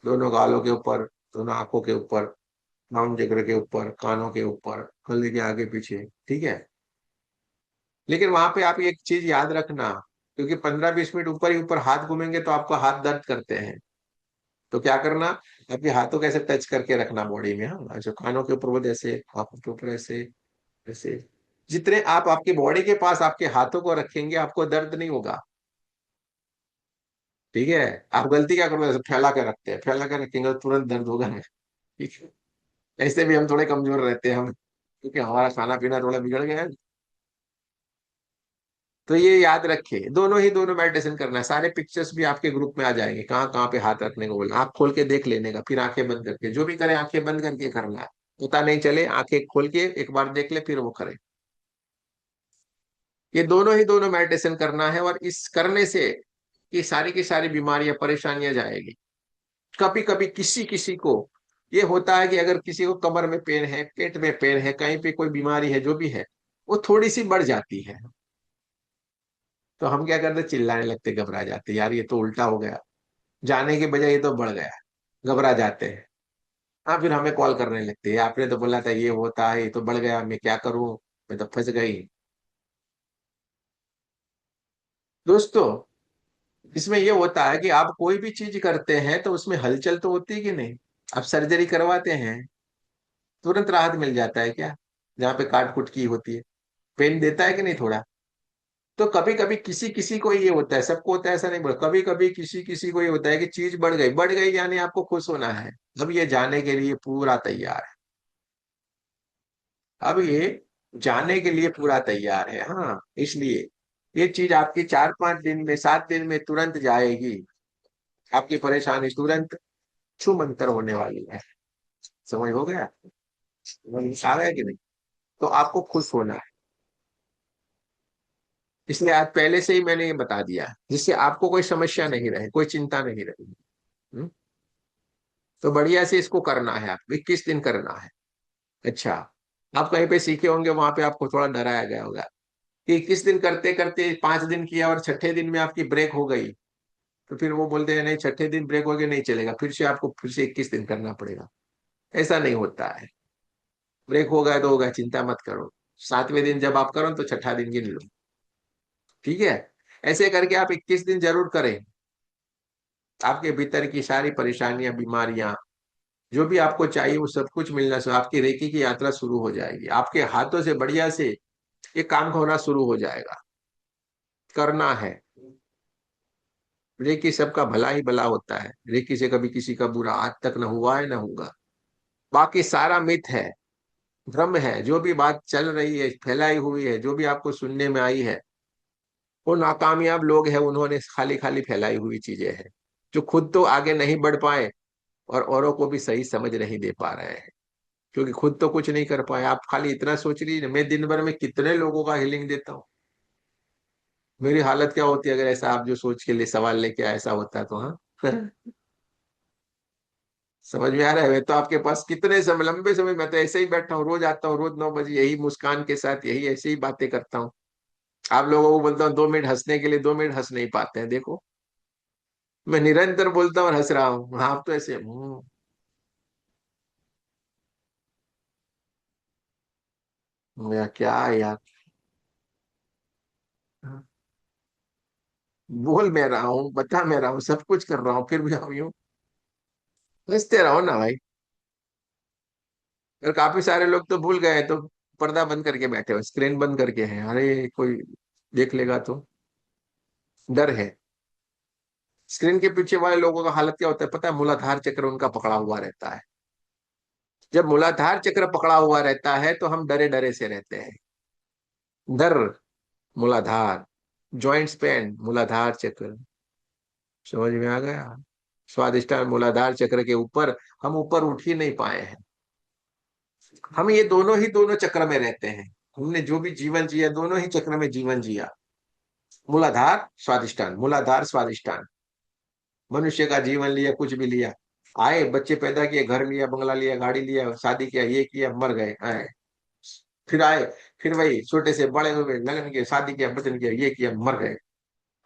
दोनों गालों के ऊपर, दोनों आंखों के ऊपर, नाम चक्र के ऊपर, कानों के ऊपर, हल्दी के आगे पीछे। ठीक है। लेकिन वहां पे आप एक चीज याद रखना, क्योंकि 15 20 मिनट ऊपर ही ऊपर हाथ घूमेंगे तो आपका हाथ दर्द करते हैं। तो क्या करना, आपके हाथों को ऐसे टच करके रखना बॉडी में। हाँ, जो कानों के ऊपर वो ऐसे, आंखों के ऊपर ऐसे, ऐसे। जितने आप आपकी बॉडी के पास आपके हाथों को रखेंगे, आपको दर्द नहीं होगा। ठीक है। आप गलती क्या करोगे, ऐसे फैला के रखते हैं, फैला के रखेंगे तो तुरंत दर्द होगा नहीं। ठीक है। ऐसे भी हम थोड़े कमजोर रहते हैं हम, क्योंकि हमारा खाना पीना थोड़ा बिगड़ गया है। तो ये याद रखिए, दोनों मेडिटेशन करना है। सारे पिक्चर्स भी आपके ग्रुप में आ जाएंगे, कहाँ कहाँ पे हाथ रखने को बोलना, आप खोल के देख लेने का, फिर आंखें बंद करके जो भी करें आंखें बंद करके करना है। पता नहीं चले, आंखें खोल के एक बार देख ले, फिर वो करें। ये दोनों मेडिटेशन करना है, और इस करने से ये सारी की सारी बीमारियां परेशानियां जाएगी। कभी कभी किसी किसी को ये होता है कि अगर किसी को कमर में पेन है, पेट में पेन है, कहीं पे कोई बीमारी है, जो भी है, वो थोड़ी सी बढ़ जाती है, तो हम क्या करते, चिल्लाने लगते, घबरा जाते, यार ये तो उल्टा हो गया, जाने के बजाय ये तो बढ़ गया। घबरा जाते हैं। हाँ, फिर हमें कॉल करने लगते हैं, आपने तो बोला था ये होता है, ये तो बढ़ गया, मैं क्या करूं, मैं तो फंस गई। दोस्तों, इसमें ये होता है कि आप कोई भी चीज करते हैं तो उसमें हलचल तो होती है कि नहीं। आप सर्जरी करवाते हैं, तुरंत राहत मिल जाता है क्या, जहाँ पे काट कुट की होती है, पेन देता है कि नहीं थोड़ा। तो कभी कभी किसी किसी को ये होता है, सबको होता है ऐसा नहीं बोला, कभी कभी किसी किसी को ये होता है कि चीज बढ़ गई यानी आपको खुश होना है। अब ये जाने के लिए पूरा तैयार है। अब ये जाने के लिए पूरा तैयार है। हाँ, इसलिए ये चीज आपकी 4 5 दिन में, 7 दिन में तुरंत जाएगी। आपकी परेशानी तुरंत छूमंतर होने वाली है। समझ हो गया, समझ आ गया कि नहीं। तो आपको खुश होना है, इसलिए आज पहले से ही मैंने ये बता दिया, जिससे आपको कोई समस्या नहीं रहे, कोई चिंता नहीं रहेगी। हम्म? तो बढ़िया से इसको करना है, आपको 21 दिन करना है। अच्छा, आप कहीं पे सीखे होंगे, वहां पे आपको थोड़ा डराया गया होगा कि 21 दिन करते करते 5 दिन किया और छठे दिन में आपकी ब्रेक हो गई, तो फिर वो बोलते हैं नहीं, छठे दिन ब्रेक हो गया, नहीं चलेगा, फिर से आपको फिर से 21 दिन करना पड़ेगा। ऐसा नहीं होता है। ब्रेक हो गया तो हो गया, चिंता मत करो। 7वें दिन जब आप करो तो छठा दिन गिन लो। ठीक है। ऐसे करके आप 21 दिन जरूर करें। आपके भीतर की सारी परेशानियां, बीमारियां, जो भी आपको चाहिए वो सब कुछ मिलना शुरू, आपकी रेकी की यात्रा शुरू हो जाएगी। आपके हाथों से बढ़िया से ये काम होना शुरू हो जाएगा। करना है। रेकी सबका भला ही भला होता है, रेकी से कभी किसी का बुरा आज तक न हुआ है, न होगा। बाकी सारा मिथ है, भ्रम है। जो भी बात चल रही है, फैलाई हुई है, जो भी आपको सुनने में आई है, वो नाकामयाब लोग हैं, उन्होंने खाली खाली फैलाई हुई चीजें हैं, जो खुद तो आगे नहीं बढ़ पाए और औरों को भी सही समझ नहीं दे पा रहे हैं, क्योंकि खुद तो कुछ नहीं कर पाए। आप खाली इतना सोच लीजिए, मैं दिन भर में कितने लोगों का हीलिंग देता हूँ, मेरी हालत क्या होती है अगर ऐसा आप जो सोच के लिए सवाल लेके ऐसा होता तो। हाँ। समझ में आ रहा है? मैं तो आपके पास कितने समय, लंबे समय, मैं तो ऐसे ही बैठा हूँ, रोज आता हूँ, रोज 9 बजे यही मुस्कान के साथ यही ऐसे ही बातें करता हूँ। आप लोगों को बोलता हूँ 2 मिनट हंसने के लिए, 2 मिनट हंस नहीं पाते हैं, देखो। मैं निरंतर बोलता हूँ और हंस रहा हूँ, आप तो ऐसे या क्या यार। बोल मैं रहा हूँ, बता मैं रहा हूँ, सब कुछ कर रहा हूँ, फिर भी हम यूं हंसते रहो ना भाई। और काफी सारे लोग तो भूल गए, तो पर्दा बंद करके बैठे हो, स्क्रीन बंद करके हैं, अरे कोई देख लेगा तो, डर है। स्क्रीन के पीछे वाले लोगों का हालत क्या होता है पता है? मूलाधार चक्र उनका पकड़ा हुआ रहता है। जब मूलाधार चक्र पकड़ा हुआ रहता है तो हम डरे डरे से रहते हैं। डर, मूलाधार, जॉइंट्स पेन, मूलाधार चक्र, समझ में आ गया? स्वादिष्टान मूलाधार चक्र के ऊपर हम ऊपर उठ ही नहीं पाए हैं। हम ये दोनों ही दोनों चक्र में रहते हैं। हमने जो भी जीवन जिया, दोनों ही चक्र में जीवन जिया। मूलाधार स्वादिष्टान, मूलाधार स्वादिष्टान। मनुष्य का जीवन लिया, कुछ भी लिया, आए बच्चे पैदा किए, घर लिया, बंगला लिया, गाड़ी लिया, शादी किया, ये किया, मर गए, आए, फिर आए, फिर वही छोटे से बड़े हुए, लगन किया, शादी किया, बचन किया, ये किया, मर गए।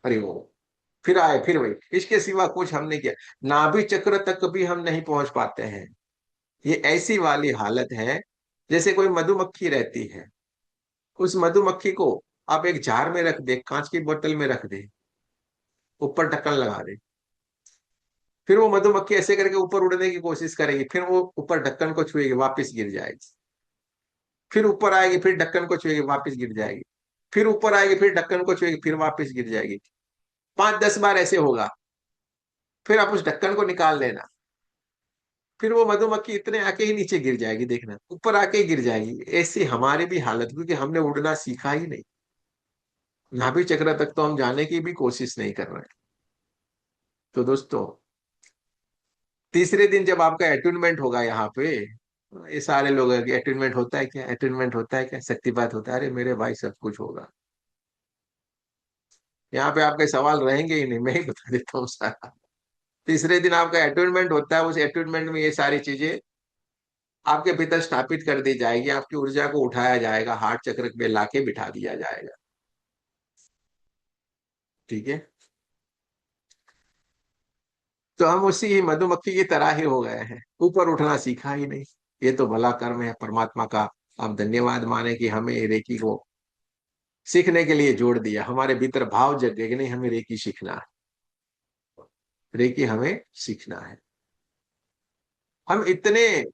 अरे वो, फिर आए, फिर वही, इसके सिवा कुछ हमने किया। नाभि चक्र तक भी हम नहीं पहुंच पाते हैं। ये ऐसी वाली हालत है जैसे कोई मधुमक्खी रहती है। उस मधुमक्खी को आप एक जार में रख दे, कांच की बोतल में रख दे, ऊपर ढक्कन लगा दे, फिर वो मधुमक्खी ऐसे करके ऊपर उड़ने की कोशिश करेगी, फिर वो ऊपर ढक्कन को छुएगी, वापस गिर जाएगी, फिर ऊपर आएगी, फिर ढक्कन को छुएगी, वापस गिर जाएगी, फिर ऊपर आएगी, फिर ढक्कन को छुएगी, फिर वापस गिर जाएगी। 5-10 बार ऐसे होगा, फिर आप उस ढक्कन को निकाल लेना, फिर वो मधुमक्खी इतने आके ही नीचे गिर जाएगी, देखना ऊपर आके ही गिर जाएगी। ऐसी हमारी भी हालत, क्योंकि हमने उड़ना सीखा ही नहीं। नाभि चक्र तक तो हम जाने की भी कोशिश नहीं कर रहे। तो दोस्तों, तीसरे दिन जब आपका अटूनमेंट होगा यहाँ पे, ये सारे लोग हैं कि अटूनमेंट होता है क्या, अटूनमेंट होता है क्या, शक्तिपात होता है, अरे मेरे भाई सब कुछ होगा। यहाँ पे आपके सवाल रहेंगे ही नहीं, मैं ही बता देता हूँ सारा। तीसरे दिन आपका अटूनमेंट होता है, उस अटूनमेंट में ये सारी चीजें आपके भीतर स्थापित कर दी जाएगी, आपकी ऊर्जा को उठाया जाएगा, हार्ट चक्र पे लाके बिठा दिया जाएगा। ठीक है? तो हम उसी ही मधुमक्खी की तरह ही हो गए हैं, ऊपर उठना सीखा ही नहीं। ये तो भला कर्म है परमात्मा का। आप धन्यवाद माने कि हमें रेकी को सीखने के लिए जोड़ दिया, हमारे भीतर भाव जग गए कि नहीं हमें रेकी सीखना है, रेकी हमें सीखना है। हम इतने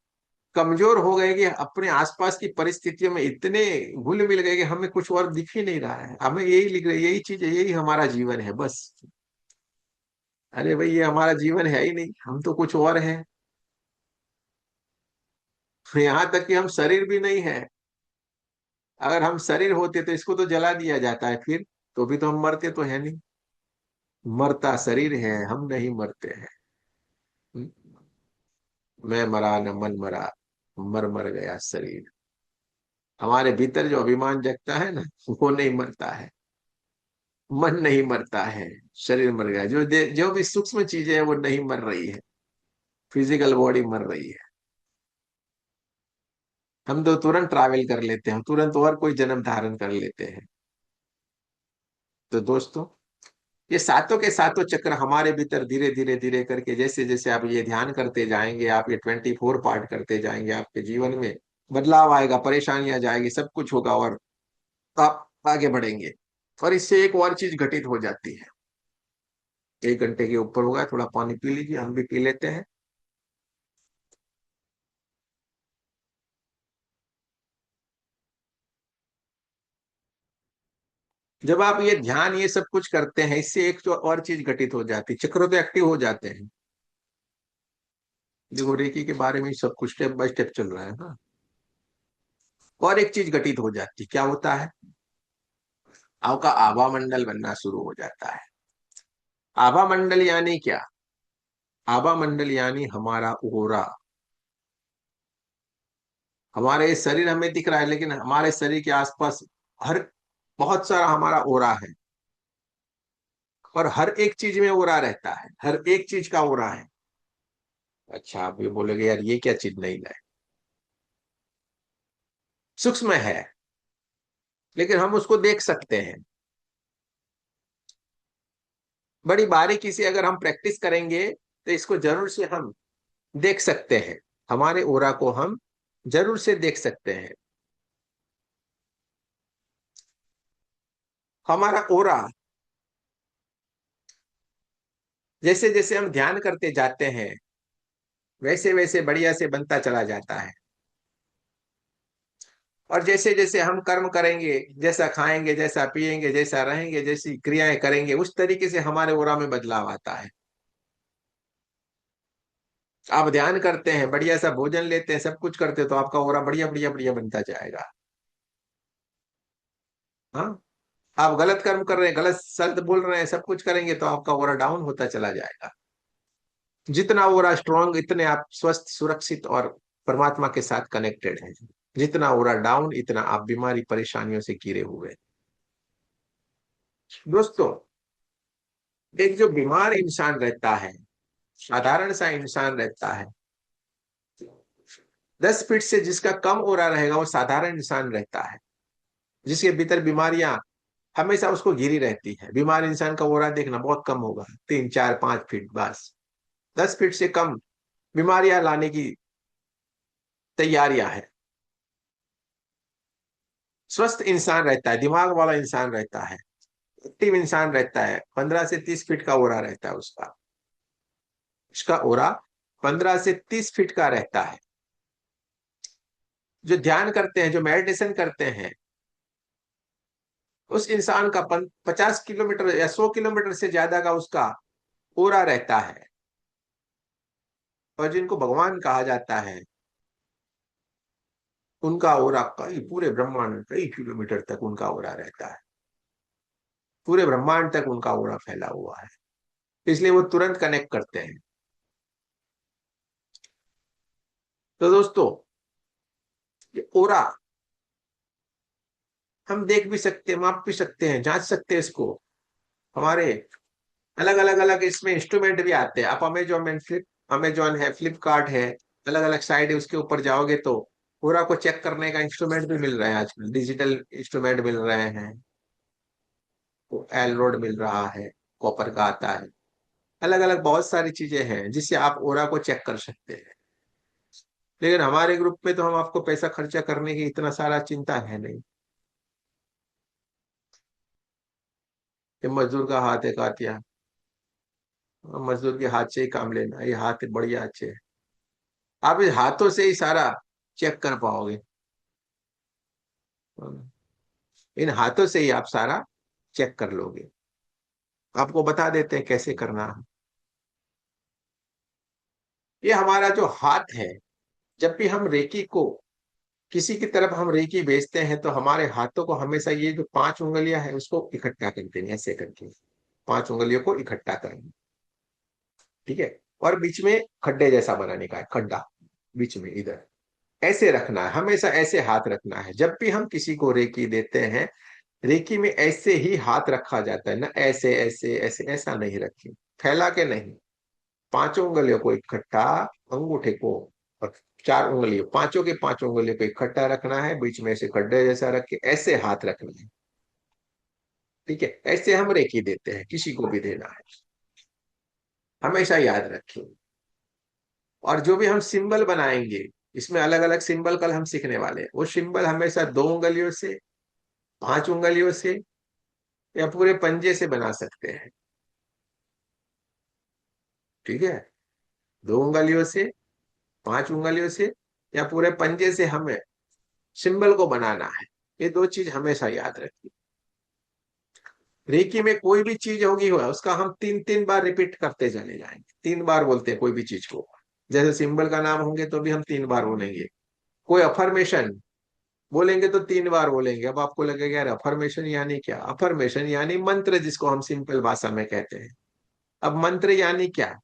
कमजोर हो गए कि अपने आसपास की परिस्थितियों में इतने घुल मिल गए कि हमें कुछ और दिख ही नहीं रहा है, हमें यही लिख रहे, यही चीज है, यही हमारा जीवन है बस। अरे भाई ये हमारा जीवन है ही नहीं, हम तो कुछ और हैं। यहाँ तक कि हम शरीर भी नहीं है। अगर हम शरीर होते तो इसको तो जला दिया जाता है, फिर तो भी तो हम मरते तो है नहीं। मरता शरीर है, हम नहीं मरते हैं। मैं मरा न मन मरा, मर मर गया शरीर। हमारे भीतर जो अभिमान जगता है ना, वो नहीं मरता है। मन नहीं मरता है, शरीर मर गया। जो भी सूक्ष्म चीजें है वो नहीं मर रही है, फिजिकल बॉडी मर रही है। हम तो तुरंत ट्रैवल कर लेते हैं, तुरंत और कोई जन्म धारण कर लेते हैं। तो दोस्तों, ये सातों के सातों चक्र हमारे भीतर धीरे धीरे धीरे करके, जैसे जैसे आप ये ध्यान करते जाएंगे, आप ये 24 पार्ट करते जाएंगे, आपके जीवन में बदलाव आएगा, परेशानियां जाएगी, सब कुछ होगा, और आप आगे बढ़ेंगे। और इससे एक और चीज घटित हो जाती है। 1 घंटे के ऊपर होगा, थोड़ा पानी पी लीजिए, हम भी पी लेते हैं। जब आप ये ध्यान ये सब कुछ करते हैं, इससे एक जो और चीज घटित हो जाती है, चक्र तो एक्टिव हो जाते हैं। देखो रेकी के बारे में सब कुछ स्टेप बाय स्टेप चल रहा है ना। और एक चीज घटित हो जाती है, क्या होता है? आपका आभा मंडल बनना शुरू हो जाता है। आभा मंडल यानी क्या? आभा मंडल यानी हमारा ओरा। हमारे शरीर हमें दिख रहा है, लेकिन हमारे शरीर के आसपास हर बहुत सारा हमारा ओरा है। और हर एक चीज में ओरा रहता है, हर एक चीज का ओरा है। अच्छा, आप ये बोलोगे यार ये क्या चीज नहीं लाए। सूक्ष्म है, लेकिन हम उसको देख सकते हैं। बड़ी बारीकी से अगर हम प्रैक्टिस करेंगे तो इसको जरूर से हम देख सकते हैं। हमारे ओरा को हम जरूर से देख सकते हैं। हमारा ओरा जैसे जैसे हम ध्यान करते जाते हैं वैसे वैसे बढ़िया से बनता चला जाता है। और जैसे जैसे हम कर्म करेंगे, जैसा खाएंगे, जैसा पिएंगे, जैसा रहेंगे, जैसी क्रियाएं करेंगे, उस तरीके से हमारे ओरा में बदलाव आता है। आप ध्यान करते हैं, बढ़िया सा भोजन लेते हैं, सब कुछ करते हैं, तो आपका ओरा बढ़िया बढ़िया बढ़िया बनता जाएगा। हाँ, आप गलत कर्म कर रहे हैं, गलत शब्द बोल रहे हैं, सब कुछ करेंगे तो आपका ओरा डाउन होता चला जाएगा। जितना ओरा स्ट्रांग, इतने आप स्वस्थ, सुरक्षित और परमात्मा के साथ कनेक्टेड हैं। जितना ओरा डाउन, इतना आप बीमारी परेशानियों से घिरे हुए हैं। दोस्तों, एक जो बीमार इंसान रहता है, साधारण सा इंसान रहता है, 10 फीट से जिसका कम ओरा रहेगा वो साधारण इंसान रहता है। जिसके भीतर बीमारियां हमेशा उसको घिरी रहती है। बीमार इंसान का ओरा देखना बहुत कम होगा, 3 4 5 फीट बस। 10 फीट से कम बीमारियां लाने की तैयारियां है। स्वस्थ इंसान रहता है, दिमाग वाला इंसान रहता है, एक्टिव इंसान रहता है, 15 से 30 फीट का ओरा रहता है उसका। उसका ओरा 15 से 30 फीट का रहता है। जो ध्यान करते हैं, जो मेडिटेशन करते हैं, उस इंसान का 50 किलोमीटर या 100 किलोमीटर से ज्यादा का उसका ओरा रहता है। और जिनको भगवान कहा जाता है, उनका ओरा कई, पूरे ब्रह्मांड में कई किलोमीटर तक उनका ओरा रहता है। पूरे ब्रह्मांड तक उनका ओरा फैला हुआ है, इसलिए वो तुरंत कनेक्ट करते हैं। तो दोस्तों, ये ओरा हम देख भी सकते हैं, माप भी सकते हैं, जांच सकते हैं इसको। हमारे अलग अलग अलग इसमें इंस्ट्रूमेंट भी आते हैं। आप अमेजोन है, फ्लिपकार्ट है, अलग अलग साइट है, उसके ऊपर जाओगे तो पूरा को चेक करने का इंस्ट्रूमेंट भी मिल रहे हैं। आजकल डिजिटल इंस्ट्रूमेंट मिल रहे हैं, तो एल रोड मिल रहा है, कॉपर का आता है। अलग अलग बहुत सारी चीजें हैं जिससे आप ओरा को चेक कर सकते हैं। लेकिन हमारे ग्रुप में तो हम आपको पैसा खर्चा करने की इतना सारा चिंता है नहीं। ये मजदूर का हाथ है कातिया, मजदूर के हाथ से ही काम लेना, ये हाथ बढ़िया अच्छे है। आप इस हाथों से ही सारा चेक कर पाओगे। इन हाथों से ही आप सारा चेक कर लोगे। आपको बता देते हैं कैसे करना है। ये हमारा जो हाथ है, जब भी हम रेकी को किसी की तरफ हम रेकी भेजते हैं तो हमारे हाथों को हमेशा ये जो 5 उंगलियां हैं उसको इकट्ठा करते हैं, ऐसे करके 5 उंगलियों को इकट्ठा करेंगे। ठीक है। और बीच में खड्डे जैसा बनाने का है, खड्डा बीच में इधर ऐसे रखना है, हमेशा ऐसे हाथ रखना है। जब भी हम किसी को रेकी देते हैं, रेकी में ऐसे ही हाथ रखा जाता है ना, ऐसे ऐसे ऐसे, ऐसा नहीं रखें, फैला के नहीं। 5 उंगलियों को इकट्ठा, अंगूठे को और 4 उंगलियों, पांचों के 5 उंगलियों को इकट्ठा रखना है, बीच में से खड्डे जैसा रख के ऐसे हाथ रखना है। ठीक है, ऐसे हम रेकी देते हैं, किसी को भी देना है, हमेशा याद रखें। और जो भी हम सिंबल बनाएंगे, इसमें अलग अलग सिंबल कल हम सीखने वाले हैं, वो सिंबल हमेशा 2 उंगलियों से, 5 उंगलियों से, या पूरे पंजे से बना सकते हैं। ठीक है, 2 उंगलियों से, 5 उंगलियों से, या पूरे पंजे से हमें सिंबल को बनाना है। ये दो चीज हमेशा याद रखिए। रेकी में कोई भी चीज होगी हुआ उसका हम 3 3 बार रिपीट करते चले जाएंगे। 3 बार बोलते हैं कोई भी चीज को। जैसे सिंबल का नाम होंगे तो भी हम 3 बार बोलेंगे। कोई अफर्मेशन बोलेंगे तो 3 बार बोलेंगे। अब आपको लगेगा यार अफर्मेशन यानी क्या? अफर्मेशन यानी मंत्र, जिसको हम सिंपल भाषा में कहते हैं। अब मंत्र यानी क्या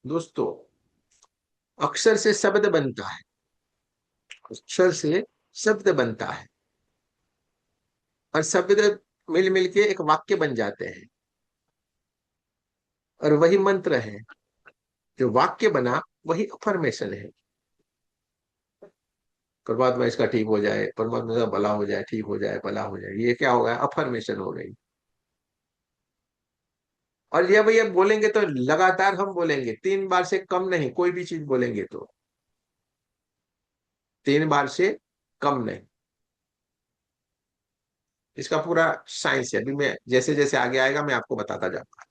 दोस्तों? अक्षर से शब्द बनता है, अक्षर से शब्द बनता है, और शब्द मिल मिल के एक वाक्य बन जाते हैं, और वही मंत्र है। जो वाक्य बना वही अफर्मेशन है। परमात्मा इसका ठीक हो जाए, परमात्मा का भला हो जाए, ठीक हो जाए, भला हो जाए, ये क्या हो गया, अफर्मेशन हो गई। और ये भैया बोलेंगे तो लगातार हम बोलेंगे, 3 बार से कम नहीं, कोई भी चीज बोलेंगे तो 3 बार से कम नहीं। इसका पूरा साइंस है, अभी मैं जैसे जैसे आगे आएगा मैं आपको बताता जाऊंगा।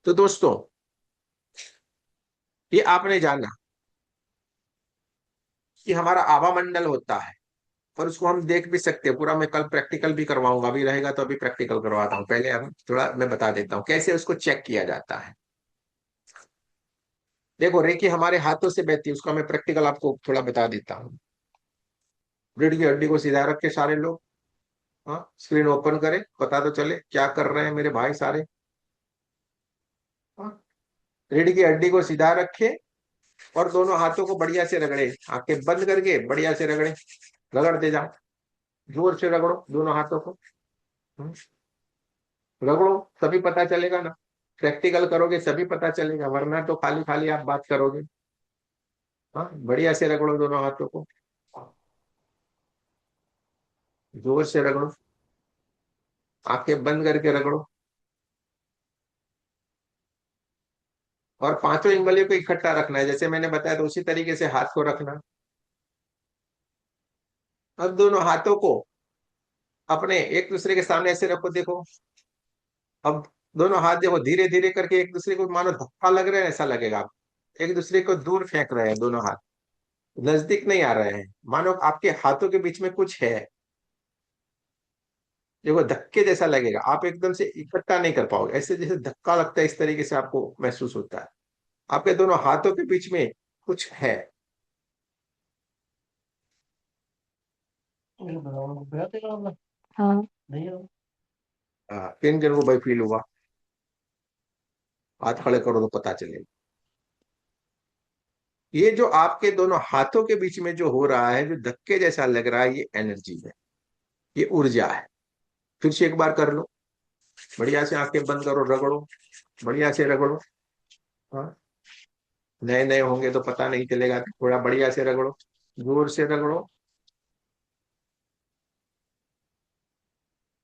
तो दोस्तों, ये आपने जाना कि हमारा आभा मंडल होता है, और उसको हम देख भी सकते हैं पूरा। मैं कल प्रैक्टिकल भी करवाऊंगा, अभी रहेगा तो अभी प्रैक्टिकल करवाता हूँ। पहले हम थोड़ा मैं बता देता हूँ कैसे उसको चेक किया जाता है। देखो, रेखी हमारे हाथों से बहती है, उसका मैं प्रैक्टिकल आपको थोड़ा बता देता हूँ। रीढ़ की हड्डी को सीधा रख के सारे लोग, हाँ, स्क्रीन ओपन करें, पता तो चले क्या कर रहे हैं मेरे भाई सारे। हाँ, रीढ़ की हड्डी को सीधा रखे और दोनों हाथों को बढ़िया से रगड़े, आंखें बंद करके बढ़िया से रगड़े, रगड़ते जाओ, जोर से रगड़ो दोनों हाथों को। हम्म, रगड़ो, तभी पता चलेगा ना। प्रैक्टिकल करोगे तभी पता चलेगा, वरना तो खाली खाली आप बात करोगे। हाँ, बढ़िया से रगड़ो दोनों हाथों को, जोर से रगड़ो, आंखें बंद करके रगड़ो। और पांचों उंगलियों को इकट्ठा रखना है, जैसे मैंने बताया, तो उसी तरीके से हाथ को रखना। अब दोनों हाथों को अपने एक दूसरे के सामने ऐसे रखो, देखो। अब दोनों हाथ देखो, धीरे धीरे करके एक दूसरे को मानो धक्का लग रहा है ऐसा लगेगा। आप एक दूसरे को दूर फेंक रहे हैं, दोनों हाथ नजदीक नहीं आ रहे हैं, मानो आपके हाथों के बीच में कुछ है। देखो, धक्के जैसा लगेगा, आप एकदम से इकट्ठा नहीं कर पाओगे, ऐसे जैसे धक्का लगता है इस तरीके से आपको महसूस होता है। आपके दोनों हाथों के बीच में कुछ है। हाँ। किन किन को भाई फील हुआ, हाथ खड़े करो तो पता चलेगा। ये जो आपके दोनों हाथों के बीच में जो हो रहा है, जो धक्के जैसा लग रहा है, ये एनर्जी है, ये ऊर्जा है। फिर से एक बार कर लो, बढ़िया से आंखें बंद करो, रगड़ो, बढ़िया से रगड़ो। हाँ, नए नए होंगे तो पता नहीं चलेगा, थोड़ा बढ़िया से रगड़ो, जोर से रगड़ो।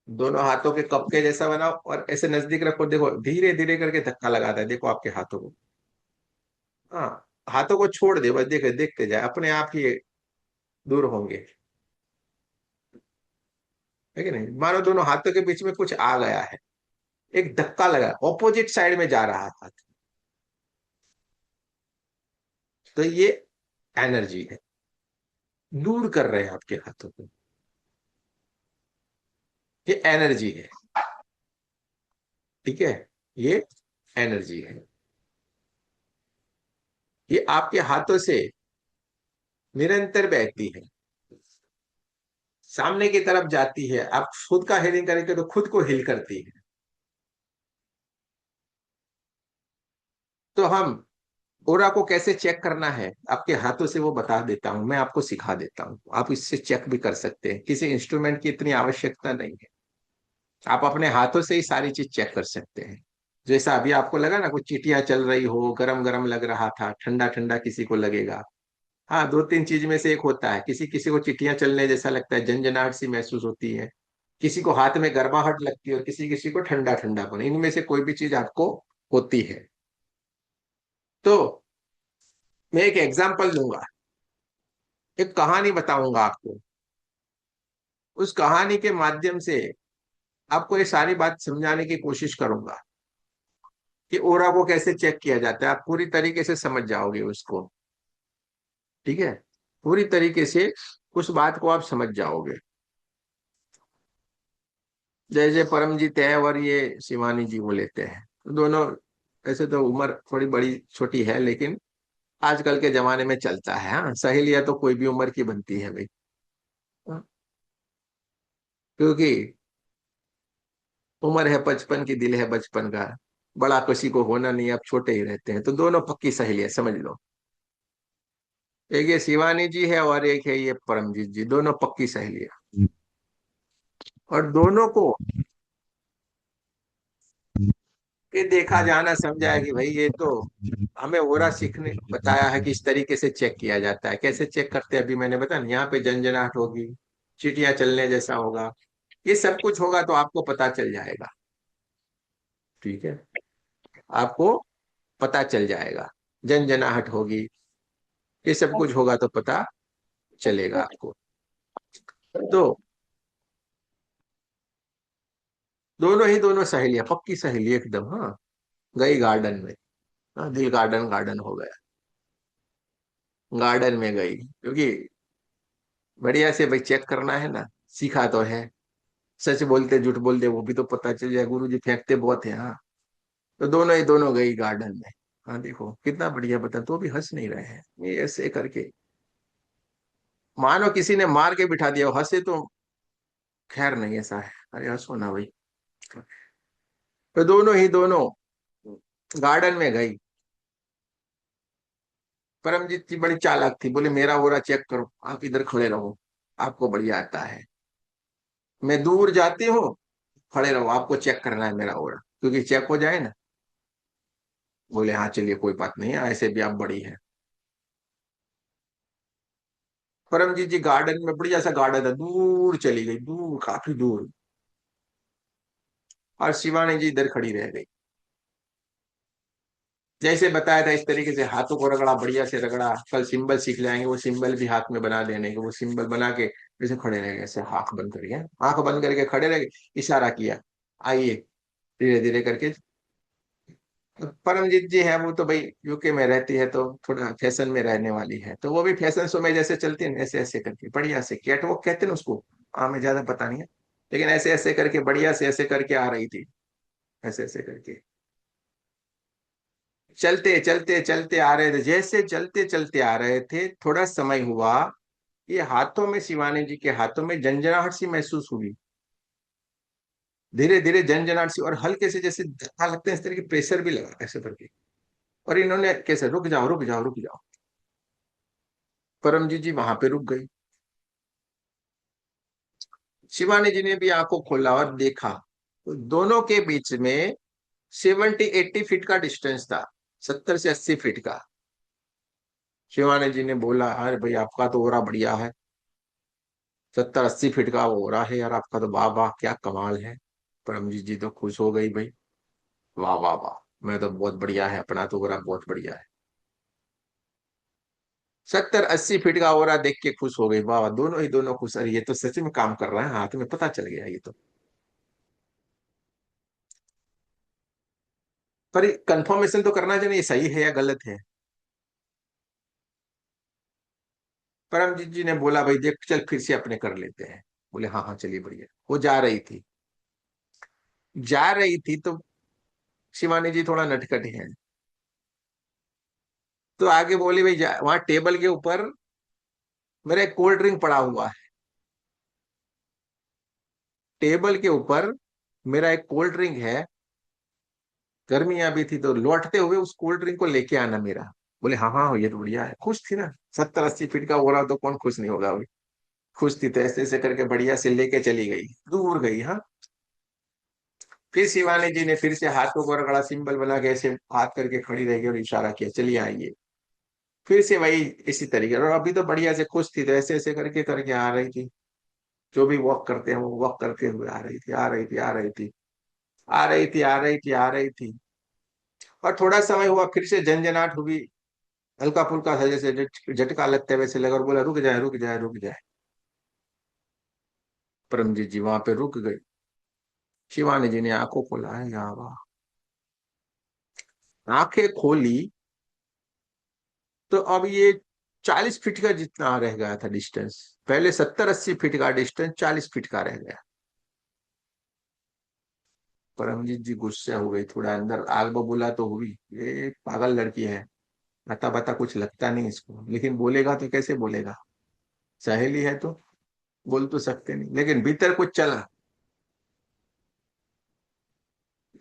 दोनों हाथों के कप के जैसा बनाओ और ऐसे नजदीक रखो, देखो धीरे धीरे करके धक्का लगाता है, देखो आपके हाथों को। हाँ, हाथों को छोड़ दे, बस देखे देखते जाए, अपने आप ही ये दूर होंगे, है कि नहीं। मानो दोनों हाथों के बीच में कुछ आ गया है, एक धक्का लगा, ऑपोजिट साइड में जा रहा था, तो ये एनर्जी है, दूर कर रहे हैं आपके हाथों को, ये एनर्जी है। ठीक है, ये एनर्जी है, ये आपके हाथों से निरंतर बहती है, सामने की तरफ जाती है। आप खुद का हीलिंग करेंगे तो खुद को हील करती है। तो हम ओरा को कैसे चेक करना है, आपके हाथों से वो बता देता हूं, मैं आपको सिखा देता हूं, आप इससे चेक भी कर सकते हैं, किसी इंस्ट्रूमेंट की इतनी आवश्यकता नहीं है। आप अपने हाथों से ही सारी चीज चेक कर सकते हैं। जैसा अभी आपको लगा ना, कुछ चींटियां चल रही हो, गरम गरम लग रहा था, ठंडा ठंडा किसी को लगेगा। हाँ, दो तीन चीज में से एक होता है, किसी किसी को चींटियां चलने जैसा लगता है, झंझनाहट सी महसूस होती है, किसी को हाथ में गर्माहट लगती है, और किसी किसी को ठंडा ठंडापन, इनमें से कोई भी चीज आपको होती है। तो मैं एक एग्जाम्पल दूंगा, एक कहानी बताऊंगा आपको, उस कहानी के माध्यम से आपको ये सारी बात समझाने की कोशिश करूंगा कि ओरा को कैसे चेक किया जाता है, आप पूरी तरीके से समझ जाओगे उसको। ठीक है, पूरी तरीके से उस बात को आप समझ जाओगे। जय जय परमजीत है और ये शिवानी जी वो लेते हैं, दोनों ऐसे तो उम्र थोड़ी बड़ी छोटी है, लेकिन आजकल के जमाने में चलता है। हाँ, सहेलियां तो कोई भी उम्र की बनती है भाई। हाँ, क्योंकि उम्र है 55 की, दिल है बचपन का, बड़ा किसी को होना नहीं, अब छोटे ही रहते हैं, तो दोनों पक्की सहेलियां समझ लो। एक ये शिवानी जी है और एक है ये परमजीत जी, दोनों पक्की सहेलियां। और दोनों को कि देखा जाना समझा है कि भाई ये तो हमें ओरा सीखने बताया है कि इस तरीके से चेक किया जाता है। कैसे चेक करते हैं अभी मैंने बताया ना, यहाँ पे झंझनाहट होगी, चींटियां चलने जैसा होगा, ये सब कुछ होगा तो आपको पता चल जाएगा। ठीक है, आपको पता चल जाएगा, झंझनाहट होगी, ये सब कुछ होगा तो पता चलेगा आपको। तो दोनों ही दोनों सहेलियां, पक्की सहेली एकदम, हाँ, गई गार्डन में। हाँ, दिल गार्डन गार्डन हो गया, गार्डन में गई, क्योंकि बढ़िया से भाई चेक करना है ना, सीखा तो है। सच बोलते झूठ बोलते वो भी तो पता चल जाए, गुरु जी फेंकते बहुत है, हाँ। तो दोनों ही दोनों गई गार्डन में। हाँ देखो कितना बढ़िया, बता तो भी हंस नहीं रहे हैं ये ऐसे करके, मानो किसी ने मार के बिठा दिया हो, हंसे तो खैर नहीं, ऐसा है, अरे हंसो ना भाई। तो दोनों ही दोनों गार्डन में गई। परमजीत जी बड़ी चालाक थी, बोले मेरा हो रहा चेक करो, आप इधर खड़े रहो, आपको बढ़िया आता है। मैं दूर जाती हूँ, खड़े रहो, आपको चेक करना है मेरा हो रहा, क्योंकि चेक हो जाए ना। बोले हाँ चलिए कोई बात नहीं है, ऐसे भी आप बड़ी है। परमजीत जी गार्डन में, बढ़िया सा गार्डन था, दूर चली गई, दूर काफी दूर। और शिवानी जी इधर खड़ी रह गई। जैसे बताया था इस तरीके से हाथों को रगड़ा, बढ़िया से रगड़ा, कल सिंबल सीख ले आएंगे, वो सिंबल भी हाथ में बना देने के, वो सिंबल बना के जैसे खड़े रह गए, ऐसे आंख बंद करके, आंख बंद करके खड़े रह गए, इशारा किया, आइए, धीरे धीरे करके। परमजीत जी है वो तो भाई यूके में रहती है, तो थोड़ा फैशन में रहने वाली है, तो वो भी फैशन शो में जैसे चलती है ना, ऐसे ऐसे करके बढ़िया से, कैट वो कहते हैं ना उसको, हाँ मैं ज्यादा पता नहीं है, लेकिन ऐसे ऐसे करके बढ़िया से ऐसे करके आ रही थी, ऐसे ऐसे करके चलते चलते चलते आ रहे थे। जैसे चलते चलते आ रहे थे, थोड़ा समय हुआ, ये हाथों में, शिवानी जी के हाथों में झंझनाहट सी महसूस हुई, धीरे धीरे झंझनाहट सी, और हल्के से जैसे धक्का लगते हैं इस तरह की, प्रेशर भी लगा ऐसे करके। और इन्होंने कैसे, रुक जाओ रुक जाओ रुक जाओ। परमजीत जी वहां पे रुक गई। शिवानी जी ने भी आंखों खोला और देखा, तो दोनों के बीच में 70-80 फीट का डिस्टेंस था, 70 से 80 फीट का। शिवानी जी ने बोला अरे भाई आपका तो ओरा बढ़िया है, 70-80 फीट का ओरा है यार आपका, तो वाह वाह क्या कमाल है। परमजीत जी तो खुश हो गई भाई, वाह वाह वाह, मैं तो बहुत बढ़िया है, अपना तो ओरा बहुत बढ़िया है। 70-80 फीट का ओरा देख के खुश हो गई, वाह वाह, दोनों ही दोनों खुश, अरे ये तो सच में काम कर रहा है, हाथ में पता चल गया ये तो। पर कंफर्मेशन तो करना चाहिए ये सही है या गलत है। परमजीत जी ने बोला भाई देख चल फिर से अपने कर लेते हैं। बोले हाँ हाँ चलिए बढ़िया। वो जा रही थी, जा रही थी तो शिवानी जी थोड़ा नटखटी है, तो आगे बोली भाई वहां टेबल के ऊपर मेरा एक कोल्ड ड्रिंक पड़ा हुआ है, टेबल के ऊपर मेरा एक कोल्ड ड्रिंक है, गर्मियां भी थी तो लौटते हुए उस कोल्ड ड्रिंक को लेके आना मेरा। बोले हाँ हाँ ये तो बढ़िया है, खुश थी ना, 70-80 फीट का हो रहा तो कौन खुश नहीं होगा भाई। खुश थी तो ऐसे ऐसे करके बढ़िया से लेके चली गई, दूर गई, हाँ। फिर शिवानी जी ने फिर से हाथों को रगड़ा, सिंबल बना के ऐसे हाथ करके खड़ी रह गई और इशारा किया चलिए आइए। फिर से वही इसी तरीके, और अभी तो बढ़िया से खुश थी, तो ऐसे ऐसे करके करके आ रही थी, जो भी वॉक करते हैं वो वॉक करते हुए आ रही थी, आ रही थी, आ रही थी, आ रही थी, आ रही थी, आ रही थी। और थोड़ा समय हुआ, फिर से झंझनाहट हुई, हल्का फुल्का था, जैसे झटका लगता है वैसे लगा, और बोला रुक जाए रुक जाए रुक जाए। परमजीत जी वहां पे रुक गई। शिवानी जी ने आंखों खोला है, या वाह, आंखें खोली, तो अब ये 40 फीट का जितना रह गया था डिस्टेंस, पहले 70-80 फीट का डिस्टेंस 40 फीट का रह गया। परमजीत जी गुस्से हो गई, थोड़ा अंदर आग बबूला तो हुई, ये पागल लड़की है, अता पता कुछ लगता नहीं इसको, लेकिन बोलेगा तो कैसे बोलेगा, सहेली है तो बोल तो सकते नहीं, लेकिन भीतर कुछ चला,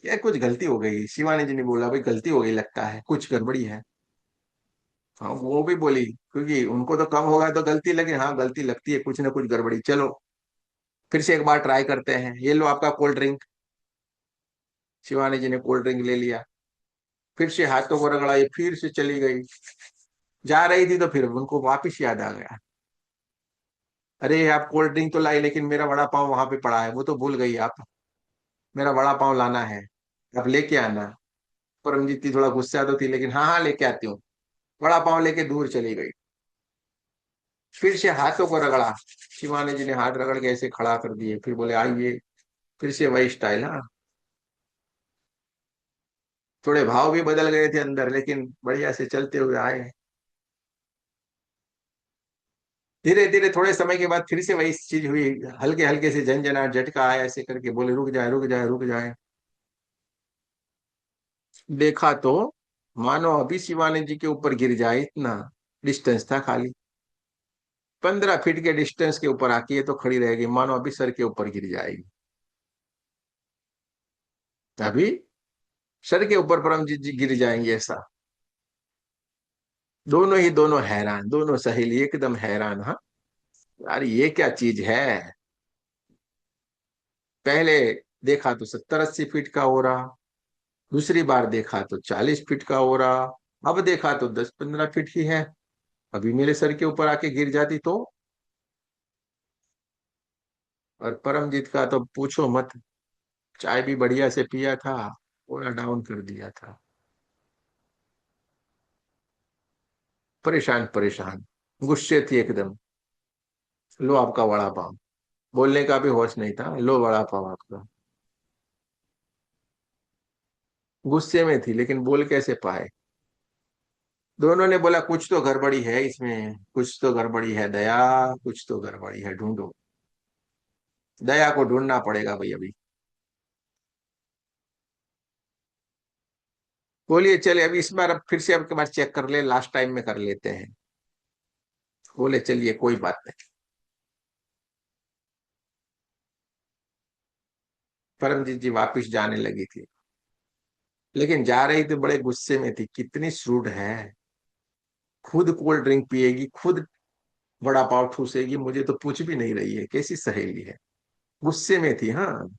क्या कुछ गलती हो गई। शिवानी जी ने बोला भाई गलती हो गई, लगता है कुछ गड़बड़ी है। हाँ वो भी बोली, क्योंकि उनको तो कम होगा तो गलती लगे, हाँ गलती लगती है, कुछ ना कुछ गड़बड़ी, चलो फिर से एक बार ट्राई करते हैं, ये लो आपका कोल्ड ड्रिंक। शिवानी जी ने कोल्ड ड्रिंक ले लिया, फिर से हाथों को रगड़ा, ये फिर से चली गई। जा रही थी तो फिर उनको वापिस याद आ गया, अरे आप कोल्ड ड्रिंक तो लाई लेकिन मेरा वड़ा पाव वहां पे पड़ा है, वो तो भूल गई आप, मेरा वड़ा पाव लाना है, आप लेके आना। परमजीत जी थोड़ा गुस्सा तो थी, लेकिन हाँ हाँ लेके आती हूँ, वड़ा पाव लेके दूर चली गई। फिर से हाथों को रगड़ा, शिवानी जी ने हाथ रगड़ के ऐसे खड़ा कर दिए, फिर बोले आइए। फिर से वही स्टाइल, हाँ। थोड़े भाव भी बदल गए थे अंदर, लेकिन बढ़िया से चलते हुए आए। धीरे धीरे थोड़े समय के बाद फिर से वही चीज हुई, हल्के हल्के से झंझनाट झटका आया, ऐसे करके बोले रुक जाए रुक जाए रुक जाए। देखा तो मानो अभी शिवानंद जी के ऊपर गिर जाए, इतना डिस्टेंस था खाली। 15 फीट के डिस्टेंस के ऊपर आके ये तो खड़ी रहेगी, मानो अभी सर के ऊपर गिर जाएगी। अभी सर के ऊपर परमजीत जी गिर जाएंगे ऐसा। दोनों ही दोनों हैरान, दोनों सहेली एकदम हैरान, हाँ। यार ये क्या चीज है। पहले देखा तो 70-80 फीट का हो रहा, दूसरी बार देखा तो 40 फीट का हो रहा, अब देखा तो 10-15 फीट ही है। अभी मेरे सर के ऊपर आके गिर जाती तो। और परमजीत का तो पूछो मत, चाय भी बढ़िया से पिया था, पूरा डाउन कर दिया था। परेशान परेशान, गुस्से थी एकदम। लो आपका वड़ा पाव, बोलने का भी होश नहीं था, लो वड़ा पाव आपका। गुस्से में थी लेकिन बोल कैसे पाए। दोनों ने बोला कुछ तो गड़बड़ी है इसमें, कुछ तो गड़बड़ी है दया, कुछ तो गड़बड़ी है, ढूंढो। दया को ढूंढना पड़ेगा भाई अभी। बोलिए चले अभी इस बार, अब फिर से अब के बार चेक कर ले, लास्ट टाइम में कर लेते हैं। बोले चलिए कोई बात नहीं। परमजीत जी वापिस जाने लगी थी, लेकिन जा रही थी बड़े गुस्से में थी, कितनी श्रूड है। खुद कोल्ड ड्रिंक पिएगी, खुद बड़ा पाव ठूसेगी, मुझे तो पूछ भी नहीं रही है, कैसी सहेली है। गुस्से में थी, हाँ।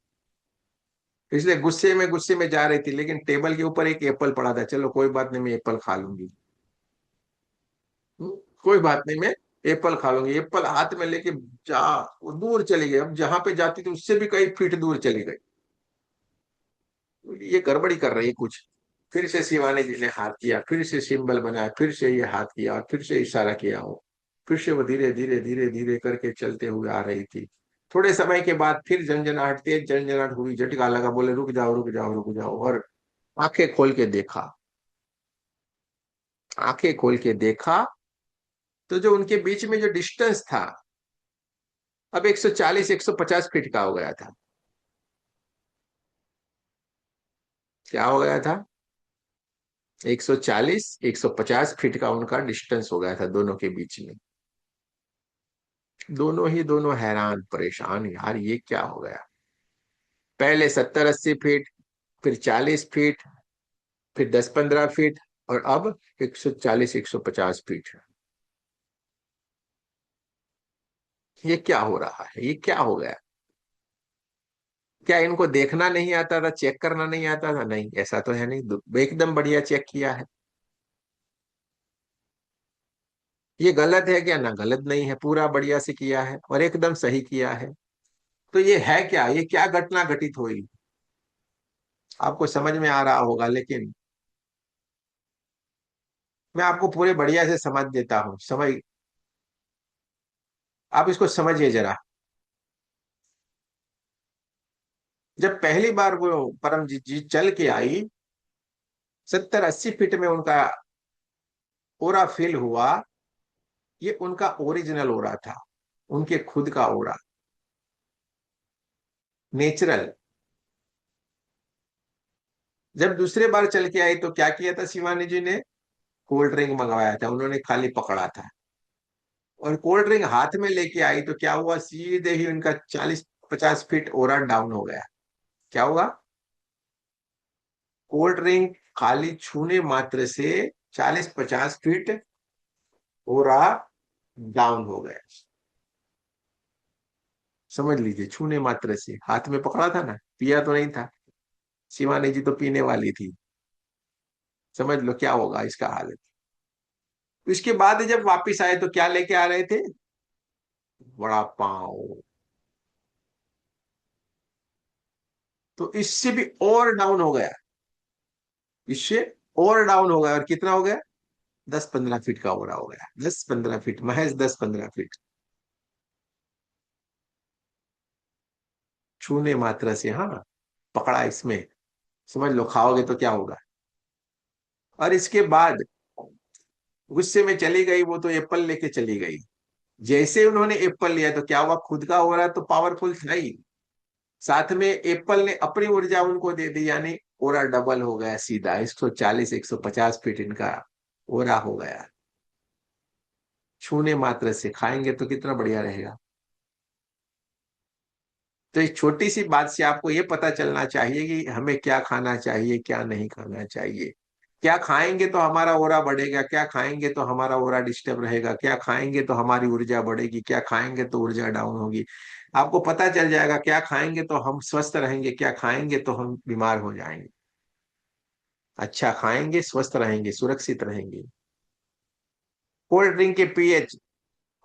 इसलिए गुस्से में जा रही थी, लेकिन टेबल के ऊपर एक एप्पल पड़ा था, चलो कोई बात नहीं मैं एप्पल खा लूंगी। कोई बात नहीं मैं एप्पल खा लूंगी। एप्पल हाथ में लेके जा, वो दूर चली गई, अब जहां पे जाती थी उससे भी कई फीट दूर चली गई। ये गड़बड़ी कर रही है कुछ। फिर से शिवानी जी ने हाथ किया, फिर से सिंबल बनाया, फिर से ये हाथ किया और फिर से इशारा किया हो। फिर से वो धीरे धीरे धीरे धीरे करके चलते हुए आ रही थी। थोड़े समय के बाद फिर झंझनाहट, तेज झंझनाहट हुई, झटका लगा, बोले रुक जाओ रुक जाओ रुक जाओ। और आंखें खोल के देखा, आंखें खोल के देखा तो जो उनके बीच में जो डिस्टेंस था, अब 140-150 फीट का हो गया था। क्या हो गया था? 140-150 फीट का उनका डिस्टेंस हो गया था दोनों के बीच में। दोनों ही दोनों हैरान परेशान, यार ये क्या हो गया। पहले 70-80 फीट, फिर 40 फीट, फिर 10-15 फीट, और अब 140-150 फीट। ये क्या हो रहा है, ये क्या हो गया। क्या इनको देखना नहीं आता था, चेक करना नहीं आता था? नहीं, ऐसा तो है नहीं, एकदम बढ़िया चेक किया है। ये गलत है क्या? ना गलत नहीं है, पूरा बढ़िया से किया है और एकदम सही किया है। तो ये है क्या, ये क्या घटना घटित हुई? आपको समझ में आ रहा होगा, लेकिन मैं आपको पूरे बढ़िया से समझ देता हूँ, समझ, आप इसको समझिए जरा। जब पहली बार वो परमजीत जी चल के आई, 70-80 फीट में उनका ओरा फील हुआ। ये उनका ओरिजिनल ओरा था, उनके खुद का ओरा, नेचुरल। जब दूसरे बार चल के आई तो क्या किया था शिवानी जी ने? कोल्ड ड्रिंक मंगवाया था, उन्होंने खाली पकड़ा था। और कोल्ड ड्रिंक हाथ में लेके आई तो क्या हुआ, सीधे ही उनका 40-50 फीट ओरा डाउन हो गया। क्या हुआ? कोल्ड ड्रिंक खाली छूने मात्र से 40-50 फीट ओरा डाउन हो गया। समझ लीजिए, छूने मात्र से, हाथ में पकड़ा था ना, पिया तो नहीं था। शिवानी जी तो पीने वाली थी। समझ लो क्या होगा इसका हाल। इसके बाद जब वापिस आए तो क्या लेके आ रहे थे? वड़ा पाव। तो इससे भी और डाउन हो गया, इससे और डाउन हो गया, और कितना हो गया? 10-15 फीट का हो गया, 10-15 फीट, महज 10-15 फीट। छूने मात्र से, हाँ, पकड़ा इसमें। समझ लो खाओगे तो क्या होगा। और इसके बाद गुस्से में चली गई वो, तो एप्पल लेके चली गई। जैसे उन्होंने एप्पल लिया तो क्या हुआ, खुद का हो रहा तो पावरफुल था ही, साथ में एप्पल ने अपनी ऊर्जा उनको दे दी, यानी ओरा डबल हो गया सीधा, 140-150 फीट इनका ओरा हो गया। छूने मात्र से, खाएंगे तो कितना बढ़िया रहेगा। तो इस छोटी सी बात से आपको ये पता चलना चाहिए कि हमें क्या खाना चाहिए, क्या नहीं खाना चाहिए। क्या खाएंगे तो हमारा ओरा बढ़ेगा, क्या खाएंगे तो हमारा ओरा डिस्टर्ब रहेगा, क्या खाएंगे तो हमारी ऊर्जा बढ़ेगी, क्या खाएंगे तो ऊर्जा डाउन होगी। आपको पता चल जाएगा, क्या खाएंगे तो हम स्वस्थ रहेंगे, क्या खाएंगे तो हम बीमार हो जाएंगे। अच्छा खाएंगे, स्वस्थ रहेंगे, सुरक्षित रहेंगे। कोल्ड ड्रिंक के पीएच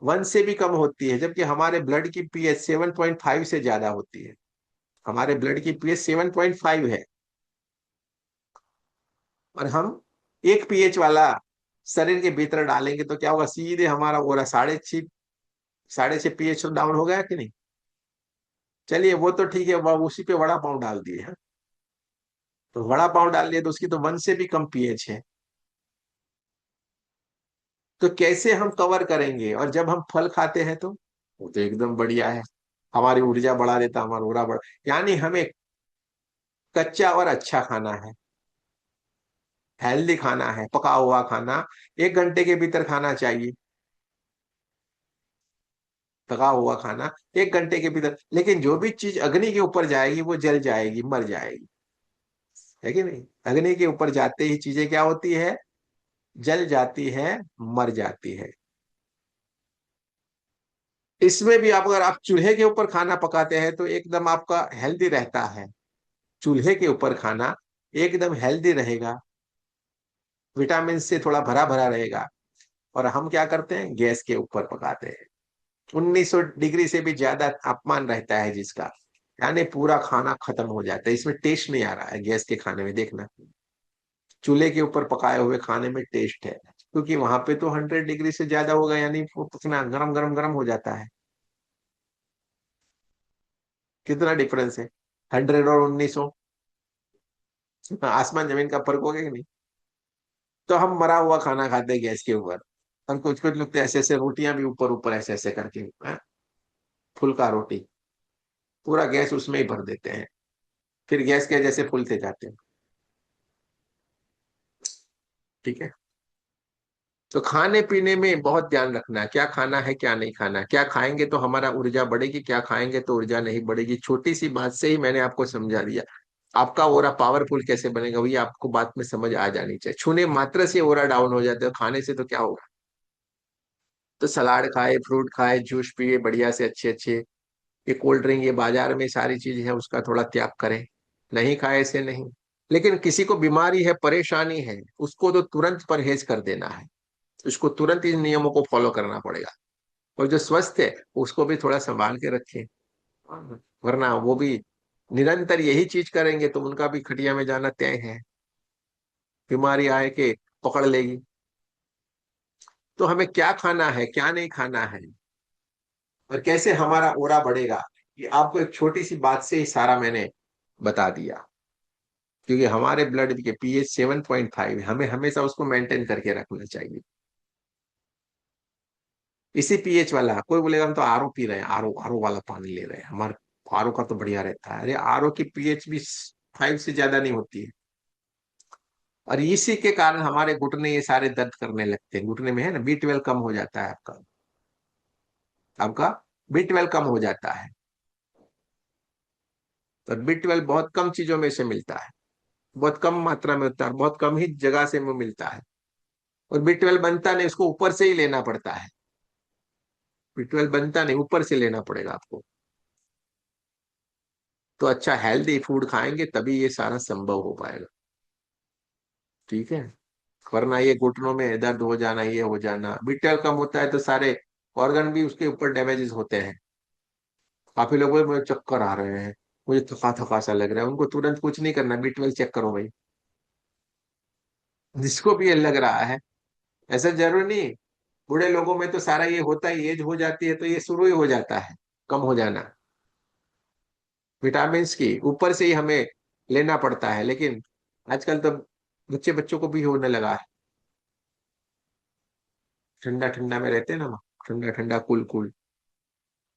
1 से भी कम होती है, जबकि हमारे ब्लड की पीएच 7.5 से ज्यादा होती है। हमारे ब्लड की पीएच 7.5 है, और हम एक पीएच वाला शरीर के भीतर डालेंगे तो क्या होगा, सीधे हमारा ओरा 6.5, 6.5 पीएच डाउन हो गया कि नहीं। चलिए वो तो ठीक है, वह उसी पे वड़ा पाव डाल दिए हैं। तो वड़ा पाव डाल दिए तो उसकी तो 1 से भी कम पीएच है। तो कैसे हम कवर करेंगे? और जब हम फल खाते हैं तो वो तो एकदम बढ़िया है, हमारी ऊर्जा बढ़ा देता, हमारा ऊर्जा बढ़ा। यानी हमें कच्चा और अच्छा खाना है, हेल्दी खाना है, पका हुआ खाना 1 घंटे के भीतर खाना चाहिए। पका हुआ खाना 1 घंटे के भीतर, लेकिन जो भी चीज अग्नि के ऊपर जाएगी वो जल जाएगी, मर जाएगी, है कि नहीं। अग्नि के ऊपर जाते ही चीजें क्या होती है, जल जाती है, मर जाती है। इसमें भी आप, अगर आप चूल्हे के ऊपर खाना पकाते हैं तो एकदम आपका हेल्दी रहता है। चूल्हे के ऊपर खाना एकदम हेल्दी रहेगा, विटामिन से थोड़ा भरा भरा रहेगा। और हम क्या करते हैं, गैस के ऊपर पकाते हैं, 1900 डिग्री से भी ज्यादा तापमान रहता है जिसका, यानी पूरा खाना खत्म हो जाता है, इसमें टेस्ट नहीं आ रहा है गैस के खाने में, देखना। चूल्हे के ऊपर पकाए हुए खाने में टेस्ट है, क्योंकि वहां पे तो 100 डिग्री से ज्यादा होगा, यानी वो कितना गरम गरम गरम हो जाता है। कितना डिफरेंस है, 100 और 1900, आसमान जमीन का फर्क हो गया कि नहीं। तो हम मरा हुआ खाना खाते हैं गैस के ऊपर, और कुछ कुछ लोग तो ऐसे ऐसे रोटियां भी ऊपर ऊपर ऐसे ऐसे करके, हाँ, फुल्का रोटी, पूरा गैस उसमें ही भर देते हैं, फिर गैस के जैसे फूलते जाते हैं। ठीक है। तो खाने पीने में बहुत ध्यान रखना है, क्या खाना है क्या नहीं खाना, क्या खाएंगे तो हमारा ऊर्जा बढ़ेगी, क्या खाएंगे तो ऊर्जा नहीं बढ़ेगी। छोटी सी बात से ही मैंने आपको समझा दिया। आपका ओरा पावरफुल कैसे बनेगा वही आपको बात में समझ आ जानी चाहिए। छूने मात्र से ओरा डाउन हो जाता है, खाने से तो क्या होगा। तो सलाद खाए, फ्रूट खाए, जूस पिए बढ़िया से अच्छे अच्छे। ये कोल्ड ड्रिंक, ये बाजार में सारी चीज है, उसका थोड़ा त्याग करें। नहीं खाए ऐसे नहीं। लेकिन किसी को बीमारी है, परेशानी है, उसको तो तुरंत परहेज कर देना है, उसको तुरंत इन नियमों को फॉलो करना पड़ेगा। और जो स्वस्थ है उसको भी थोड़ा संभाल के रखें, वरना वो भी निरंतर यही चीज करेंगे तो उनका भी खटिया में जाना तय है, बीमारी आए के पकड़ लेगी। तो हमें क्या खाना है क्या नहीं खाना है, और कैसे हमारा ओरा बढ़ेगा, ये आपको एक छोटी सी बात से ही सारा मैंने बता दिया। क्योंकि हमारे ब्लड के पीएच 7.5 है, हमें हमेशा उसको मेंटेन करके रखना चाहिए। इसी पीएच वाला, कोई बोलेगा हम तो आरओ पी रहे हैं, आरओ आरओ वाला पानी ले रहे हैं, हमारे आरओ का तो बढ़िया रहता है। अरे आरओ की पीएच भी 5 से ज्यादा नहीं होती है। और इसी के कारण हमारे घुटने ये सारे दर्द करने लगते हैं, घुटने में है ना, B12 कम हो जाता है आपका, आपका B12 कम हो जाता है। तो B12 बहुत कम चीजों में से मिलता है, बहुत कम मात्रा में होता है, बहुत कम ही जगह से वो मिलता है। और B12 बनता नहीं, उसको ऊपर से ही लेना पड़ता है। B12 बनता नहीं, ऊपर से लेना पड़ेगा आपको। तो अच्छा हेल्दी फूड खाएंगे तभी ये सारा संभव हो पाएगा। ठीक है। वरना ये घुटनों में दर्द हो जाना, ये हो जाना, बीटल कम होता है तो सारे ऑर्गन भी उसके ऊपर डैमेजेस होते हैं। काफी लोगों को मुझे चक्कर आ रहे हैं, मुझे थका थका सा लग रहा है, उनको तुरंत कुछ नहीं करना, B12 चेक करो भाई। जिसको भी ये लग रहा है, ऐसा जरूरी नहीं। बूढ़े लोगों में तो सारा ये होता है, एज हो जाती है तो ये शुरू ही हो जाता है कम हो जाना। विटामिन की ऊपर से ही हमें लेना पड़ता है, लेकिन आजकल तो बच्चे बच्चों को भी होने लगा है। ठंडा ठंडा में रहते हैं ना, ठंडा ठंडा कूल कूल,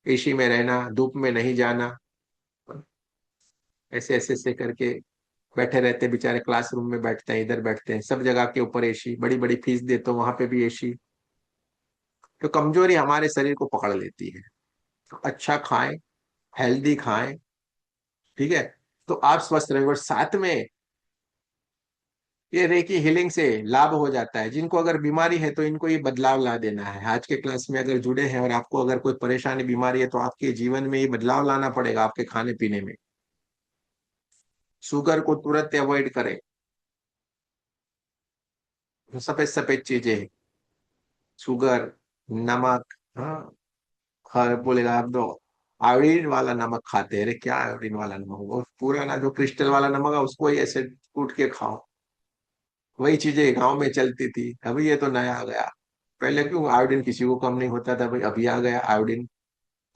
एसी में रहना, धूप में नहीं जाना, ऐसे ऐसे ऐसे करके बैठे रहते हैं बेचारे। क्लासरूम में बैठते हैं, इधर बैठते हैं, सब जगह के ऊपर एसी, बड़ी बड़ी फीस देते हो वहां पे भी एसी। तो कमजोरी हमारे शरीर को पकड़ लेती है। तो अच्छा खाएं, हेल्दी खाएं। ठीक है। तो आप स्वस्थ रहेंगे, और साथ में ये रेकी हीलिंग से लाभ हो जाता है। जिनको अगर बीमारी है तो इनको ये बदलाव ला देना है। आज के क्लास में अगर जुड़े हैं और आपको अगर कोई परेशानी बीमारी है तो आपके जीवन में ये बदलाव लाना पड़ेगा, आपके खाने पीने में। शुगर को तुरंत अवॉइड करें, सफेद सफेद चीजें, शुगर, नमक। हाँ, हाँ बोलेगा आप तो आयोडीन वाला नमक खाते हैं। अरे क्या आयोडीन वाला नमक, वो पुराना जो क्रिस्टल वाला नमक है उसको ही ऐसे कूट के खाओ। वही चीजें गांव में चलती थी, अभी ये तो नया आ गया। पहले क्यों आयोडीन किसी को कम नहीं होता था भाई, अभी आ गया आयोडीन।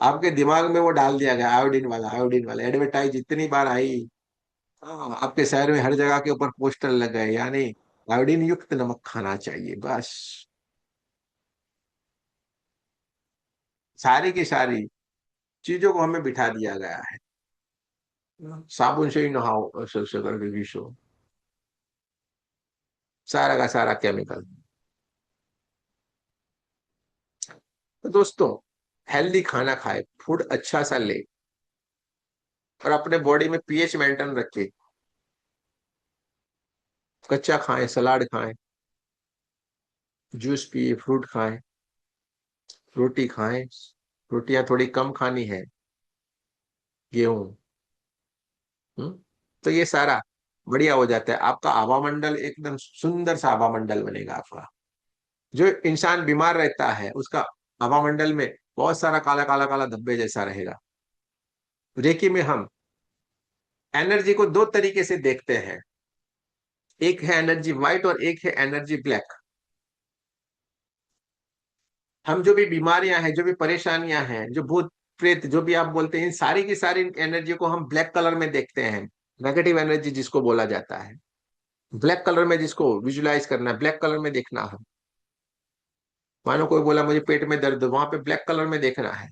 आपके दिमाग में वो डाल दिया गया आयोडीन वाला, आयोडीन वाला एडवर्टाइज इतनी बार आई। हाँ, आपके शहर में हर जगह के ऊपर पोस्टर लग गए, यानी आयोडीन युक्त नमक खाना चाहिए बस। सारी की सारी चीजों को हमें बिठा दिया गया है। साबुन से ही नहाओ, ऐसे ऐसे करके घिसो, सारा का सारा केमिकल। तो दोस्तों, हेल्दी खाना खाए, फूड अच्छा सा ले, और अपने बॉडी में पीएच मेंटेन रखे। कच्चा खाएं, सलाद खाएं, जूस पिए, फ्रूट खाएं, रोटी खाएं। रोटियां थोड़ी कम खानी है, गेहूं। हम्म। तो ये सारा बढ़िया हो जाता है, आपका आभा मंडल एकदम सुंदर सा आभा मंडल बनेगा आपका। जो इंसान बीमार रहता है उसका आभा मंडल में बहुत सारा काला काला काला धब्बे जैसा रहेगा। रेकी में हम एनर्जी को दो तरीके से देखते हैं, एक है एनर्जी व्हाइट और एक है एनर्जी ब्लैक। हम जो भी बीमारियां हैं, जो भी परेशानियां हैं, जो भूत प्रेत जो भी आप बोलते हैं, इन सारी की सारी एनर्जी को हम ब्लैक कलर में देखते हैं। नेगेटिव एनर्जी जिसको बोला जाता है, ब्लैक कलर में जिसको विजुलाइज करना है, ब्लैक कलर में देखना है। मानो कोई बोला मुझे पेट में दर्द, वहां पे ब्लैक कलर में देखना है।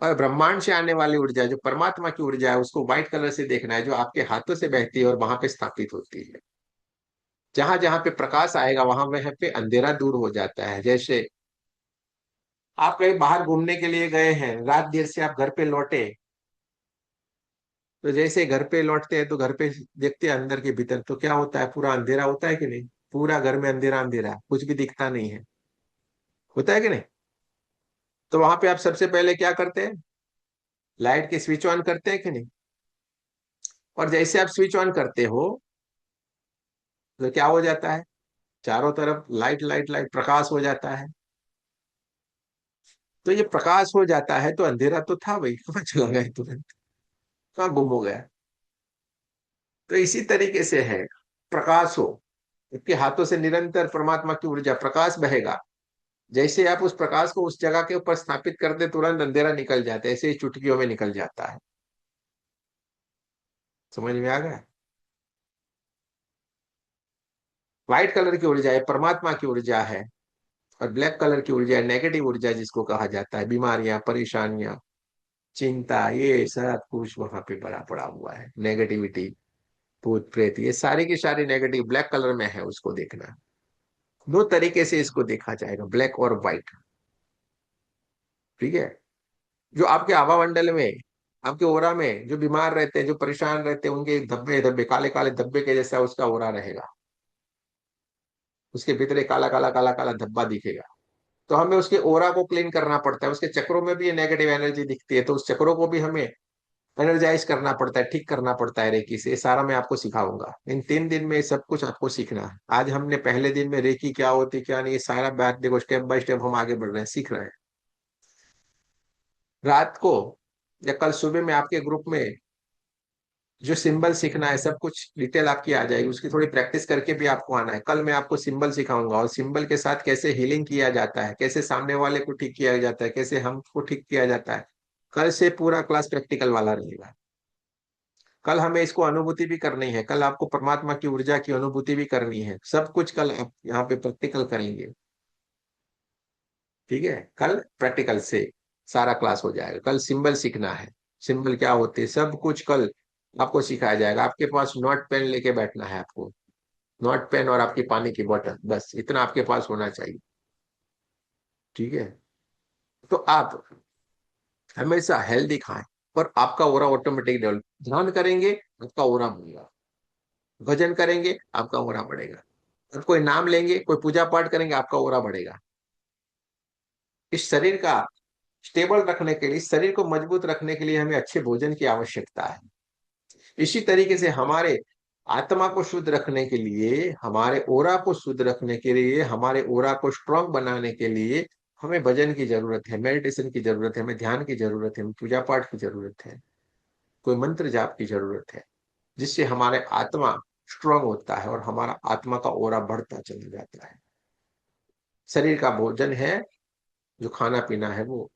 और ब्रह्मांड से आने वाली ऊर्जा, जो परमात्मा की ऊर्जा है, उसको व्हाइट कलर से देखना है, जो आपके हाथों से बहती है और वहां पे स्थापित होती है। जहां जहां पे प्रकाश आएगा वहां वहां पे अंधेरा दूर हो जाता है। जैसे आप कहीं बाहर घूमने के लिए गए हैं, रात देर से आप घर पे लौटे, तो जैसे घर पे लौटते हैं तो घर पे देखते हैं अंदर के भीतर तो क्या होता है, पूरा अंधेरा होता है कि नहीं। पूरा घर में अंधेरा अंधेरा, कुछ भी दिखता नहीं है, होता है कि नहीं। तो वहां पे आप सबसे पहले क्या करते हैं, लाइट के स्विच ऑन करते हैं कि नहीं। और जैसे आप स्विच ऑन करते हो तो क्या हो जाता है, चारों तरफ लाइट लाइट लाइट प्रकाश हो जाता है। तो ये प्रकाश हो जाता है तो अंधेरा तो था भाई, कहाँ चला गया तुरंत, कहाँ गुम हो गया। तो इसी तरीके से है, प्रकाश हो, आपके हाथों से निरंतर परमात्मा की ऊर्जा प्रकाश बहेगा। जैसे आप उस प्रकाश को उस जगह के ऊपर स्थापित कर दे, तुरंत अंधेरा निकल जाता है, ऐसे ही चुटकियों में निकल जाता है। समझ में आ गया। व्हाइट कलर की ऊर्जा है, परमात्मा की ऊर्जा है, और ब्लैक कलर की ऊर्जा है, नेगेटिव ऊर्जा जिसको कहा जाता है, बीमारियां, परेशानियां, चिंता, ये सब कुछ वहां पे भरा पड़ा हुआ है, नेगेटिविटी, भूत प्रेत, ये सारी की सारी नेगेटिव ब्लैक कलर में है, उसको देखना। दो तरीके से इसको देखा जाएगा, ब्लैक और व्हाइट। ठीक है। जो आपके आभा मंडल में, आपके ओरा में जो बीमार रहते हैं, जो परेशान रहते हैं, उनके धब्बे धब्बे काले काले धब्बे के जैसा उसका ओरा रहेगा। उसके भीतर एक काला काला काला काला धब्बा दिखेगा। तो हमें उसके ओरा को क्लीन करना पड़ता है, उसके चक्रों में भी ये नेगेटिव एनर्जी दिखती है, तो उस चक्रों को भी हमें एनर्जाइज करना पड़ता है, ठीक करना पड़ता है रेकी से। ये सारा मैं आपको सिखाऊंगा इन 3 दिन में, ये सब कुछ आपको सीखना है। आज हमने पहले दिन में रेकी क्या होती क्या नहीं, ये सारा बात देखो, स्टेप बाय स्टेप हम आगे बढ़ रहे हैं, सीख रहे हैं। रात को या कल सुबह में आपके ग्रुप में जो सिंबल सीखना है, सब कुछ डिटेल आपकी आ जाएगी, उसकी थोड़ी प्रैक्टिस करके भी आपको आना है। कल मैं आपको सिंबल सिखाऊंगा, और सिंबल के साथ कैसे हीलिंग किया जाता है, कैसे सामने वाले को ठीक किया जाता है, कैसे हमको ठीक किया जाता है। कल से पूरा क्लास प्रैक्टिकल वाला रहेगा। कल हमें इसको अनुभूति भी करनी है, कल आपको परमात्मा की ऊर्जा की अनुभूति भी करनी है, सब कुछ कल आप यहाँ पे प्रैक्टिकल करेंगे। ठीक है, कल प्रैक्टिकल से सारा क्लास हो जाएगा। कल सिंबल सीखना है, सिंबल क्या होते हैं, सब कुछ कल आपको सिखाया जाएगा। आपके पास नोट पेन लेके बैठना है आपको, नोट पेन और आपकी पानी की बोतल, बस इतना आपके पास होना चाहिए। ठीक है, तो आप हमेशा हेल्दी खाएं, और आपका ओरा ऑटोमेटिक डेवलप। ध्यान करेंगे, आपका ओरा बढ़ेगा। भजन करेंगे, आपका ओरा बढ़ेगा। अब कोई नाम लेंगे, कोई पूजा पाठ करेंगे, आपका ओरा बढ़ेगा। इस शरीर का स्टेबल रखने के लिए, इस शरीर को मजबूत रखने के लिए हमें अच्छे भोजन की आवश्यकता है। इसी तरीके से हमारे आत्मा को शुद्ध रखने के लिए, हमारे ओरा को शुद्ध रखने के लिए, हमारे ओरा को स्ट्रांग बनाने के लिए हमें भजन की जरूरत है, मेडिटेशन की जरूरत है, हमें ध्यान की जरूरत है, हमें पूजा पाठ की जरूरत है, कोई मंत्र जाप की जरूरत है, जिससे हमारे आत्मा स्ट्रांग होता है और हमारा आत्मा का ओरा बढ़ता चला जाता है। शरीर का भोजन है, जो खाना पीना है वो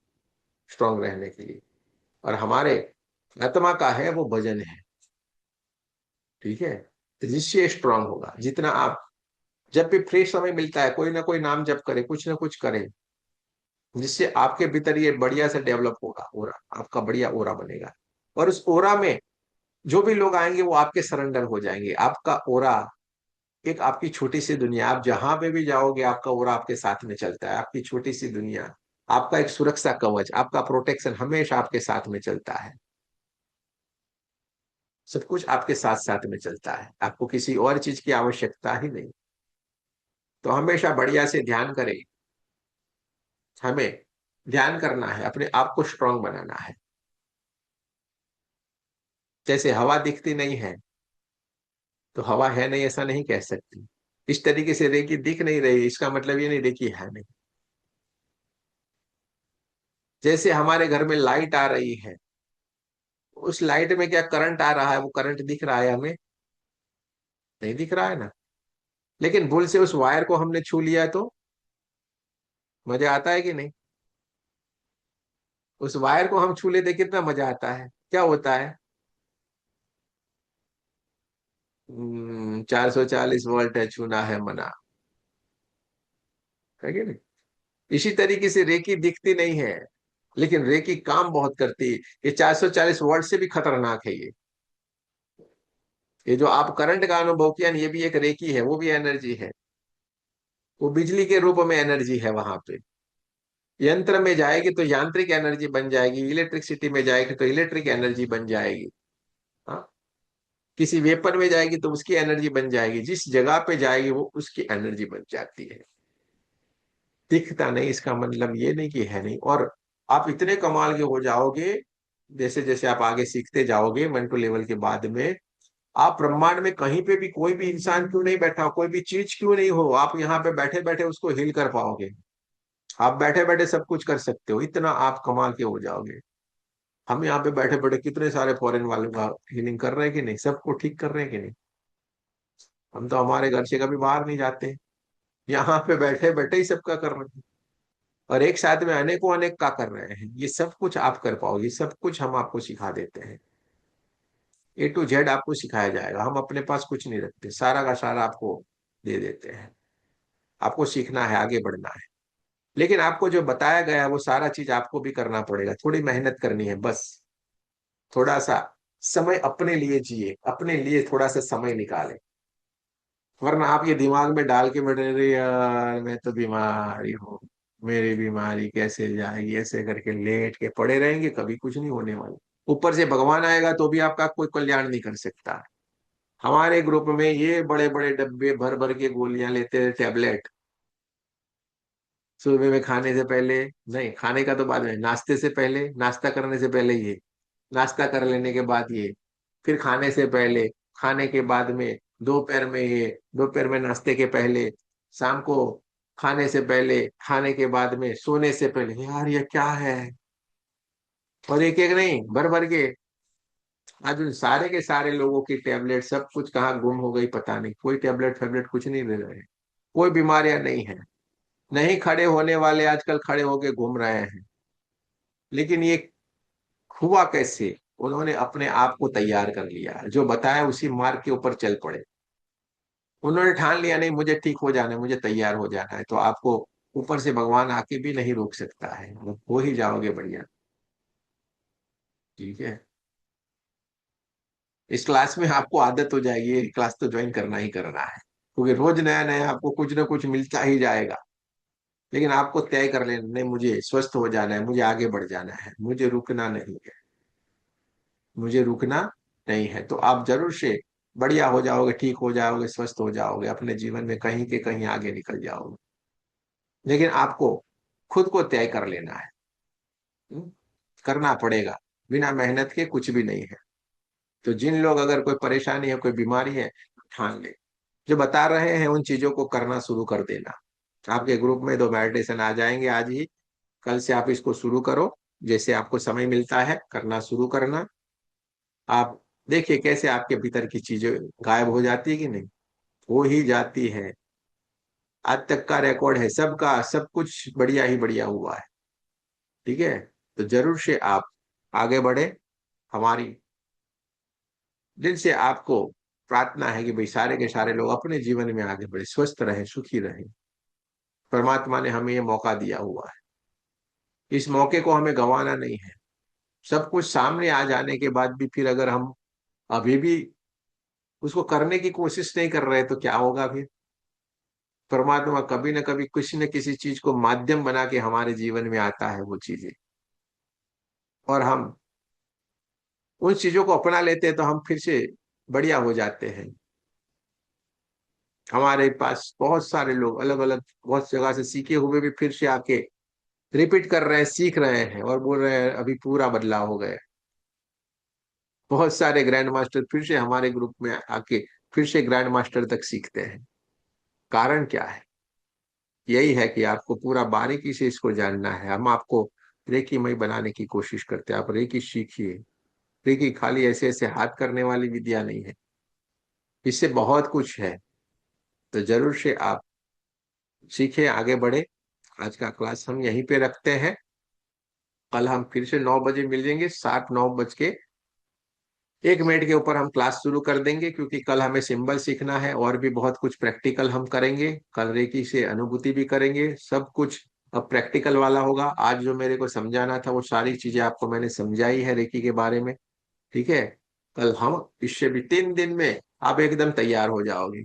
स्ट्रांग रहने के लिए, और हमारे आत्मा का है वो भजन है। ठीक है, तो जिससे स्ट्रांग होगा, जितना आप जब भी फ्री समय मिलता है कोई ना कोई नाम जप करे, कुछ ना कुछ करे, जिससे आपके भीतर ये बढ़िया से डेवलप होगा ओरा, आपका बढ़िया ओरा बनेगा। और उस ओरा में जो भी लोग आएंगे वो आपके सरेंडर हो जाएंगे। आपका ओरा एक आपकी छोटी सी दुनिया, आप जहां पे भी जाओगे आपका ओरा आपके साथ में चलता है, आपकी छोटी सी दुनिया, आपका एक सुरक्षा कवच, आपका प्रोटेक्शन हमेशा आपके साथ में चलता है। सब कुछ आपके साथ साथ में चलता है, आपको किसी और चीज की आवश्यकता ही नहीं। तो हमेशा बढ़िया से ध्यान करें। हमें ध्यान करना है, अपने आप को स्ट्रांग बनाना है। जैसे हवा दिखती नहीं है, तो हवा है नहीं ऐसा नहीं कह सकती। इस तरीके से रेकी दिख नहीं रही, इसका मतलब ये नहीं रेकी है नहीं। जैसे हमारे घर में लाइट आ रही है, उस लाइट में क्या करंट आ रहा है, वो करंट दिख रहा है हमें? नहीं दिख रहा है ना। लेकिन भूल से उस वायर को हमने छू लिया तो मजा आता है कि नहीं? उस वायर को हम छू लेते कितना मजा आता है, क्या होता है? 440 वोल्ट है, छूना है मना, है कि नहीं? इसी तरीके से रेकी दिखती नहीं है, लेकिन रेकी काम बहुत करती है। ये 440 वोल्ट से भी खतरनाक है ये जो आप करंट का अनुभव किया ना, ये भी एक रेकी है, वो भी एनर्जी है। वो बिजली के रूप में एनर्जी है वहां पे। यंत्र में जाएगी तो यांत्रिक एनर्जी बन जाएगी, इलेक्ट्रिसिटी में जाएगी तो इलेक्ट्रिक एनर्जी बन जाएगी। हाँ, किसी वेपन में जाएगी तो उसकी एनर्जी बन जाएगी, जिस जगह पे जाएगी वो उसकी एनर्जी बन जाती है। दिखता नहीं इसका मतलब ये नहीं कि है नहीं। और आप इतने कमाल के हो जाओगे, जैसे जैसे आप आगे सीखते जाओगे मेंटल लेवल के बाद में, आप ब्रह्मांड में कहीं पे भी कोई भी इंसान क्यों नहीं बैठा हो, कोई भी चीज क्यों नहीं हो, आप यहाँ पे बैठे बैठे उसको हील कर पाओगे। आप बैठे बैठे सब कुछ कर सकते हो, इतना आप कमाल के हो जाओगे। हम यहाँ पे बैठे बैठे कितने सारे फॉरेन वालों का हीलिंग कर रहे हैं कि नहीं, सबको ठीक कर रहे हैं कि नहीं। हम तो हमारे घर से कभी बाहर नहीं जाते, यहाँ पे बैठे बैठे ही सबका कर रहे हैं। और एक साथ में अनेकों अनेक का कर रहे हैं, ये सब कुछ आप कर पाओगे, सब कुछ हम आपको सिखा देते हैं। A to Z आपको सिखाया जाएगा, हम अपने पास कुछ नहीं रखते, सारा का सारा आपको दे देते हैं। आपको सीखना है, आगे बढ़ना है। लेकिन आपको जो बताया गया है वो सारा चीज आपको भी करना पड़ेगा, थोड़ी मेहनत करनी है बस। थोड़ा सा समय अपने लिए जिए, अपने लिए थोड़ा सा समय निकाले। वरना आप ये दिमाग में डाल के बैठे रहे, यार मैं तो बीमारी हूँ, मेरी बीमारी कैसे जाएगी, ऐसे करके लेट के पड़े रहेंगे, कभी कुछ नहीं होने वाला। ऊपर से भगवान आएगा तो भी आपका कोई कल्याण नहीं कर सकता। हमारे ग्रुप में ये बड़े बड़े डब्बे भर भर के गोलियां लेते हैं, टैबलेट। सुबह में खाने से पहले, नहीं खाने का तो बाद में, नाश्ते से पहले, नाश्ता करने से पहले ये, नाश्ता कर लेने के बाद ये, फिर खाने से पहले, खाने के बाद में, दोपहर में ये, दोपहर में नाश्ते के पहले, शाम को खाने से पहले, खाने के बाद में, सोने से पहले। यार ये क्या है? और एक एक नहीं, भर भर के। आज उन सारे के सारे लोगों की टेबलेट सब कुछ कहाँ गुम हो गई पता नहीं, कोई टेबलेट फेबलेट कुछ नहीं दे रहे हैं, कोई बीमारियां नहीं है। नहीं खड़े होने वाले आजकल खड़े होके घूम रहे हैं। लेकिन ये हुआ कैसे? उन्होंने अपने आप को तैयार कर लिया, जो बताया उसी मार्ग के ऊपर चल पड़े। उन्होंने ठान लिया नहीं मुझे ठीक हो जाना है, मुझे तैयार हो जाना है, तो आपको ऊपर से भगवान आके भी नहीं रोक सकता है, वो हो ही जाओगे बढ़िया। ठीक है। इस क्लास में आपको आदत हो जाएगी, ये क्लास तो ज्वाइन करना ही करना है, क्योंकि रोज नया नया आपको कुछ ना कुछ मिलता ही जाएगा। लेकिन आपको तय कर लेना, नहीं मुझे स्वस्थ हो जाना है, मुझे आगे बढ़ जाना है, मुझे रुकना नहीं है, मुझे रुकना नहीं है, तो आप जरूर से बढ़िया हो जाओगे, ठीक हो जाओगे, स्वस्थ हो जाओगे, अपने जीवन में कहीं के कहीं आगे निकल जाओगे। लेकिन आपको खुद को तय कर लेना है। हम्म? करना पड़ेगा। बिना मेहनत के कुछ भी नहीं है। तो जिन लोग अगर कोई परेशानी है, कोई बीमारी है, ठान ले, जो बता रहे हैं उन चीजों को करना शुरू कर देना। आपके ग्रुप में 2 मेडिटेशन आ जाएंगे आज ही, कल से आप इसको शुरू करो। जैसे आपको समय मिलता है करना शुरू करना। आप देखिए कैसे आपके भीतर की चीजें गायब हो जाती है कि नहीं, हो ही जाती है। आज तक का रिकॉर्ड है सबका, सब कुछ बढ़िया ही बढ़िया हुआ है। ठीक है। तो जरूर से आप आगे बढ़े। हमारी दिल से आपको प्रार्थना है कि भाई सारे के सारे लोग अपने जीवन में आगे बढ़े, स्वस्थ रहे, सुखी रहे। परमात्मा ने हमें ये मौका दिया हुआ है, इस मौके को हमें गंवाना नहीं है। सब कुछ सामने आ जाने के बाद भी फिर अगर हम अभी भी उसको करने की कोशिश नहीं कर रहे तो क्या होगा फिर? परमात्मा कभी न कभी किसी न किसी चीज को माध्यम बना के हमारे जीवन में आता है वो चीजें, और हम उन चीजों को अपना लेते हैं तो हम फिर से बढ़िया हो जाते हैं। हमारे पास बहुत सारे लोग अलग अलग बहुत जगह से सीखे हुए भी फिर से आके रिपीट कर रहे हैं, सीख रहे हैं और बोल रहे हैं अभी पूरा बदलाव हो गया। बहुत सारे ग्रैंड मास्टर फिर से हमारे ग्रुप में आके फिर से ग्रैंड मास्टर तक सीखते हैं। कारण क्या है? यही है कि आपको पूरा बारीकी से इसको जानना है। हम आपको रेकीमय बनाने की कोशिश करते हैं, आप रेकी सीखिए। रेकी खाली ऐसे ऐसे हाथ करने वाली विद्या नहीं है, इससे बहुत कुछ है। तो जरूर से आप सीखे, आगे बढ़े। आज का क्लास हम यहीं पे रखते हैं। कल हम फिर से 9 बजे मिलेंगे, 7 9 बज के 1 मिनट के ऊपर हम क्लास शुरू कर देंगे, क्योंकि कल हमें सिंबल सीखना है और भी बहुत कुछ प्रैक्टिकल हम करेंगे। कल रेकी से अनुभूति भी करेंगे, सब कुछ अब प्रैक्टिकल वाला होगा। आज जो मेरे को समझाना था वो सारी चीजें आपको मैंने समझाई है रेकी के बारे में। ठीक है। कल हम इससे भी 3 दिन में आप एकदम तैयार हो जाओगे।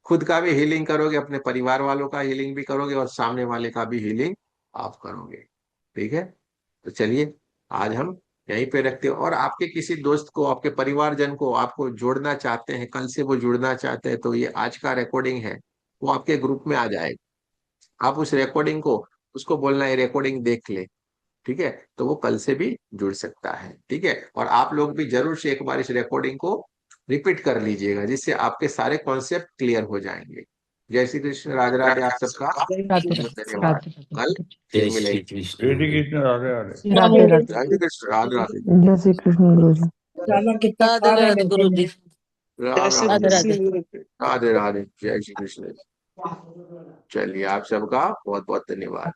खुद का भी हीलिंग करोगे, अपने परिवार वालों का हीलिंग भी करोगे और सामने वाले का भी हीलिंग आप करोगे। ठीक है। तो चलिए आज हम यहीं पे रखते हैं, और आपके किसी दोस्त को, आपके परिवारजन को आपको जोड़ना चाहते हैं, कल से वो जुड़ना चाहते हैं, तो ये आज का रिकॉर्डिंग है, वो आपके ग्रुप में आ जाएगा। आप उस रिकॉर्डिंग को, उसको बोलना है रिकॉर्डिंग देख ले। ठीक है। तो वो कल से भी जुड़ सकता है। ठीक है। और आप लोग भी जरूर से एक बार इस रिकॉर्डिंग को रिपीट कर लीजिएगा, जिससे आपके सारे कॉन्सेप्ट क्लियर हो जाएंगे। जय श्री कृष्ण, राधे राधे, आप सबका राधे बहुत धन्यवाद। कल जय फिर श्री मिलेंगे। कृष्ण। श्री कृष्ण राधे राधे। राधे राधे। जय श्री कृष्ण, राधे राधे। जय श्री कृष्ण गुरु जी। खाना कितना खा राधे रहे राधे हैं गुरु जी। राम राम। राधे राधे। राधे राधे, जय श्री कृष्ण। चलिए आप सबका बहुत बहुत धन्यवाद।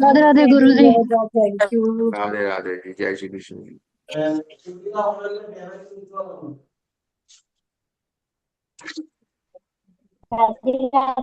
राधे राधे गुरु जी। Thank you. राधे राधे जी, जय श्री कृष्ण जी। राधे राधे।